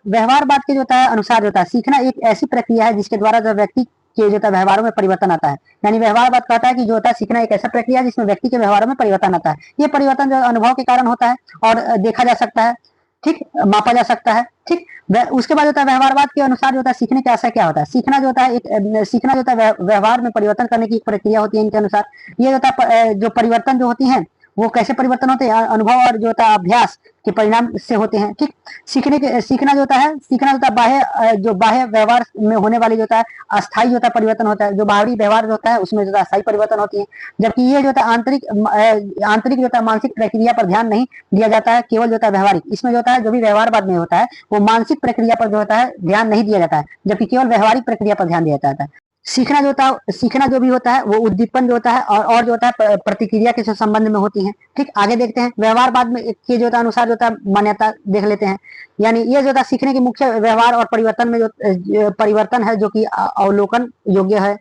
व्यवहारवाद के जो होता है अनुसार जो होता है सीखना एक ऐसी प्रक्रिया है जिसके द्वारा जो व्यक्ति के जो होता है व्यवहारों में परिवर्तन आता है। यानी व्यवहारवाद कहता है कि जो होता है सीखना एक ऐसा प्रक्रिया है जिसमें व्यक्ति के व्यवहारों में परिवर्तन आता है। ये परिवर्तन जो अनुभव के कारण होता है और देखा जा सकता है, ठीक, मापा जा सकता है। ठीक, उसके बाद होता है व्यवहारवाद के अनुसार जो होता है सीखने का आशय क्या होता है। सीखना जो होता है सीखना जो होता है व्यवहार में परिवर्तन करने की एक प्रक्रिया होती है। इनके अनुसार ये होता है जो परिवर्तन जो होती है वो कैसे परिवर्तन होते हैं, अनुभव और जो होता है अभ्यास के परिणाम से होते हैं। ठीक, सीखना जो होता है बाह्य व्यवहार में होने वाली जो होता है अस्थायी जो होता है परिवर्तन होता है। जो बाहरी व्यवहार जो होता है उसमें जो होता है अस्थायी परिवर्तन होती है, जबकि ये जो होता है आंतरिक जो होता है मानसिक प्रक्रिया पर ध्यान नहीं दिया जाता है, केवल जो होता है व्यवहारिक। इसमें जो होता है जो भी व्यवहारवाद में होता है वो मानसिक प्रक्रिया पर जो होता है ध्यान नहीं दिया जाता है, जबकि केवल व्यवहारिक प्रक्रिया पर ध्यान दिया जाता है। सीखना जो भी होता है वो उद्दीपन जो होता है और जो होता है प्रतिक्रिया के संबंध में होती है। ठीक, आगे देखते हैं व्यवहारवाद में के जो होता है अनुसार जो होता है मान्यता देख लेते हैं। यानी ये जो होता है सीखने की मुख्य व्यवहार और परिवर्तन में जो परिवर्तन है जो कि अवलोकन योग्य है।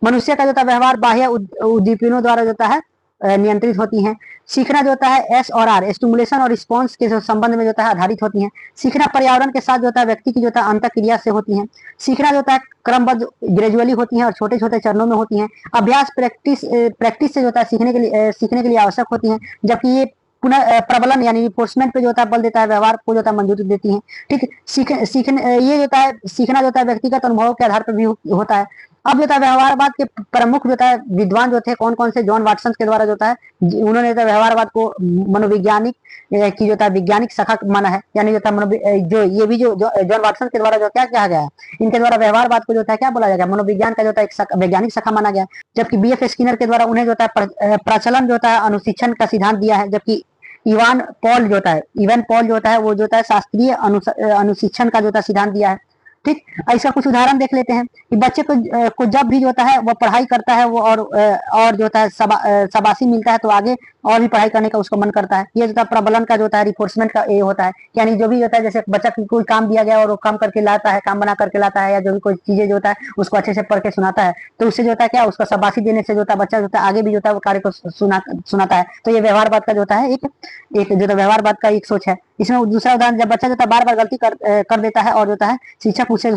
मनुष्य का जो होता है व्यवहार बाह्य उद्दीपनों द्वारा जो होता है नियंत्रित होती हैं। सीखना जो होता है एस और आर स्टिमुलेशन और रिस्पॉन्स के संबंध में जो होता है आधारित होती हैं। सीखना पर्यावरण के साथ जो होता है व्यक्ति की जो होता है अंतःक्रिया से होती हैं। सीखना जो होता है क्रमबद्ध ग्रेजुअली होती है और छोटे छोटे चरणों में होती हैं। अभ्यास प्रैक्टिस से जो होता है सीखने के लिए आवश्यक होती है, जबकि ये पुनः प्रबलन यानी रिफोर्समेंट पे जो होता है बल देता है, व्यवहार को जो होता है मंजूरी देती है। ठीक, ये जो होता है सीखना जो होता है व्यक्तिगत अनुभवों के आधार पर भी होता है। अब जो होता है व्यवहारवाद के प्रमुख जो होता है विद्वान जो थे कौन कौन से, जॉन वाटसन के द्वारा जो होता है उन्होंने जो व्यवहारवाद को मनोवैज्ञानिक की जो होता है वैज्ञानिक शाखा माना है। यानी जो था जो ये भी जो जॉन वाटसन के द्वारा जो क्या कहा गया है, इनके द्वारा व्यवहारवाद को जो होता है क्या बोला जाएगा, मनोविज्ञान का जो होता है एक वैज्ञानिक शाखा माना गया। जबकि बीएफ स्किनर के द्वारा उन्हें जो होता है प्रचलन जो होता है अनुशिक्षण का सिद्धांत दिया है। जबकि इवान पॉल जो होता है वो जो होता है शास्त्रीय अनुशिक्षण का जो होता है सिद्धांत दिया है। ठीक, इसका कुछ उदाहरण देख लेते हैं कि बच्चे को जब भी जो होता है वो पढ़ाई करता है वो और जो होता है शाबाशी मिलता है तो आगे और भी पढ़ाई करने का उसको मन करता है। ये जो होता है प्रबलन का जो होता है रिफोर्समेंट का ये होता है। यानी जो भी होता है जैसे बच्चा कोई काम दिया गया और वो काम करके लाता है, काम बना करके लाता है, या जो भी कोई चीजें जो होता है उसको अच्छे से पढ़ के सुनाता है, तो उससे जो होता है क्या उसको शाबाशी देने से जो होता है बच्चा जो होता है आगे भी जो होता है वो कार्य को सुनाता है। तो ये व्यवहारवाद का जो होता है एक जो होता है व्यवहारवाद का एक सोच है। इसमें दूसरा उदाहरण, जब बच्चा जो होता है बार बार गलती कर देता है और जो होता है शिक्षक उसे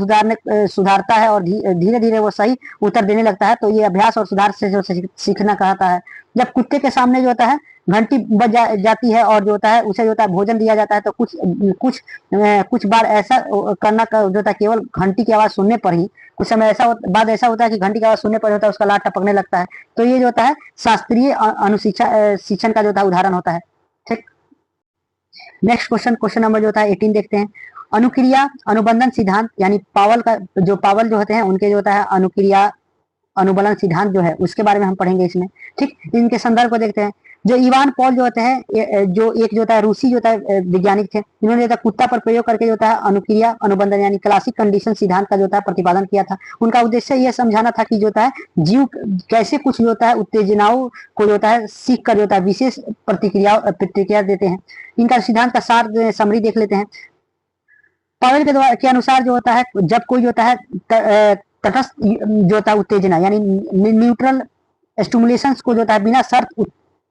सुधारता है और धीरे धीरे वो सही उत्तर देने लगता है, तो ये अभ्यास और सुधार से जो सीखना कहता है। जब कुत्ते के सामने जो होता है घंटी बज जाती है और जो होता है उसे जो होता है भोजन दिया जाता है, तो कुछ बार ऐसा करना जो होता है केवल घंटी की आवाज सुनने पर ही, कुछ समय ऐसा होता है कि घंटी की आवाज सुनने पर होता है उसका लार टपकने लगता है। तो ये जो होता है शास्त्रीय शिक्षण का जो होता है उदाहरण होता है। ठीक, नेक्स्ट क्वेश्चन नंबर जो होता है 18 देखते हैं। अनुक्रिया अनुबंधन सिद्धांत, यानी पावल जो होते हैं उनके जो होता है अनुक्रिया अनुबंधन सिद्धांत जो है उसके बारे में हम पढ़ेंगे इसमें। ठीक, इनके संदर्भ को देखते हैं। जो इवान पॉल जो होते हैं जो एक जो होता है रूसी जो होता है वैज्ञानिक थे, इन्होंने जो है कुत्ता पर प्रयोग करके जो होता है अनुक्रिया अनुबंधन यानी क्लासिक कंडीशन सिद्धांत का जो होता है प्रतिपादन किया था। उनका उद्देश्य यह समझाना था कि जो होता है जीव कैसे कुछ जो होता है उत्तेजनाओं को जो होता है सीख कर जो होता है विशेष प्रतिक्रिया देते हैं। इनका सिद्धांत का सार समरी देख लेते हैं। पावेल के अनुसार जो होता है जब कोई जो होता है तटस्थ जो होता है उत्तेजना यानी न्यूट्रल स्टिमुलेशंस को जो होता है बिना शर्त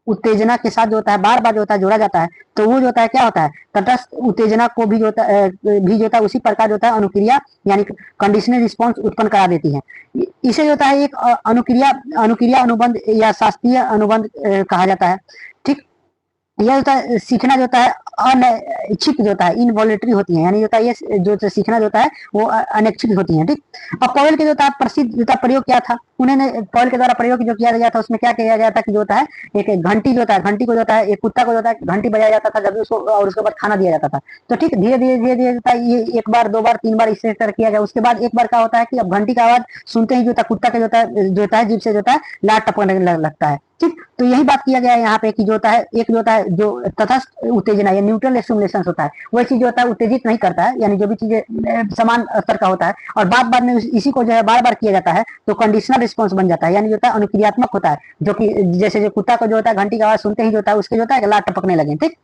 उत्तेजना के साथ जो होता है बार बार जो होता है जोड़ा जाता है, तो वो जो होता है क्या होता है, तटस्थ उत्तेजना को भी जो होता है उसी प्रकार जो होता है अनुक्रिया यानी कंडीशनल रिस्पॉन्स उत्पन्न करा देती है। इसे जो होता है एक अनुक्रिया अनुक्रिया अनुबंध या शास्त्रीय अनुबंध कहा जाता है। ठीक, यह होता है सीखना जो होता है अनैच्छिक जो होता है, इनवॉलेटरी होती है, यानी होता है ये जो सीखना जो होता है वो अनैच्छिक होती है। ठीक, अब पॉवेल के जो होता है प्रसिद्ध जो प्रयोग क्या था, उन्होंने पॉवेल के द्वारा प्रयोग जो किया गया था उसमें क्या किया गया था कि जो होता है एक घंटी जो होता है, घंटी को जो होता है एक कुत्ता को जो होता है घंटी बजाया जाता था जब उसको, और उसके बाद खाना दिया जाता था। तो ठीक, धीरे धीरे धीरे धीरे होता है ये एक बार, दो बार, तीन बार इस तरह किया गया। उसके बाद एक बार क्या होता है कि अब घंटी का आवाज सुनते ही जो होता है कुत्ता का जो होता है जीभ से जो होता है लार टपकने लगता है। ठीक, तो यही बात किया गया है यहाँ पे कि जो होता है एक जो होता है जो तटस्थ उत्तेजना या न्यूट्रल स्टिमुलेशन होता है वह चीज जो होता है उत्तेजित नहीं करता है, यानी जो भी चीजें समान स्तर का होता है और बार बार में इसी को जो है बार बार किया जाता है तो कंडीशनल रिस्पॉन्स बन जाता है, यानी जो होता है अनुक्रियात्मक होता है, जो कि जैसे जो कुत्ता को जो होता है घंटी की आवाज सुनते ही जो होता है उसके जो होता है लार टपकने लगे। ठीक,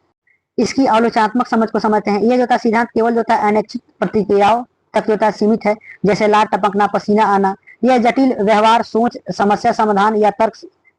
इसकी आलोचनात्मक समझ को समझते हैं। ये जो होता है सिद्धांत केवल जो होता है अनैच्छिक प्रतिक्रियाओं तक जो होता है सीमित है, जैसे लार टपकना, पसीना आना। यह जटिल व्यवहार, सोच, समस्या समाधान या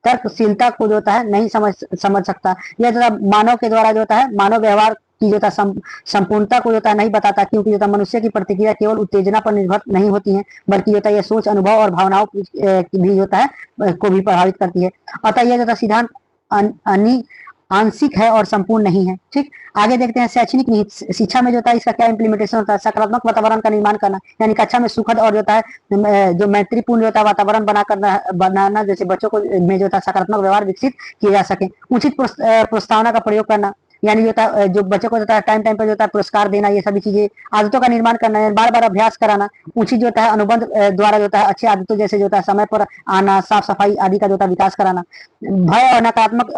तर्कशीलता को जो होता है नहीं समझ सकता। यह जो मानव के द्वारा जो होता है मानव व्यवहार की जो होता है संपूर्णता को जो होता है नहीं बताता, क्योंकि जो होता है मनुष्य की प्रतिक्रिया केवल उत्तेजना पर निर्भर नहीं होती है बल्कि जो होता है यह सोच, अनुभव और भावनाओं की भी होता है को भी प्रभावित करती है। अतः यह जो होता है सिद्धांत आंशिक है और संपूर्ण नहीं है। ठीक, आगे देखते हैं शैक्षणिक निहित शिक्षा में जो होता है इसका क्या इंप्लीमेंटेशन होता है। सकारात्मक वातावरण का निर्माण करना, यानी कक्षा में सुखद और जो होता है जो मैत्रीपूर्ण जो होता है वातावरण बनाना, जैसे बच्चों को में जो होता है सकारात्मक व्यवहार विकसित किए जा सके। उचित प्रस्तावना का प्रयोग करना, यानी जो होता है जो बच्चों को होता है टाइम टाइम पर जो होता है पुरस्कार देना, ये सभी चीजें। आदतों का निर्माण करना, बार बार अभ्यास कराना। उचित जो होता है अनुबंध द्वारा जो होता है अच्छी आदतों जैसे जो होता है समय पर आना, साफ सफाई आदि का जो होता है विकास कराना। भय और नकारात्मक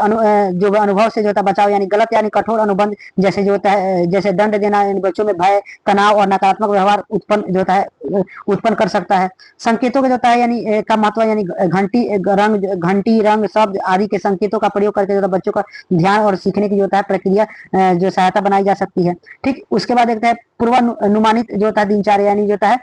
जो अनुभव से जो होता है बचाव, यानी गलत यानी कठोर अनुबंध जैसे जो होता है जैसे दंड देना, यानी बच्चों में भय, तनाव और नकारात्मक व्यवहार उत्पन्न जो होता है उत्पन्न कर सकता है। संकेतों का जो होता है यानी का महत्व, यानी घंटी रंग शब्द आदि के संकेतों का प्रयोग करके जो होता है बच्चों का ध्यान और सीखने की जो होता है प्रक्रिया जो सहायता बनाई जा सकती है। ठीक, उसके बाद देखते हैं पूर्वानुमानित जो होता है दिनचर्या, यानी जो होता है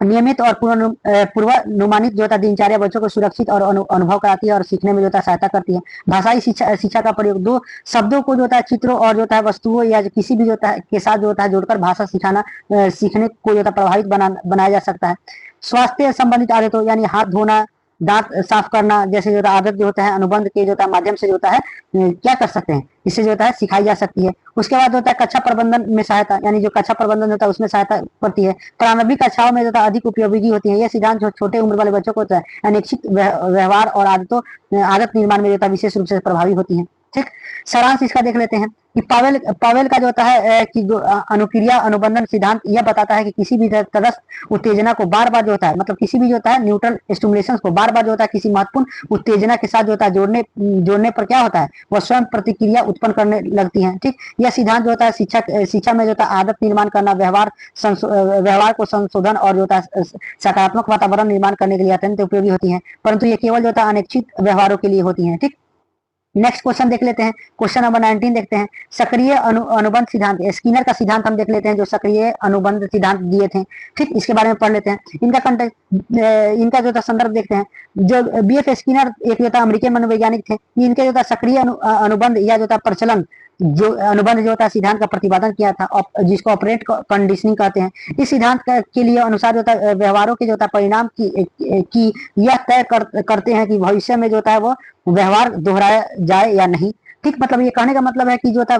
नियमित और पूर्वानुमानित जो होता है दिनचर्या बच्चों को सुरक्षित और अनुभव कराती है और सीखने में जो होता है सहायता करती है। भाषाई शिक्षा का प्रयोग, दो शब्दों को जो होता है चित्रों और जो होता है वस्तुओं या किसी भी जो होता है के साथ जो होता है जोड़कर भाषा सीखने को जो होता है प्रभावित बनाया जा सकता है। स्वास्थ्य संबंधित आदतों, यानी हाथ धोना, दांत साफ करना जैसे जो आदत जो होता है अनुबंध के जो होता है माध्यम से जो होता है क्या कर सकते हैं, इससे जो होता है सिखाई जा सकती है। उसके बाद होता है कक्षा प्रबंधन में सहायता, यानी जो कक्षा प्रबंधन होता है उसमें सहायता करती है। प्रारंभिक कक्षाओं में जो होता है अधिक उपयोगी होती है। यह सिद्धांत छोटे उम्र वाले बच्चों को होता है अनैच्छिक व्यवहार और आदत निर्माण में जो होता है विशेष रूप से प्रभावी होती है। ठीक, सारांश इसका देख लेते हैं कि पावेल का जो होता है कि अनुक्रिया अनुबंधन सिद्धांत यह बताता है कि किसी भी तटस्थ उत्तेजना को बार बार जो होता है, मतलब किसी भी जो होता है न्यूट्रल स्टिमुलेशन को बार बार जो होता है किसी महत्वपूर्ण उत्तेजना के साथ जो होता है जोड़ने पर क्या होता है वह स्वयं प्रतिक्रिया उत्पन्न करने लगती है। ठीक, यह सिद्धांत जो होता है शिक्षा में जो होता है आदत निर्माण करना, व्यवहार को संशोधन और जो होता है सकारात्मक वातावरण निर्माण करने के लिए अत्यंत उपयोगी होती है, परंतु ये केवल जो होता है अनैच्छिक व्यवहारों के लिए होती है। ठीक, नेक्स्ट क्वेश्चन देख लेते हैं, क्वेश्चन नंबर 19 देखते हैं। सक्रिय अनुबंध सिद्धांत, स्किनर का सिद्धांत हम देख लेते हैं जो सक्रिय अनुबंध सिद्धांत दिए थे। ठीक, इसके बारे में पढ़ लेते हैं। इनका जो था संदर्भ देखते हैं। जो बीएफ स्किनर एक जो था अमेरिकी मनोवैज्ञानिक थे, इनके जो था सक्रिय अनुबंध या जो था प्रचलन जो अनुबंध जो होता है सिद्धांत का प्रतिपादन किया था, जिसको ऑपरेट कंडीशनिंग कहते हैं। इस सिद्धांत के लिए अनुसार जो होता है व्यवहारों के जो होता है परिणाम की यह तय करते हैं कि भविष्य में जो होता है वो व्यवहार दोहराया जाए या नहीं। ठीक, मतलब ये कहने का मतलब है कि जो होता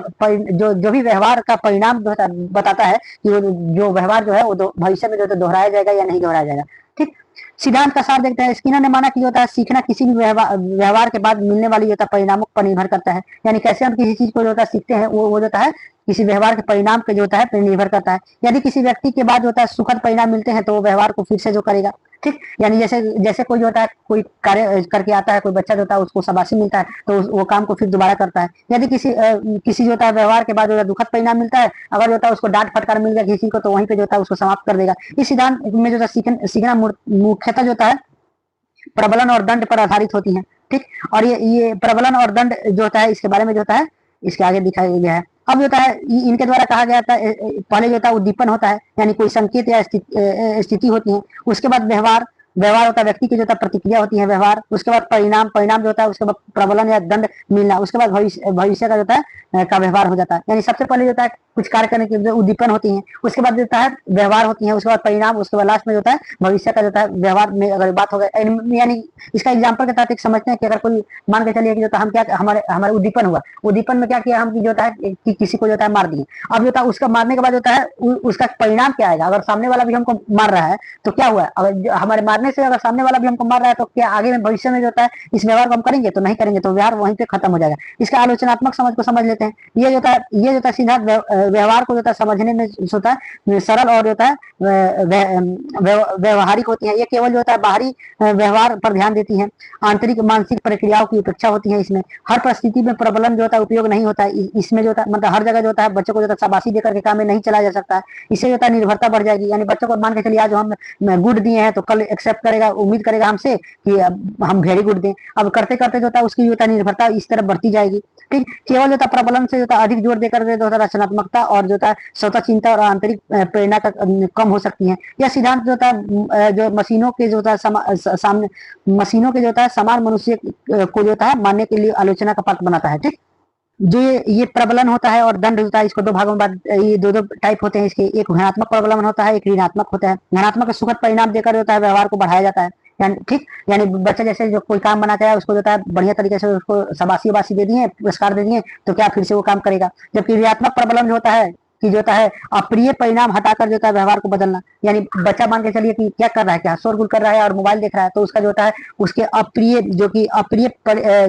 जो भी व्यवहार का परिणाम जो होता बताता है कि जो व्यवहार जो है वो भविष्य में जो है दोहराया जाएगा या नहीं दोहराया जाएगा। ठीक, सिद्धांत का सार देखते हैं। स्किनर ने माना कि होता है सीखना किसी भी व्यवहार के बाद मिलने वाली जो परिणामों पर निर्भर करता है, यानी कैसे हम किसी चीज को जो होता है सीखते हैं वो जो होता है किसी व्यवहार के परिणाम पे जो होता है निर्भर करता है। यदि किसी व्यक्ति के बाद होता है सुखद परिणाम मिलते हैं तो वो व्यवहार को फिर से जो करेगा। ठीक, यानी जैसे कोई जो होता है कोई कार्य करके आता है, कोई बच्चा जो होता है उसको शाबाशी मिलता है तो वो काम को फिर दोबारा करता है। यदि किसी जो होता है व्यवहार के बाद जो दुखद परिणाम मिलता है, अगर जो होता है उसको डांट फटकार मिल गया किसी को तो वहीं पे जो होता है उसको समाप्त कर देगा। इस सिद्धांत में जो सीखना मुख्यतः जो होता है प्रबलन और दंड पर आधारित होती है। ठीक, और ये प्रबलन और दंड जो होता है इसके बारे में जो होता है इसके आगे दिखाया गया है। अब जो होता है इनके द्वारा कहा गया था पहले जो होता है उद्दीपन होता है, यानी कोई संकेत या स्थिति होती है। उसके बाद व्यवहार, व्यवहार होता है व्यक्ति की जो होता है प्रतिक्रिया होती है व्यवहार, उसके बाद परिणाम, परिणाम जो होता है उसके बाद प्रबलन या दंड मिलना, उसके बाद भविष्य, भविष्य का जो होता है का व्यवहार हो जाता है। यानी सबसे पहले जो होता है कुछ कार्य करने की जो उद्दीपन होती है, उसके बाद जो होता है व्यवहार होती है, उसके बाद परिणाम, उसके बाद लास्ट में जो होता है भविष्य का जो होता है व्यवहार में अगर बात हो गया। यानी इसका एग्जाम्पल के तहत एक समझते हैं कि अगर कोई मान के चलिए कि जो होता है हम क्या हमारे हमारे उद्दीपन हुआ, उद्दीपन में क्या किया हम जो होता है कि किसी को जो होता है मार दिए। अब जो होता है उसका मारने के बाद होता है उसका परिणाम क्या आएगा, अगर सामने वाला भी हमको मार रहा है तो क्या हुआ, अगर हमारे मारने से अगर सामने वाला भी हमको मार रहा है तो क्या आगे में भविष्य में जो होता है इस व्यवहार को हम करेंगे, तो नहीं करेंगे, तो व्यवहार वहीं पे खत्म हो जाएगा। इसका आलोचनात्मक समझ को समझ लेते हैं। ये जो होता है सीधा व्यवहार को जो होता है समझने में होता है सरल और जो होता है व्यवहारिक होती है। ये केवल जो होता है बाहरी व्यवहार पर ध्यान देती है, आंतरिक मानसिक प्रक्रियाओं की उपेक्षा होती है। इसमें हर परिस्थिति में प्रबलन जो होता है उपयोग नहीं होता है। इसमें जो होता है मतलब हर जगह जो होता है बच्चों को जो होता है शाबाशी देकर के काम में नहीं चलाया जा सकता है। इससे जो होता है निर्भरता बढ़ जाएगी। यानी बच्चों को मान के चलिए आज हम गुड दिए हैं तो कल एक्सेप्ट करेगा, उम्मीद करेगा हमसे कि हम वेरी गुड दें। अब करते करते जो होता है उसकी जो होता है निर्भरता इस तरफ बढ़ती जाएगी। ठीक, केवल जो होता है प्रबलन से जो होता है अधिक जोर देकर जो होता है रचनात्मकता और जो होता है स्वतः चिंता और आंतरिक प्रेरणा का कम हो सकती है। यह सिद्धांत जो होता है जो मशीनों के जो होता है सामने मशीनों के जो होता है समान मनुष्य को जो होता है मानने के लिए आलोचना का पात्र बनाता है। ठीक, जो ये प्रबलन होता है और दंड होता है, इसको दो भागों में ये दो टाइप होते हैं इसके। एक धनात्मक प्रबलन होता है, एक ऋणात्मक होता है। धनात्मक सुखद परिणाम देकर होता है व्यवहार को बढ़ाया जाता है। यानी ठीक, यानी बच्चा जैसे जो कोई काम बनाता है उसको जो है बढ़िया तरीके से उसको शाबाशी वाबाशी दे दिए, पुरस्कार दे दिए, तो क्या फिर से वो काम करेगा। जबकि ऋणात्मक प्रबलन जो होता है कि जो होता है अप्रिय परिणाम हटाकर जो होता है व्यवहार को बदलना। यानी बच्चा मान के चलिए कि क्या कर रहा है, क्या शोरगुल कर रहा है और मोबाइल देख रहा है, तो उसका जो होता है उसके अप्रिय जो कि अप्रिय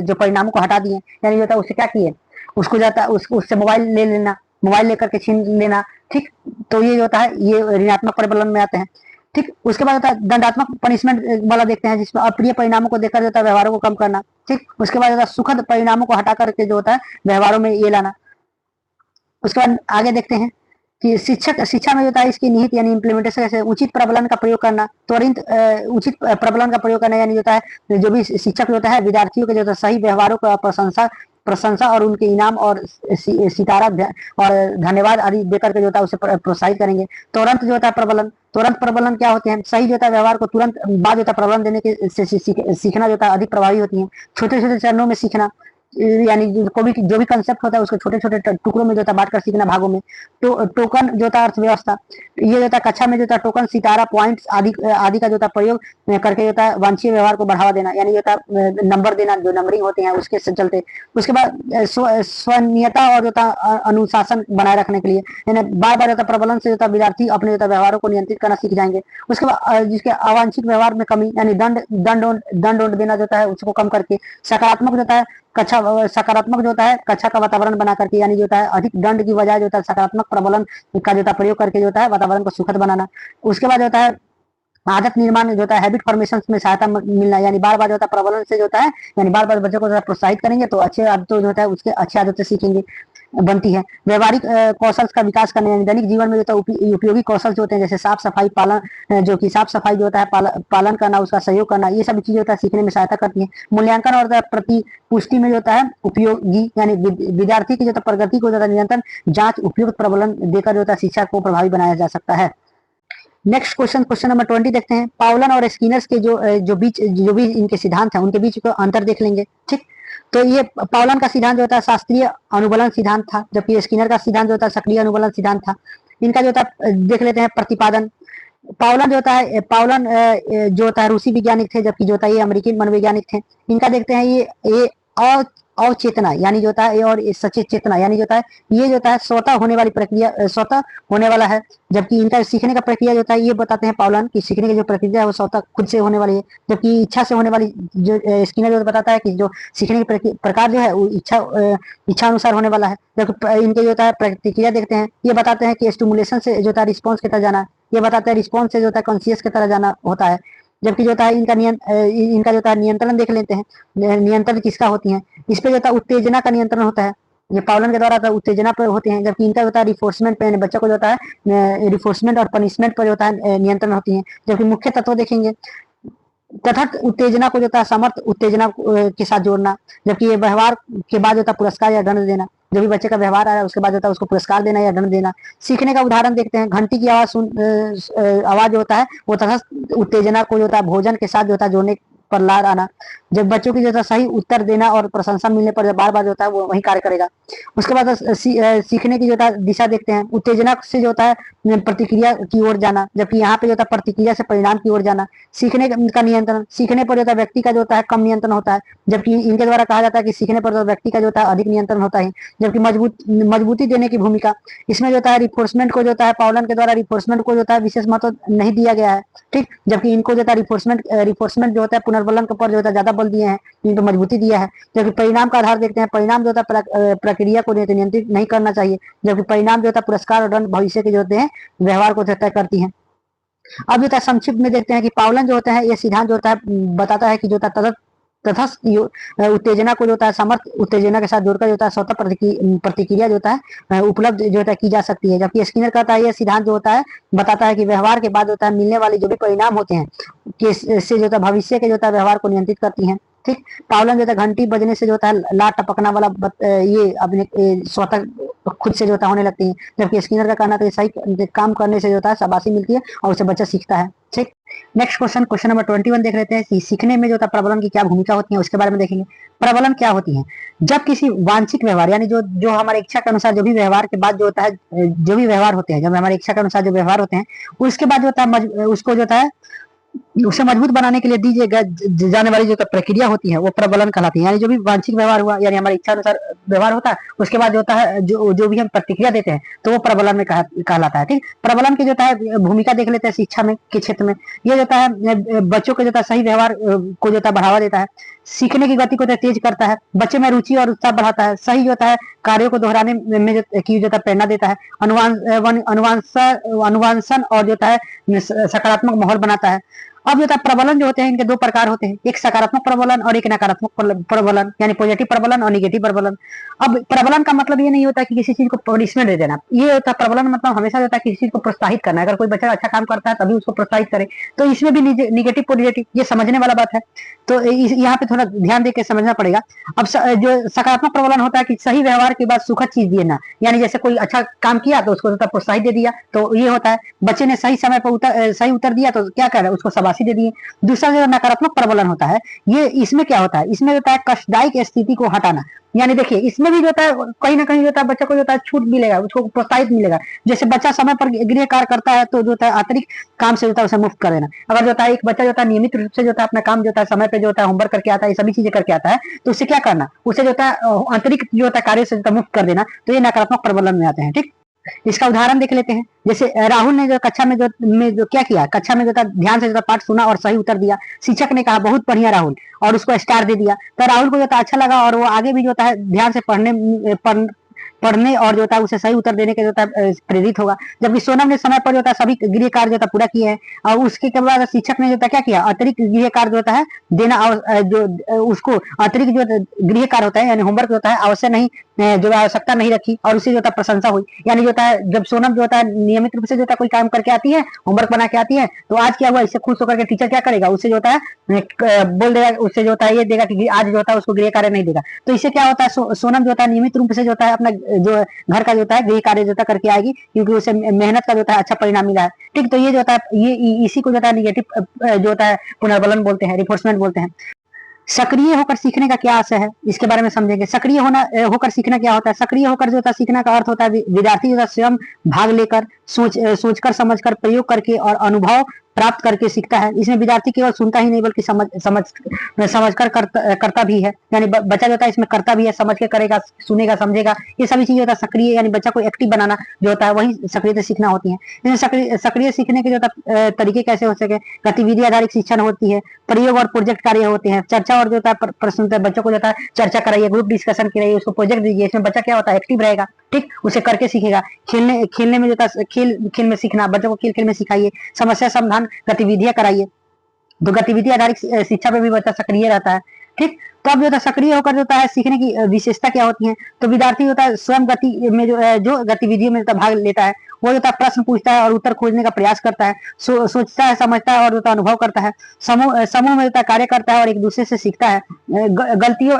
जो परिणामों को हटा दिए। यानी जो होता है उससे क्या किए, उसको जाता है उससे मोबाइल ले लेना, मोबाइल लेकर के छीन लेना। ठीक, तो ये जो होता है ये ऋणात्मक प्रबलन में आते हैं। ठीक, उसके बाद होता है दंडात्मक पनिशमेंट वाला देखते हैं जिसमें अप्रिय परिणामों को देकर जो होता है व्यवहारों को कम करना। ठीक, उसके बाद होता है सुखद परिणामों को हटा करके जो होता है व्यवहारों में ये लाना। उसके बाद आगे देखते हैं कि शिक्षा में जो होता है इसकी निहित यानी इम्प्लीमेंटेशन कैसे उचित प्रबलन का प्रयोग करना, त्वरित उचित प्रबलन का प्रयोग करना। यानी जो होता है जो भी शिक्षक होता है विद्यार्थियों के जो होता है सही व्यवहारों का प्रशंसा और उनके इनाम और सितारा और धन्यवाद आदि देकर के जो होता है उसे प्रोत्साहित करेंगे। तुरंत जो होता है प्रबलन, तुरंत प्रबलन क्या होते हैं, सही जो होता है व्यवहार को तुरंत बाद जो होता है प्रबलन देने के से सीखना जो होता है अधिक प्रभावी होती है। छोटे छोटे चरणों में सीखना, यानी जो भी कंसेप्ट होता है उसको छोटे छोटे टुकड़ों में जो होता है बांट कर सीखना भागों में। तो टोकन जो होता है अर्थव्यवस्था, ये जो होता है कक्षा में जो होता है टोकन सितारा पॉइंट्स आदि आदि का जो होता है प्रयोग करके जो होता है वांछनीय व्यवहार को बढ़ावा देना। यानी जो होता है नंबर देना, जो नंबरिंग होते हैं उसके चलते। उसके बाद स्वनियता और जो होता है अनुशासन बनाए रखने के लिए, यानी बार बार जो होता है प्रबलन से जो होता है विद्यार्थी अपने जो होता है व्यवहारों को नियंत्रित करना सीख जाएंगे। उसके बाद जिसके अवांछित व्यवहार में कमी, यानी दंड देना जो होता है उसको कम करके सकारात्मक जो होता है सकारात्मक जो होता है कक्षा का वातावरण बना करके, यानी जो होता है अधिक दंड की बजाय जो होता है सकारात्मक प्रबलन का जो होता है प्रयोग करके जो होता है वातावरण को सुखद बनाना। उसके बाद जो होता है आदत निर्माण जो होता है हैबिट फॉर्मेशन में सहायता मिलना। यानी बार बार जो होता है प्रबलन से जो होता है यानी बार बार बच्चों को प्रोत्साहित करेंगे तो अच्छे आदतों जो होता है उसके अच्छी आदतें सीखेंगे बनती है। व्यवहारिक कौशल का विकास करने, यानी दैनिक जीवन में जो होता है उपयोगी कौशल जो होते हैं जैसे साफ सफाई पालन, जो कि साफ सफाई जो होता है पालन करना, उसका सहयोग करना, ये सब चीजें होता है सीखने में सहायता करती है। मूल्यांकन और प्रति पुष्टि में जो होता है उपयोगी, यानी विद्यार्थी की जो प्रगति को जो है निरंतर जांच उपयुक्त प्रबलन देकर जो होता है शिक्षा को प्रभावी बनाया जा सकता है। नेक्स्ट क्वेश्चन नंबर 20 देखते हैं। पाउलन और स्किनर्स के जो भी इनके सिद्धांत हैं उनके बीच को अंतर देख लेंगे। ठीक, तो ये पाउलन का सिद्धांत जो होता है शास्त्रीय अनुबलन सिद्धांत था, जबकि स्किनर का सिद्धांत जो होता है सक्रिय अनुबलन सिद्धांत था। इनका जो होता है देख लेते हैं प्रतिपादन। पाउलन जो होता है रूसी वैज्ञानिक थे, जबकि जो होता है ये अमेरिकी मनोवैज्ञानिक थे। इनका देखते हैं ये अवचेतना यानी जो होता है और सचेत चेतना यानी जो होता है ये जो होता है स्वतः होने वाली प्रक्रिया, स्वतः होने वाला है। जबकि इनका सीखने का प्रक्रिया जो होता है ये बताते हैं पाउलन की सीखने की जो प्रक्रिया है वो स्वतः खुद से होने वाली है। जबकि इच्छा से होने वाली जो स्किनर जो बताता है कि जो सीखने की प्रकार जो है वो इच्छा अनुसार होने वाला है। जबकि इनके जो होता है प्रतिक्रिया देखते हैं ये बताते हैं कि स्टिमुलेशन से जो होता है रिस्पॉन्स की तरह जाना, ये बताते हैं रिस्पॉन्स से जो होता है कॉन्शियस की तरह जाना होता है। जबकि जो होता है इनका जो होता है नियंत्रण देख लेते हैं, नियंत्रण किसका होती है, इस पे जो होता है उत्तेजना का नियंत्रण होता है, ये पाउलन के द्वारा उत्तेजना पर होते हैं। जबकि इनका होता है रिफोर्समेंट पे, बच्चों को जो होता है रिफोर्समेंट और पनिशमेंट पर जो होता है नियंत्रण होती है। जबकि मुख्य तत्व देखेंगे तथा उत्तेजना को जो होता है समर्थ उत्तेजना के साथ जोड़ना, जबकि ये व्यवहार के बाद जो होता है पुरस्कार या दंड देना। जो भी बच्चे का व्यवहार आ रहा है उसके बाद जो होता है उसको पुरस्कार देना या दंड देना। सीखने का उदाहरण देखते हैं, घंटी की आवाज आवाज जो होता है वो तथा उत्तेजना को जो होता है भोजन के साथ जो होता है जोड़ने पर ला आना। जब बच्चों की जो होता है सही उत्तर देना और प्रशंसा मिलने पर बार बार जो होता है वो वही कार्य करेगा। उसके बाद सीखने की जो होता है दिशा देखते हैं, उत्तेजना से जो होता है प्रतिक्रिया की ओर जाना, जबकि यहाँ पे जो होता है प्रतिक्रिया से परिणाम की ओर जाना। सीखने का नियंत्रण, सीखने पर जो होता है व्यक्ति का जो होता है कम नियंत्रण होता है, जबकि इनके द्वारा कहा जाता है कि सीखने पर व्यक्ति का जो होता है अधिक नियंत्रण होता है। जबकि मजबूती देने की भूमिका, इसमें जो होता है रिफोर्समेंट को जो होता है पावलन के द्वारा रिफोर्समेंट को जो होता है विशेष महत्व नहीं दिया गया है, ठीक। जबकि इनको जो होता है रिफोर्समेंट जो होता है पुनर्बलन पर जो होता है ज्यादा बल दिए हैं, इनको मजबूती दिया है। जबकि परिणाम का आधार देखते हैं, परिणाम जो होता है प्रक्रिया को नियंत्रित नहीं करना चाहिए, जबकि परिणाम जो होता है पुरस्कार और दंड भविष्य के जो होते हैं व्यवहार को तय करती है। अब जो होता है संक्षिप्त में देखते हैं कि पावलन जो होता है ये सिद्धांत जो होता है बताता है कि जो होता है तटस्थ उत्तेजना को जो होता है समर्थ उत्तेजना के साथ जोड़कर जो होता है स्वतः प्रतिक्रिया जो होता है उपलब्ध जो होता है की जा सकती है। जबकि स्किनर कहता है यह सिद्धांत जो होता है बताता है कि व्यवहार के बाद होता है मिलने वाले जो भी परिणाम होते हैं से जो होता है भविष्य के जो होता है व्यवहार को नियंत्रित करती है, ठीक। पावलन जो होता है घंटी बजने से जो होता है लाट टपकना वाला ये अपने स्वतः खुद से जो होता होने लगती है। जबकि स्किनर का कहना तो सही काम करने से जो होता है शाबाशी मिलती है और उससे बच्चा सीखता है, ठीक। नेक्स्ट क्वेश्चन नंबर 21 देख लेते हैं कि सीखने में जो होता है प्रबलन की क्या भूमिका होती है, उसके बारे में देखेंगे। प्रबलन क्या होती है? जब किसी वांछित व्यवहार यानी जो हमारे इच्छा के अनुसार जो भी व्यवहार के बाद जो होता है जो भी व्यवहार होते हैं, जब हमारी इच्छा के अनुसार जो व्यवहार होते हैं उसके बाद जो होता है उसको जो होता है उसे मजबूत बनाने के लिए दी जाने वाली जो प्रक्रिया होती है वो प्रबलन कहलाती है। यानी जो भी वांछित व्यवहार हुआ यानी हमारी इच्छा अनुसार व्यवहार होता है उसके बाद जो होता है जो भी हम प्रतिक्रिया देते हैं तो वो प्रबलन में कहलाता है, ठीक। प्रबलन की जो होता है भूमिका देख लेते हैं शिक्षा में के क्षेत्र में। ये जो होता है बच्चों को जो होता है सही व्यवहार को जो होता है बढ़ावा देता है, सीखने की गति को तेज करता है, बच्चे में रुचि और उत्साह बढ़ाता है, सही जो होता है कार्यों को दोहराने में की जो होता है प्रेरणा देता है, अनुवांशन और जो होता है सकारात्मक माहौल बनाता है। अब जो होता है प्रबलन जो होते हैं इनके दो प्रकार होते हैं, एक सकारात्मक प्रबलन और एक नकारात्मक प्रबलन, यानी पॉजिटिव प्रबलन और निगेटिव प्रबलन। अब प्रबलन का मतलब ये नहीं होता कि किसी चीज को पनिशमेंट दे देना, ये होता है प्रबलन मतलब हमेशा होता है किसी चीज को प्रोत्साहित करना। अगर कोई बच्चा अच्छा काम करता है तभी उसको प्रोत्साहित करे, तो इसमें भी निगेटिव पॉजिटिव ये समझने वाला बात है, तो यहाँ पे थोड़ा ध्यान देकर समझना पड़ेगा। अब जो सकारात्मक प्रबलन होता है कि सही व्यवहार के बाद सुखद चीज देना, यानी जैसे कोई अच्छा काम किया तो उसको प्रोत्साहित दे दिया, तो ये होता है। बच्चे ने सही समय पर सही उत्तर दिया तो क्या कर रहा है उसको शाबाशी दे दिए। दूसरा जो नकारात्मक प्रबलन होता है ये इसमें क्या होता है, इसमें होता है कष्टदायक स्थिति को हटाना। यानी देखिए इसमें भी जो होता है कहीं ना कहीं जो होता है बच्चे को जो होता है छूट मिलेगा, उसको प्रोत्साहित मिलेगा। जैसे बच्चा समय पर गृह कार्य करता है तो जो होता है अतिरिक्त काम से जो होता है उसे मुक्त कर देना। अगर जो होता है एक बच्चा जो होता है नियमित रूप से जो होता है अपना काम जो होता है समय पे जो होता है होमवर्क करके आता है, ये सभी चीजें करके आता है, तो उससे क्या करना, उसे जो होता है अतिरिक्त जो होता है कार्य से मुक्त कर देना, तो ये नकारात्मक प्रबलन में आते हैं, ठीक। इसका उदाहरण देख लेते हैं। जैसे राहुल ने जो कक्षा में जो क्या किया, कक्षा में जो था ध्यान से जो पाठ सुना और सही उत्तर दिया। शिक्षक ने कहा बहुत बढ़िया राहुल और उसको स्टार दे दिया, तो राहुल को जो था अच्छा लगा और वो आगे भी जो है ध्यान से पढ़ने और जो होता है उसे सही उत्तर देने के जो होता है प्रेरित होगा। जबकि सोनम ने समय पर जो होता है सभी गृह कार्य जो होता है पूरा किए हैं और उसके बाद शिक्षक ने जो होता है क्या किया, अतिरिक्त गृह कार्य जो होता है देना और जो उसको अतिरिक्त जो गृह कार्य होता है यानी होमवर्क होता है आवश्यक नहीं जो आवश्यकता नहीं रखी और उसे जो होता है प्रशंसा हुई। यानी जो होता है जब सोनम जो होता है नियमित रूप से जो होता है कोई काम करके आती है, होमवर्क बना के आती है, तो आज क्या हुआ इससे खुश होकर के टीचर क्या करेगा, उससे जो होता है बोल देगा, उससे जो होता है ये देगा कि आज जो होता है उसको गृह कार्य नहीं देगा। तो इससे क्या होता है सोनम जो होता है नियमित रूप से जो होता है अपना जो घर का जो होता है गृह कार्य जो होता है करके आएगी, क्योंकि उसे मेहनत का जो होता है अच्छा परिणाम मिला है, ठीक। तो ये जो होता है ये इसी को जो होता है निगेटिव जो होता है पुनर्बलन बोलते हैं, रिफोर्समेंट बोलते हैं। सक्रिय होकर सीखने का क्या आशय है, इसके बारे में समझेंगे। सक्रिय होकर सीखना क्या होता है। सक्रिय होकर जो होता है सीखना का अर्थ होता है विद्यार्थी जो स्वयं भाग लेकर सोचकर समझकर प्रयोग करके और अनुभव प्राप्त करके सीखता है। इसमें विद्यार्थी केवल सुनता ही नहीं बल्कि समझकर करता भी है, यानी बच्चा जो होता है इसमें करता भी है, समझ के करेगा, सुनेगा, समझेगा, ये सभी चीजें होता है सक्रिय, यानी बच्चा को एक्टिव बनाना जो होता है वही सक्रिय सीखना होती है। इसमें सक्रिय सीखने के जो तरीके कैसे हो सके, गतिविधि आधारित शिक्षण होती है, प्रयोग और प्रोजेक्ट कार्य होते हैं, चर्चा और जो होता है प्रश्न बच्चों को जो होता है चर्चा कराइए, ग्रुप डिस्कशन कराइए, उसको प्रोजेक्ट दीजिए। इसमें बच्चा क्या होता है एक्टिव रहेगा, ठीक, उसे करके सीखेगा। खेलने में जो होता है खेल में सीखना, बच्चों को खेल में सिखाइए, समस्या समाधान गतिविधियां कराइए, तो गतिविधि आधारित शिक्षा पे भी बच्चा सक्रिय रहता है, ठीक। तो अब जो होता है सक्रिय होकर जो होता है सीखने की विशेषता क्या होती है, तो विद्यार्थी होता है स्वयं गति में जो गतिविधियों में भाग लेता है वो जो होता है प्रश्न पूछता है और उत्तर खोजने का प्रयास करता है, सोचता है, समझता है और जो होता है अनुभव करता है। समूह में जो होता है कार्य करता है और एक दूसरे से सीखता है। गलतियों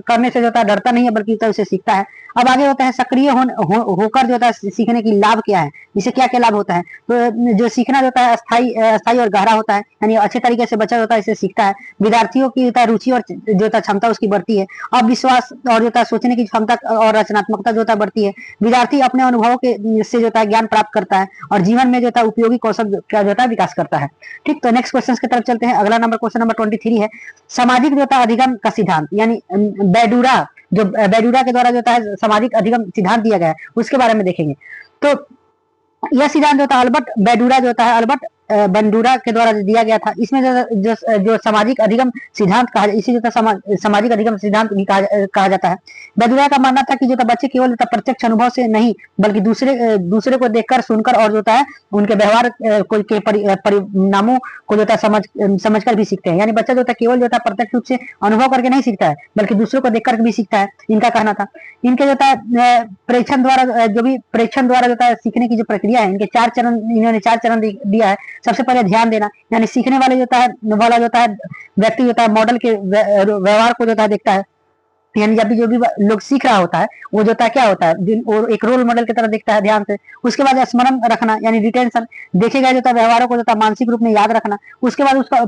करने से जो होता है डरता नहीं है, बल्कि उसे सीखता है। अब आगे होता है सक्रिय होकर जो होता है सीखने की लाभ क्या है, इससे क्या क्या लाभ होता है। तो जो सीखना जो होता है अस्थाई और गहरा होता है, यानी अच्छे तरीके से बच्चा होता है इसे सीखता है। विद्यार्थियों की होता है रुचि और जो होता है क्षमता उसकी बढ़ती है। अब विश्वास और जो होता है सोचने की क्षमता और रचनात्मकता जो होता है बढ़ती है। विद्यार्थी अपने अनुभवों के से जो होता है ज्ञान प्राप्त करता है और जीवन में जो होता है उपयोगी कौशल का जो होता है विकास करता है। ठीक, तो नेक्स्ट क्वेश्चन की तरफ चलते हैं। अगला नंबर क्वेश्चन नंबर 23 है, सामाजिक जो होता है अधिगम का सिद्धांत, यानी बैडूरा के द्वारा जो होता है सामाजिक अधिगम सिद्धांत दिया गया है, उसके बारे में देखेंगे। तो यह सिद्धांत जो होता है अल्बर्ट बंडूरा के द्वारा दिया गया था। इसमें जो सामाजिक अधिगम सिद्धांत कहा, इसी जो सामाजिक अधिगम सिद्धांत भी कहा जाता है। बंडूरा का मानना था कि जो बच्चे केवल प्रत्यक्ष अनुभव से नहीं, बल्कि दूसरे को देखकर, सुनकर और जो होता है उनके व्यवहार के परिणामों को जो होता है समझकर भी सीखते हैं। यानी बच्चा जो होता है केवल जो होता है प्रत्यक्ष रूप से अनुभव करके नहीं सीखता है, बल्कि दूसरों को देखकर भी सीखता है, इनका कहना था। इनके जो होता है प्रेक्षण द्वारा जो होता है सीखने की जो प्रक्रिया है, इनके इन्होंने 4 चरण दिया है। सबसे पहले ध्यान देना, यानी सीखने वाला जो होता है व्यक्ति जो होता है मॉडल के व्यवहार को जो होता है देखता है। यानी जब भी जो भी लोग सीख रहा होता है वो जो होता है क्या होता है, एक रोल मॉडल की तरह देखता है ध्यान से। उसके बाद स्मरण रखना, यानी रिटेंशन, देखे गए जो होता है व्यवहारों को जो होता है मानसिक रूप में याद रखना। उसके बाद उसका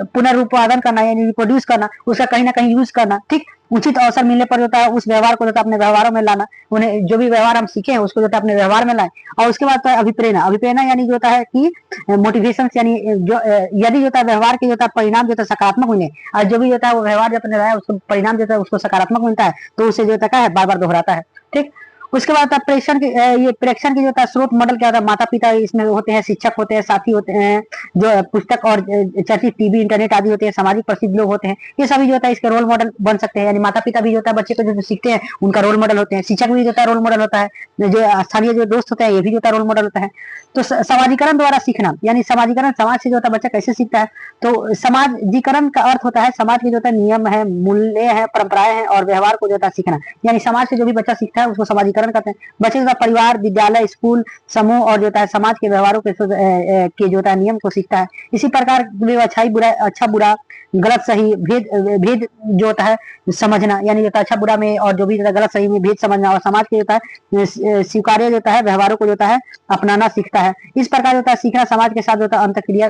पुनरुत्पादन करना, यानी रिप्रोड्यूस करना, उसका कहीं ना कहीं यूज करना। ठीक, उचित अवसर मिलने पर होता है उस व्यवहार को जो होता है अपने व्यवहारों में लाना। उन्हें जो भी व्यवहार हम सीखे हैं उसको जो होता है अपने व्यवहार में लाए। और उसके बाद अभिप्रेरणा यानी जो होता है कि मोटिवेशन, यानी जो यदि जो होता है व्यवहार के जो होता है परिणाम जो होता है सकारात्मक मिले, और जो भी जो होता है वो व्यवहार जो अपने लाया उसको परिणाम जो होता है उसको सकारात्मक मिलता है, तो उसे जो होता है बार बार दोहराता है। ठीक, उसके बाद प्रेक्षण की जो होता है स्रोत मॉडल क्या होता है, माता पिता इसमें होते हैं, शिक्षक होते हैं, साथी होते हैं, जो पुस्तक और चर्चित टीवी इंटरनेट आदि होते हैं, सामाजिक प्रसिद्ध लोग होते हैं, ये सभी जो होता है इसके रोल मॉडल बन सकते हैं। यानी माता पिता भी जो होता है बच्चे को जो सीखते हैं उनका रोल मॉडल होते हैं, शिक्षक भी जो होता है रोल मॉडल होता है, जो स्थानीय जो दोस्त होते हैं ये भी जो होता है रोल मॉडल होता है। तो समाजीकरण द्वारा सीखना, यानी समाजीकरण समाज से जो होता है बच्चा कैसे सीखता है। तो समाजीकरण का अर्थ होता है समाज के जो होता है नियम है, मूल्य है, परंपराएं हैं और व्यवहार को जो होता है सीखना। यानी समाज से जो भी बच्चा सीखता है उसको समाजीकरण कहते हैं। बच्चे जो परिवार, विद्यालय, स्कूल, समूह और जो होता है समाज के व्यवहारों के जो होता है नियम को सीखता है। इसी प्रकार अच्छाई बुरा, अच्छा बुरा, गलत सही, भेद जो होता है समझना, यानी जो होता है अच्छा बुरा में और जो भी गलत सही में भेद समझना, और समाज के जो होता है स्वीकार्य जो होता है व्यवहारों को जो होता है अपनाना सीखता है। इस प्रकार जो होता है सीखना समाज के साथ जो होता है अंतःक्रिया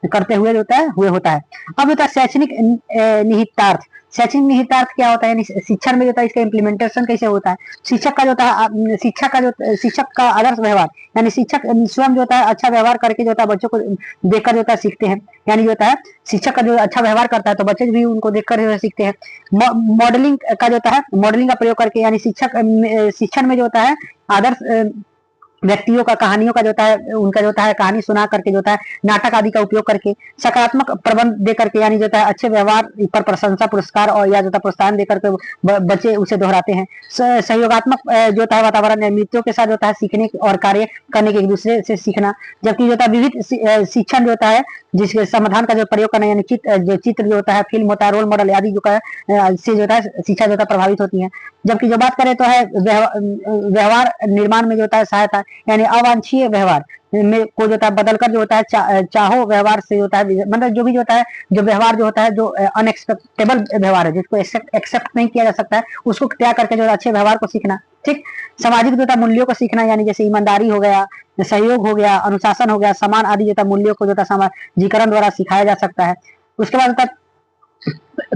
करते हुए जो होता है। अब होता है शैक्षणिक निहितार्थ। शैक्षणिक निहितार्थ क्या होता है, शिक्षण में जो होता है इसका इम्प्लीमेंटेशन कैसे होता है। शिक्षक का आदर्श व्यवहार, यानी शिक्षक स्वयं जो होता है अच्छा व्यवहार करके जो होता है बच्चों को देखकर जो होता है सीखते हैं। यानी जो होता है शिक्षक का जो अच्छा व्यवहार करता है तो बच्चे भी उनको देखकर जो है सीखते हैं। मॉडलिंग का जो होता है मॉडलिंग का प्रयोग करके, यानी शिक्षण में जो होता है आदर्श व्यक्तियों का, कहानियों का जो होता है उनका जो होता है कहानी सुना करके जो होता है नाटक आदि का उपयोग करके, सकारात्मक प्रबंध दे करके, यानी जो होता है अच्छे व्यवहार पर प्रशंसा, पुरस्कार और या जो होता है प्रोत्साहन देकर के बच्चे उसे दोहराते हैं। सहयोगात्मक जो होता है वातावरण, मित्रों के साथ जो होता है सीखने और कार्य करने के एक दूसरे से सीखना। जबकि जो होता है विविध शिक्षण जो होता है जिसके समाधान का जो प्रयोग करना, यानी चित्र जो होता है, फिल्म होता है, रोल मॉडल आदि जो से जो होता है शिक्षा जो होता है प्रभावित होती है। जबकि जो बात करें तो है व्यवहार निर्माण में जो होता है सहायता, यानी अवांछनीय व्यवहार में को जो होता है बदलकर जो होता है चाहो व्यवहार से होता है, मतलब जो भी जो होता है जो व्यवहार जो होता है जो अनएक्सेप्टेबल व्यवहार है, जिसको एक्सेप्ट नहीं किया जा सकता है, उसको त्याग करके जो अच्छे व्यवहार को सीखना। ठीक, सामाजिक जो होता है मूल्यों को सीखना, यानी जैसे ईमानदारी हो गया, सहयोग हो गया, अनुशासन हो गया, सम्मान आदि जो होता है मूल्यों को जो होता है समाजीकरण द्वारा सिखाया जा सकता है। उसके बाद होता है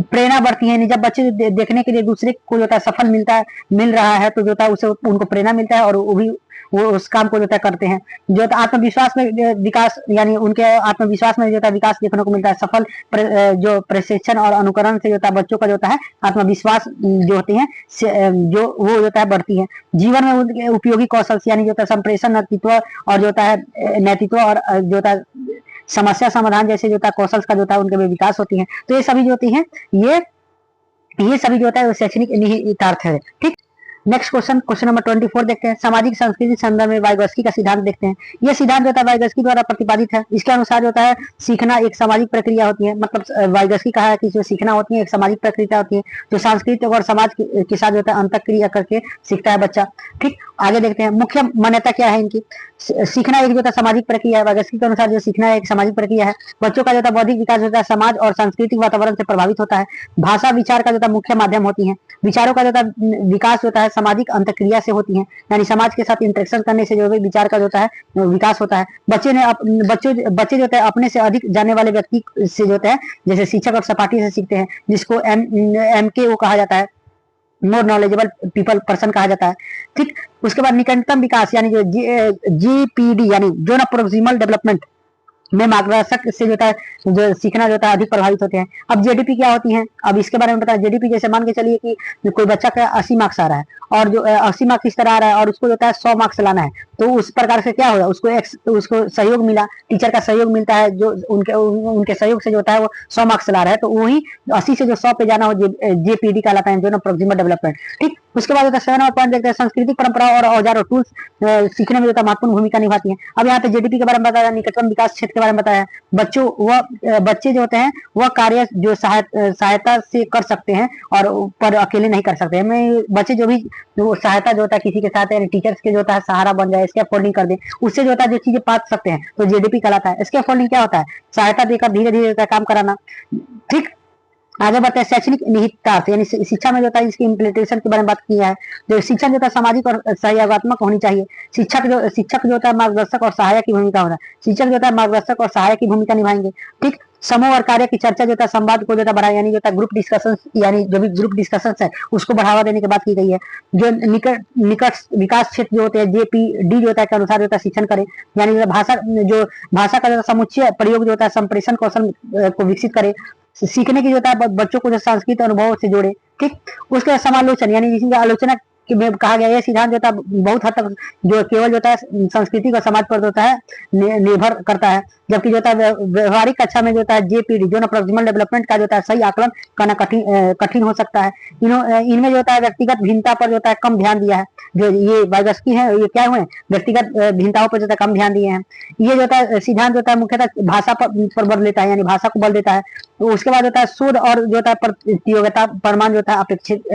प्रेरणा बढ़ती है, जब बच्चे देखने के लिए दूसरे को जो होता है सफल मिल रहा है तो जो होता है उसे उनको प्रेरणा मिलता है और वो उस काम को जो होता है करते हैं। जो आत्मविश्वास में विकास, यानी उनके आत्मविश्वास में जो होता है विकास देखने को मिलता है। सफल जो प्रशिक्षण और अनुकरण से जो होता है बच्चों का जो होता है आत्मविश्वास जो होती है जो वो जो होता है बढ़ती है। जीवन में उनके उपयोगी कौशल, यानी जो होता है संप्रेषण, नेतृत्व और जो होता है नेतृत्व और जो होता है समस्या समाधान जैसे जो होता है कौशल का जो होता है उनके में विकास होती है। तो ये सभी जो होती है ये सभी जो होता है शैक्षणिक निहितार्थ है। ठीक, नेक्स्ट क्वेश्चन, क्वेश्चन नंबर 24 देखते हैं। सामाजिक सांस्कृतिक संदर्भ में वाइगोत्स्की का सिद्धांत देखते हैं। यह सिद्धांत जो होता है वाइगोत्स्की द्वारा प्रतिपादित है। इसके अनुसार जो होता है सीखना एक सामाजिक प्रक्रिया होती है, मतलब वाइगोत्स्की कहा है कि जो सीखना होती है एक सामाजिक प्रक्रिया होती है, जो सांस्कृतिक और समाज के साथ जो होता है अंतःक्रिया करके सीखता है बच्चा। ठीक, आगे देखते हैं मुख्य मान्यता क्या है इनकी। सीखना एक जो होता है सामाजिक प्रक्रिया है, वाइगोत्स्की के अनुसार जो सीखना एक सामाजिक प्रक्रिया है। बच्चों का जो होता है बौद्धिक विकास होता है समाज और सांस्कृतिक वातावरण से प्रभावित होता है। भाषा विचार का जो होता है मुख्य माध्यम होती है। विचारों का जो होता है विकास होता है सामाजिक अंतःक्रिया से होती है, यानी समाज के साथ इंटरेक्शन करने से जो है विचार का जो होता है विकास होता है। बच्चे जो होता है अपने से अधिक जानने वाले व्यक्ति से जो होता है, जैसे शिक्षक और सहपाठी से सीखते हैं, जिसको MKO कहा जाता है, मोर नॉलेजेबल पीपल पर्सन कहा जाता है। ठीक, उसके बाद निकटतम विकास यानी जो GPD यानी जोन प्रोक्सिमल डेवलपमेंट में मार्गदर्शक से जो होता है जो सीखना जो होता है अधिक प्रभावित होते हैं। अब JDP क्या होती है, अब इसके बारे में बताया। JDP जैसे मान के चलिए कि कोई बच्चा का 80 मार्क्स आ रहा है और जो 80 मार्क्स इस तरह आ रहा है और उसको जो होता है 100 मार्क्स लाना है, तो उस प्रकार से क्या होगा, उसको सहयोग मिला, टीचर का सहयोग मिलता है, जो उनके सहयोग से जो होता है वो 100 मार्क्स ला रहा है, तो वही 80 से जो 100 पे जाना हो JPD कहलाता है, जो प्रोक्सिमल डेवलपमेंट। ठीक, उसके बाद 7 नंबर पॉइंट देखते हैं। सांस्कृतिक परंपरा और औजार और टूल्स सीखने में जो है महत्वपूर्ण भूमिका निभाती है। अब यहाँ पे JDP के बारे में बताया, निकटतम विकास क्षेत्र के बारे में बताया। बच्चे जो होते हैं वह कार्य जो सहायता से कर सकते हैं और पर अकेले नहीं कर सकते हैं। बच्चे जो भी सहायता जो होता है किसी के साथ यानी टीचर्स के जो होता है सहारा बन जाए, स्कैफोल्डिंग कर दे, उससे जो होता है जो चीजें पा सकते हैं तो JDP कहलाता है। स्कैफोल्डिंग क्या होता है, सहायता देकर धीरे धीरे काम कराना। ठीक, आगे बढ़ते हैं। शैक्षणिक निहितार्थ यानी शिक्षा में जो होता है इसकी इम्प्लीमेंटेशन के बारे में बात की है। जो शिक्षा जो होता है सामाजिक और सहयोगात्मक होनी चाहिए। शिक्षक जो होता है मार्गदर्शक और सहायक की भूमिका होता है। शिक्षक जो होता है मार्गदर्शक और सहायक की भूमिका निभाएंगे। ठीक, समूह और कार्य की चर्चा जो होता है संवाद को जो होता बढ़ाया, यानी जो होता है ग्रुप डिस्कशन, यानी जो भी ग्रुप डिस्कशन है उसको बढ़ावा देने की बात की गई है। जो निकट विकास क्षेत्र जो होते हैं JPD जो होता है के अनुसार जो होता है शिक्षण करे, यानी भाषा का जो समुच्चय प्रयोग जो होता है संप्रेषण कौशल को विकसित करे। सीखने की जो होता है बच्चों को जो सांस्कृतिक अनुभव से जोड़े। ठीक, उसके समालोचन यानी जिसकी आलोचना में कहा गया, यह सिद्धांत जो होता है बहुत हद तक जो केवल जो होता है संस्कृति और समाज पर होता है निर्भर करता है, जबकि जो होता है व्यवहारिक कक्षा में जो होता है JPD जो प्रोक्सिमल डेवलपमेंट का जो होता है सही आकलन करना कठिन हो सकता है। इनमें जो होता है व्यक्तिगत भिन्नता पर जो होता है कम ध्यान दिया है। जो ये वाइगोत्स्की है ये क्या हुए, व्यक्तिगत भिन्नताओं पर जो होता है कम ध्यान दिए हैं। ये जो होता है सिद्धांत जो होता है मुख्यतः भाषा पर बल देता है, यानी भाषा को बल देता है। तो उसके बाद होता है शोध और जो होता है प्रतियोगिता प्रमाण जो होता है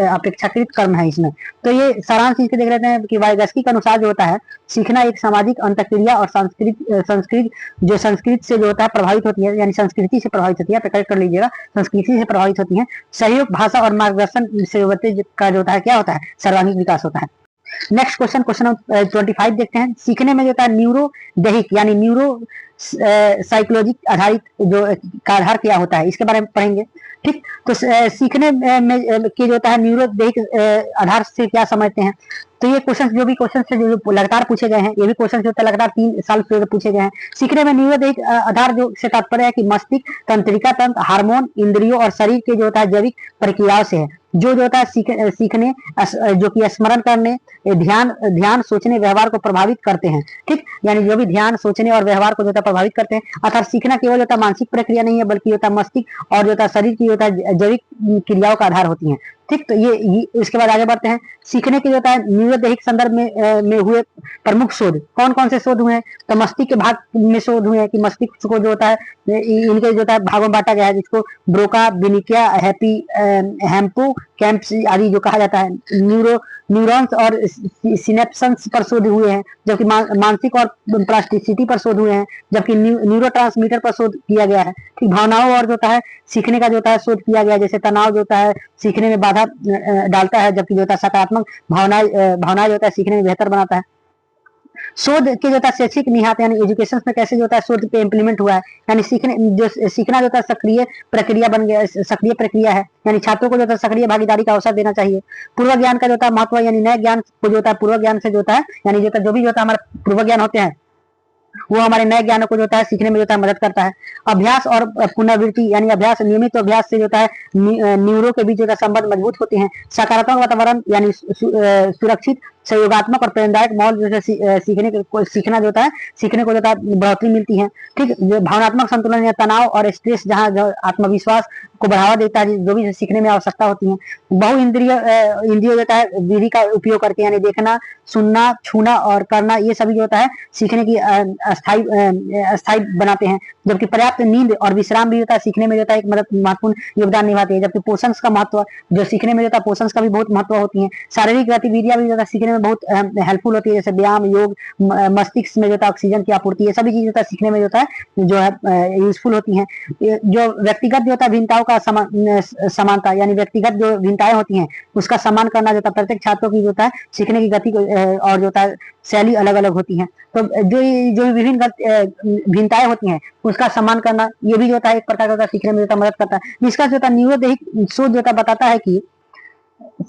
अपेक्षाकृत कर्म है इसमें। तो ये सारांश इसके देख लेते हैं कि वाइगोत्स्की के अनुसार जो होता है सीखना एक सामाजिक अंतःक्रिया और संस्कृत से जो होता है प्रभावित होती है, यानी संस्कृति से प्रभावित होती है। करेक्ट कर लीजिएगा, संस्कृति से प्रभावित होती है। सहयोग, भाषा और मार्गदर्शन से बच्चे का जो होता है क्या होता है सर्वांगीण विकास होता है। नेक्स्ट क्वेश्चन, क्वेश्चन 25 देखते हैं। सीखने में जो होता है न्यूरो दैहिक यानी न्यूरो साइकोलॉजी आधारित जो का आधार क्या होता है इसके बारे में पढ़ेंगे। ठीक, तो सीखने में जो होता है न्यूरो दैहिक आधार से क्या समझते हैं। तो ये क्वेश्चन जो भी क्वेश्चन से जो लगातार पूछे गए हैं, ये भी क्वेश्चन जो होता है लगातार 3 साल से पूछे गए हैं। सीखने में न्यूरो दैहिक आधार जो से तात्पर्य है कि मस्तिष्क, तंत्रिका तंत्र, हार्मोन, इंद्रियों और शरीर के जो होता है जैविक प्रक्रियाओं से है, जो होता है सीखने जो कि स्मरण करने, ध्यान, सोचने, व्यवहार को प्रभावित करते हैं। ठीक, यानी जो भी ध्यान, सोचने और व्यवहार को जो होता है प्रभावित करते हैं। अर्थात सीखना केवल होता है मानसिक प्रक्रिया नहीं है, बल्कि होता है मस्तिष्क और जो होता है शरीर की होता है जैविक क्रियाओं का आधार होती है। ठीक, तो ये इसके बाद आगे बढ़ते हैं। सीखने के जो होता है न्यूरोदैहिक संदर्भ में हुए प्रमुख शोध कौन कौन से शोध हुए हैं। तो मस्तिष्क के भाग में शोध हुए हैं कि मस्तिष्क को जो होता है इनके जो होता है भागों में बांटा गया है, जिसको ब्रोका, विनिकिया, हेम्पो कैंप्स आदि जो कहा जाता है। न्यूरॉन्स और सिनेप्सन्स पर शोध हुए हैं, जबकि मानसिक और प्लास्टिसिटी पर शोध हुए हैं, जबकि न्यूरोट्रांसमीटर पर शोध किया गया है। ठीक, भावनाओं और जो होता है सीखने का जो होता है शोध किया गया, जैसे तनाव जो होता है सीखने में बाधा डालता है, जबकि जो होता है सकारात्मक भावनाएं जो होता है सीखने में बेहतर बनाता है। शोध के जो होता है शैक्षिक निहात यानी एजुकेशन में कैसे जो होता है शोध पे इम्प्लीमेंट हुआ है, यानी सीखना जो होता है सक्रिय प्रक्रिया बन गया, सक्रिय प्रक्रिया है, यानी छात्रों को जो होता है सक्रिय भागीदारी का अवसर देना चाहिए। पूर्व ज्ञान का जो होता है महत्व, यानी नए ज्ञान को जो होता है पूर्व ज्ञान से जो होता है, यानी जो भी जो होता है हमारे पूर्व ज्ञान होते हैं वो हमारे नए ज्ञानों को जो होता है सीखने में जो होता है मदद करता है। अभ्यास और पुनरावृत्ति यानी अभ्यास, नियमित अभ्यास से जो होता है न्यूरो के बीच जो होता है संबंध मजबूत होते हैं। सकारात्मक वातावरण यानी सुरक्षित सहयोगात्मक और प्रेरणादायक माहौल जो है सीखना जो होता है, सीखने को जो होता है बढ़ोतरी मिलती है। ठीक, जो भावनात्मक संतुलन या तनाव और स्ट्रेस जहाँ जो आत्मविश्वास को बढ़ावा देता है, जो भी सीखने में आवश्यकता होती है। बहु इंद्रिय इंद्रिय होता है विधि का उपयोग करके, यानी देखना, सुनना, छूना और करना, ये सभी जो होता है सीखने की अस्थायी बनाते हैं। जबकि पर्याप्त नींद और विश्राम भी होता है सीखने में जो होता है एक महत्वपूर्ण योगदान निभाते हैं। जबकि पोषण का महत्व जो सीखने में होता है, पोषण का भी बहुत महत्व होती है। शारीरिक गतिविधियां भी सीखने में बहुत हेल्पफुल होती है, जैसे व्यायाम, योग, मस्तिष्क में जो है ऑक्सीजन की आपूर्ति, ये सभी चीज होता है सीखने में जो है यूजफुल होती हैं। जो व्यक्तिगत जो होता है भिन्नताओं का समानता, यानी व्यक्तिगत जो भिन्नताएं होती हैं उसका सम्मान करना जो होता है। प्रत्येक छात्रों की जो होता है सीखने की गति और जो होता है शैली अलग अलग होती है। तो जो विभिन्न भिन्नताएं होती हैं उसका सम्मान करना, ये भी जो होता है एक प्रकार का सीखने में जो होता है मदद करता है। इसका जो होता है न्यूरोदैहिक शोध जो होता है बताता है कि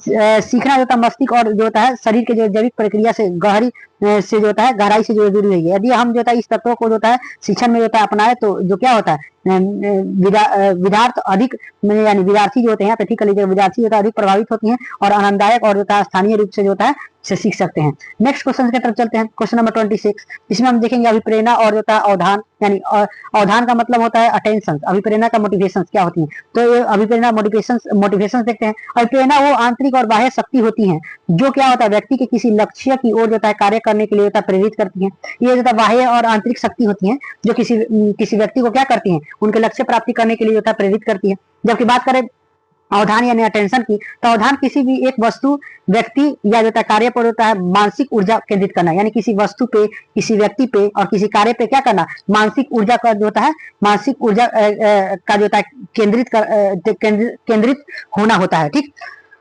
सीखना जो होता है मस्तिष्क और जो होता है शरीर के जो जैविक प्रक्रिया से से जो होता है गहराई से जो जुड़ी हुई है। यदि हम जो होता है इस तत्वों को जो होता है शिक्षण में जो होता है अपनाए तो जो क्या होता है विद्यार्थी अधिक, यानी विद्यार्थी जो होते हैं, प्रैक्टिकली विद्यार्थी जो होता है अधिक प्रभावित होती हैं और आनंददायक और जो होता है स्थानीय रूप से जो होता है से सीख सकते हैं। नेक्स्ट क्वेश्चन की तरफ चलते हैं, क्वेश्चन नंबर 26। इसमें हम देखेंगे अभिप्रेरणा और जो होता है अवधान, यानी अवधान का मतलब होता है अटेंशन, अभिप्रेरणा का मोटिवेशन क्या होती है। तो ये अभिप्रेरणा मोटिवेशन देखते हैं। अभिप्रेरणा वो आंतरिक और बाह्य शक्ति होती है जो क्या होता है व्यक्ति के किसी लक्ष्य की ओर जो होता है कार्य करने के लिए होता है प्रेरित करती है। ये जो होता है बाह्य और आंतरिक शक्ति होती है जो किसी व्यक्ति को क्या करती है, उनके लक्ष्य प्राप्ति करने के लिए जो होता है प्रेरित करती है। जबकि बात करें अवधान यानी अटेंशन की, तो अवधान किसी भी एक वस्तु, व्यक्ति या जो होता है कार्य पर होता है मानसिक ऊर्जा केंद्रित करना, यानी किसी वस्तु पे, किसी व्यक्ति पे और किसी कार्य पे क्या करना, मानसिक ऊर्जा का जो होता है मानसिक ऊर्जा का जो होता है केंद्रित होना होता है। ठीक,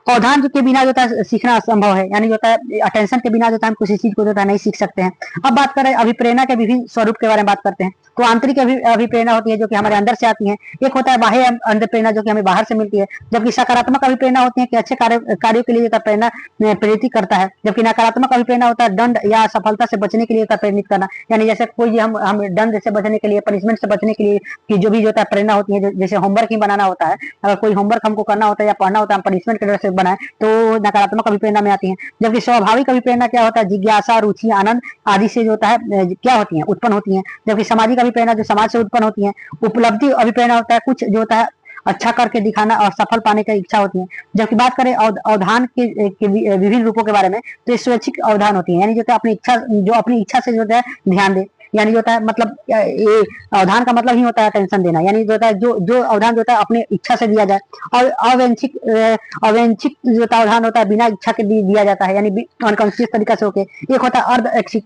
अवधान के बिना जो होता है सीखना असंभव है, यानी जो होता है अटेंशन के बिना जो होता है हम किसी चीज को जो होता है नहीं सीख सकते हैं। अब बात करें अभिप्रेरणा के विभिन्न स्वरूप के बारे में बात करते हैं। तो आंतरिक अभिप्रेरणा होती है जो कि हमारे अंदर से आती है। एक होता है बाह्य अंतःप्रेरणा जो कि हमें बाहर से मिलती है। जबकि सकारात्मक अभिप्रेरणा होती है कि अच्छे कार्यों के लिए जो प्रेरणा प्रेरित करता है। जबकि नकारात्मक अभिप्रेरणा होता है दंड या असफलता से बचने के लिए प्रेरित करना, यानी जैसे कोई हम दंड से बचने के लिए, पनिशमेंट से बचने के लिए कि जो भी जो होता है प्रेरणा होती है, जैसे होमवर्क ही बनाना होता है, अगर कोई होमवर्क हमको करना होता है या पढ़ना होता है, हम पनिशमेंट की वजह से बनाए तो नकारात्मक अभिप्रेरणा में आती है। जबकि स्वाभाविक अभिप्रेरणा क्या होता है, जिज्ञासा, रुचि, आनंद आदि से जो होता है क्या होती है, उत्पन्न होती है। जबकि सामाजिक अभिप्रेरणा जो समाज से उत्पन्न होती है। उपलब्धि अभिप्रेरणा होता है कुछ जो होता है अच्छा करके दिखाना और सफल पाने की इच्छा होती है। जबकि बात करें अवधान के विभिन्न रूपों के बारे में, तो ये स्वैच्छिक अवधान होती है, यानी जो अपनी इच्छा से जो होता है ध्यान दे, यानी जो होता है मतलब ये अवधान का मतलब ही होता है टेंशन देना, यानी जो होता है जो अवधान जो होता है अपनी इच्छा से दिया जाए। और अवैंछिक जो होता है अवधान होता है बिना इच्छा के दिया जाता है, यानी अनकॉन्शियस तरीका से होके। एक होता है अर्ध ऐच्छिक,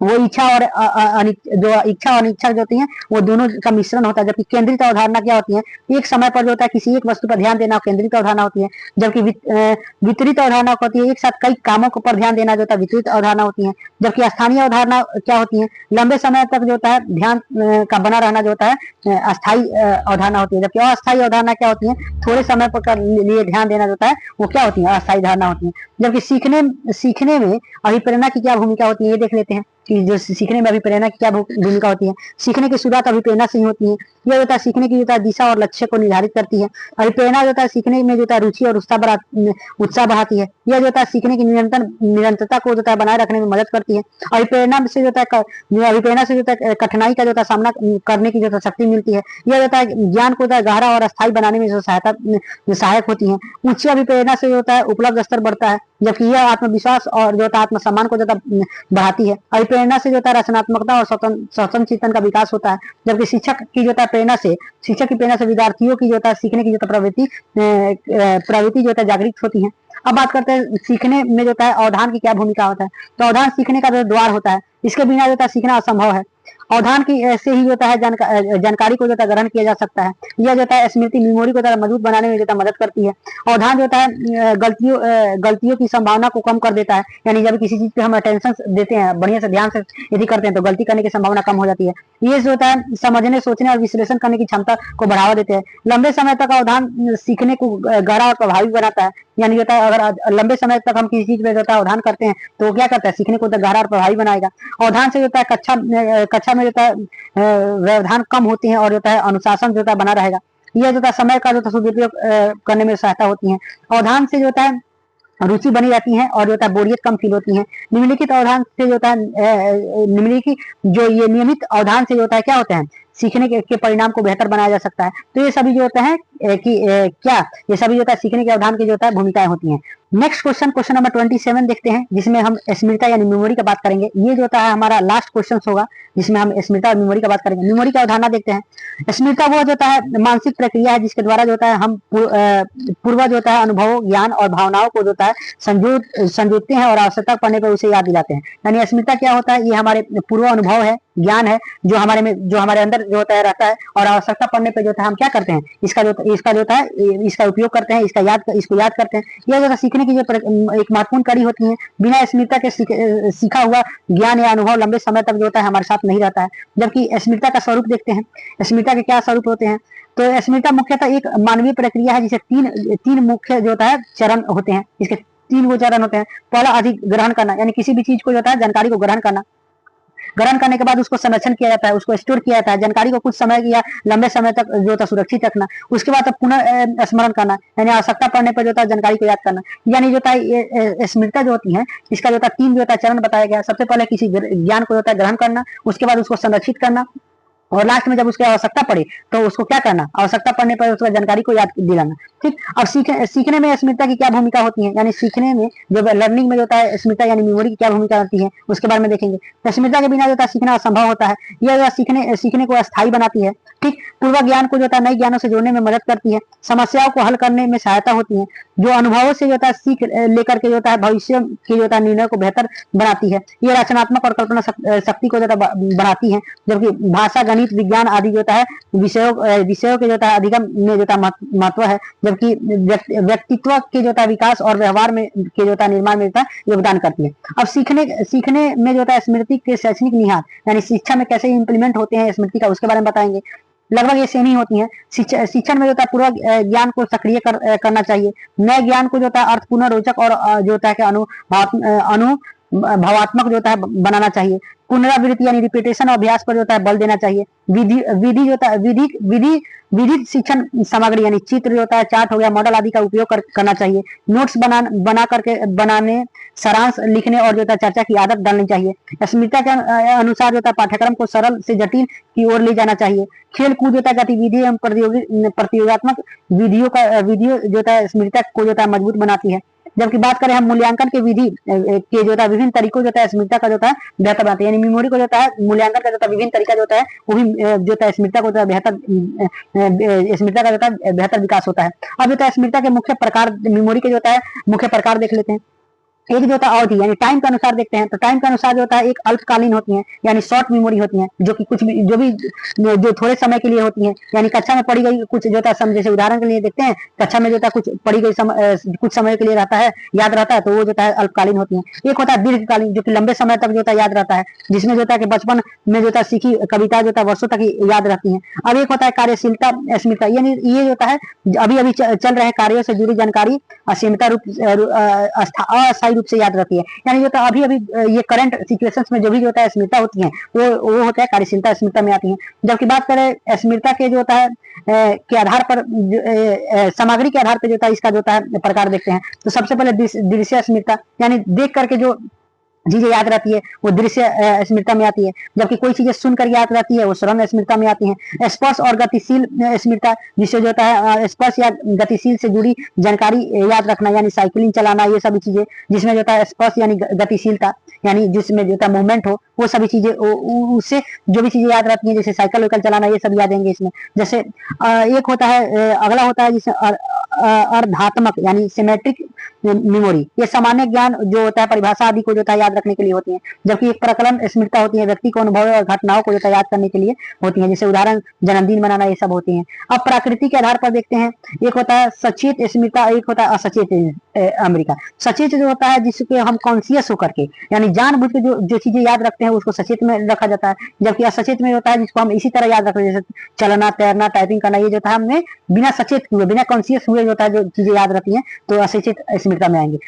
वो इच्छा और जो इच्छा और अनिच्छा जो होती है वो दोनों का मिश्रण होता है। जबकि केंद्रित अवधारणा क्या होती है, एक समय पर जो होता है किसी एक वस्तु पर ध्यान देना केंद्रित अवधारणा होती है। जबकि वितरित अवधारणा होती है एक साथ कई कामों पर ध्यान देना जो होता है वितरित अवधारणा होती है। जबकि स्थानीय अवधारणा क्या होती है, लंबे समय तक जो होता है ध्यान का बना रहना जो होता है अस्थायी अवधारणा होती है। जबकि अस्थायी अवधारणा क्या होती है, थोड़े समय पर लिए ध्यान देना जो होता है वो क्या होती है, अस्थायी धारणा होती है। जबकि सीखने में अभिप्रेरणा की क्या भूमिका होती है ये देख लेते हैं कि जो सीखने में अभिप्रेरणा की क्या भूमिका होती है। सीखने की शुरुआत अभिप्रेरणा से ही होती है। यह होता है सीखने की जो होता है दिशा और लक्ष्य को निर्धारित करती है। अभिप्रेरणा जो होता है सीखने में जो होता है रुचि और उत्साह बढ़ाती है। यह जो होता है सीखने की निरंतरता को जो होता है बनाए रखने में मदद करती है। अभिप्रेरणा से जो होता है अभिप्रेरणा से जो होता है कठिनाई का जो होता है सामना करने की जो होता है शक्ति मिलती है। यह जो होता है ज्ञान को गहरा और अस्थायी बनाने में जो सहायक होती है। उच्च अभिप्रेरणा से जो होता है उपलब्ध स्तर बढ़ता है, जबकि यह आत्मविश्वास और जो होता है आत्मसम्मान को जो बढ़ाती है। अभिप्रेरणा से जो होता है रचनात्मकता और स्वतंत्र चिंतन का विकास होता है। जबकि शिक्षक की जो होता है शिक्षक की प्रेरणा से विद्यार्थियों की जो होता है सीखने की जो प्रवृत्ति जो होता है जागृत होती है। अब बात करते हैं सीखने में जो होता है अवधान की क्या भूमिका होता है। तो अवधान सीखने का जो द्वार होता है, इसके बिना जो होता है सीखना असंभव है। अवधान की ऐसे ही होता है जानकारी को जो होता है ग्रहण किया जा सकता है। यह जो होता है स्मृति मेमोरी को मजबूत बनाने में जो होता है मदद करती है। अवधान जो होता है गलतियों की संभावना को कम कर देता है, यानी जब किसी चीज पे हम अटेंशन देते हैं, बढ़िया से ध्यान से यदि करते हैं तो गलती करने की संभावना कम हो जाती है। ये जो होता है समझने, सोचने और विश्लेषण करने की क्षमता को बढ़ावा देते हैं। लंबे समय तक अवधान सीखने को गहरा और प्रभावी बनाता है, यानी होता है अगर लंबे समय तक हम किसी चीज में होता है अवधान करते हैं तो वो क्या करता है, सीखने को गहरा और प्रभावी बनाएगा। अवधान से होता है कक्षा में होता है व्यवधान कम होती है और होता है अनुशासन जो होता है बना रहेगा। यह जो होता है समय का जो सदुपयोग करने में सहायता होती है। अवधान से जो होता है रुचि बनी रहती है और जो होता है बोरियत कम फील होती है। निम्नलिखित अवधान से जो होता है निम्नलिखित जो ये नियमित अवधान से जो होता है क्या होता है, सीखने के परिणाम को बेहतर बनाया जा सकता है। तो ये सभी जो होता है क्या ये सभी जो होता है सीखने के अवधान की जो होता है भूमिकाएं होती हैं। नेक्स्ट क्वेश्चन नंबर 27 देखते हैं, जिसमें हम स्मृति यानी मेमोरी का बात करेंगे। ये जो होता है हमारा लास्ट क्वेश्चन होगा, जिसमें हम स्मृति और मेमोरी का बात करेंगे। मेमोरी का अवधारणा देखते हैं। स्मृति वो होता है मानसिक प्रक्रिया है जिसके द्वारा जो होता है हम पूर्वज होता है अनुभवों, ज्ञान और भावनाओं को जो होता है संजोते हैं और आवश्यकता पड़ने पर उसे याद दिलाते हैं। यानी स्मृति क्या होता है, ये हमारे पूर्व अनुभव है, ज्ञान है जो हमारे अंदर जो होता है रहता है, और आवश्यकता पड़ने पे जो होता है हम क्या करते हैं, इसका जो होता है इसका उपयोग करते हैं, इसको याद करते हैं। यह जो सीखने की जो एक महत्वपूर्ण कड़ी होती है। बिना स्मृति के सीखा हुआ ज्ञान या अनुभव लंबे समय तक जो होता है हमारे साथ नहीं रहता है। जबकि स्मृति का स्वरूप देखते हैं। स्मृति के क्या स्वरूप होते हैं, तो स्मृति मुख्यतः एक मानवीय प्रक्रिया है जिसे तीन मुख्य जो होता है चरण होते हैं। इसके 3 वो चरण होते हैं। पहला अधिग्रहण करना, यानी किसी भी चीज को जो होता है जानकारी को ग्रहण करना। ग्रहण करने के बाद उसको संरक्षण किया जाता है, उसको स्टोर किया जाता है, जानकारी को कुछ समय या लंबे समय तक जो होता है सुरक्षित रखना। उसके बाद पुनः स्मरण करना, यानी आवश्यकता पड़ने पर जो होता है जानकारी को याद करना। यानी जो होता है स्मृति जो होती है, इसका जो होता है 3 जो होता है चरण बताया गया। सबसे पहले किसी ज्ञान को जो होता है ग्रहण करना, उसके बाद उसको संरक्षित करना, और लास्ट में जब उसकी आवश्यकता पड़े तो उसको क्या करना, आवश्यकता पड़ने पर उसको जानकारी को याद दिलाना। ठीक। अब सीखने में स्मृति की क्या भूमिका होती है, यानी सीखने में जब लर्निंग में जो होता है स्मृति यानी मेमोरी की क्या भूमिका होती है उसके बारे में देखेंगे। तो स्मृति के बिना जो होता है सीखना असंभव होता है। यह सीखने को अस्थायी बनाती है। ठीक। पूर्व ज्ञान को जो होता है नए ज्ञानों से जोड़ने में मदद करती है। समस्याओं को हल करने में सहायता होती है। जो अनुभवों से जो होता है सीख लेकर के जो होता है भविष्य के जो होता है निर्णय को बेहतर बनाती है। ये रचनात्मक और कल्पना शक्ति को जो होता है बढ़ाती है। जबकि भाषा, गणित, विज्ञान आदि जो होता है विषयों के जो होता है अधिगम में जो होता है महत्व है। जबकि व्यक्तित्व के जो होता है विकास और व्यवहार में के जो होता है निर्माण में योगदान करती है। अब सीखने में जो होता है स्मृति के शैक्षणिक निहित यानी शिक्षा में कैसे इंप्लीमेंट होते हैं स्मृति का, उसके बारे में बताएंगे। लगभग ये सेम ही होती है। शिक्षण में जो होता है पूर्व ज्ञान को सक्रिय करना चाहिए। नए ज्ञान को जो होता है अर्थपूर्ण, रोचक और जो होता है भावात्मक जो होता है बनाना चाहिए। पुनरावृत्ति यानी रिपीटेशन और अभ्यास पर जो होता है बल देना चाहिए। विधि जो होता है विधि शिक्षण सामग्री यानी चित्र जो होता है, चार्ट हो गया, मॉडल आदि का उपयोग करना चाहिए। नोट्स बना करके बनाने, सारांश लिखने और जो होता है चर्चा की आदत डालनी चाहिए। स्मृति के अनुसार जो होता है पाठ्यक्रम को सरल से जटिल की ओर ले जाना चाहिए। खेल कूद होता है गतिविधि एवं प्रतियोगात्मक विधियों जो होता है स्मृति को जो होता है मजबूत बनाती है। जबकि बात करें हम मूल्यांकन के विधि के जो होता है विभिन्न तरीकों जो होता है स्मृति का जो होता है बेहतर बनाते हैं। यानी मेमोरी को जो होता है मूल्यांकन का जो होता है विभिन्न तरीका जो होता है वो भी जो होता है स्मृति को जो है बेहतर स्मृति का जो होता है बेहतर विकास होता है। अब जो होता है स्मृति के मुख्य प्रकार मेमोरी के जो होता है मुख्य प्रकार देख लेते हैं। एक जो होता है अवधि यानी टाइम के अनुसार देखते हैं। तो टाइम के अनुसार जो होता है एक अल्पकालीन होती है यानी शॉर्ट मेमोरी होती है, जो कि कुछ भी जो थोड़े समय के लिए होती है। यानी कक्षा में पढ़ी गई कुछ जो होता है जैसे उदाहरण के लिए देखते हैं, कक्षा में जो होता है कुछ पढ़ी गई कुछ समय के लिए रहता है, याद रहता है, तो वो जो होता है अल्पकालीन होती है। एक होता है दीर्घकालीन जो कि लंबे समय तक जो होता है याद रहता है, जिसमें जो होता है कि बचपन में जो होता है सीखी कविता जो होता है वर्षों तक याद रहती है। अब एक होता है कार्यशीलता स्मृति, यानी ये जो होता है अभी चल रहे कार्यों से जुड़ी जानकारी असीमित रूप अस्थायी रूप से याद रहती है। यानी जो होता है अभी ये करंट सिचुएशंस में जो भी जो होता है स्मृति होती है वो होता है कार्यशीलता स्मृति में आती है। जबकि बात करें स्मृति के जो होता है के आधार पर सामग्री के आधार पर जो होता है इसका जो होता है प्रकार देखते हैं। तो सबसे पहले दृश्य स्मृति यानी देख करके जो चीजें याद रहती है वो दृश्य स्मृति में आती है। जबकि कोई चीजें सुनकर याद रहती है वो श्रवण स्मृति में आती है। स्पर्श और गतिशील स्मृति जिससे जो होता है स्पर्श या गतिशील से जुड़ी जानकारी याद रखना, यानी साइकिलिंग चलाना, ये सभी चीजें जिसमें जो होता है स्पर्श यानी गतिशीलता यानी जिसमें जो होता है मूवमेंट हो, वो सभी चीजें उससे जो भी चीजें याद रहती हैं जैसे साइकिल वाइकल चलाना, ये सब याद आएंगे इसमें। जैसे एक होता है अगला होता है जिसे अर्धात्मक यानी सिमेट्रिक मेमोरी। ये सामान्य ज्ञान जो होता है परिभाषा आदि को जो होता है याद रखने के लिए होती है। जबकि एक प्रकलन स्मृति होती है व्यक्ति को अनुभव और घटनाओं को जो है याद करने के लिए होती है, जैसे उदाहरण जन्मदिन मनाना, ये सब होती हैं। अब प्रकृति के आधार पर देखते हैं। एक होता है सचेत स्मृति, एक होता है असचेत अमेरिका। सचेत जो होता है जिसके हम कॉन्शियस होकर के यानी जानबूझ के जो चीजें याद रखते हैं उसको सचेत में रखा जाता है। जबकि असचेत में होता है जिसको हम इसी तरह याद रखते हैं, जैसे चलना, तैरना, टाइपिंग करना, ये जो था हमने बिना सचेत हुए बिना कॉन्शियस हुए जो होता है जो चीजें याद रहती हैं तो असचेत स्मृति में आएंगे।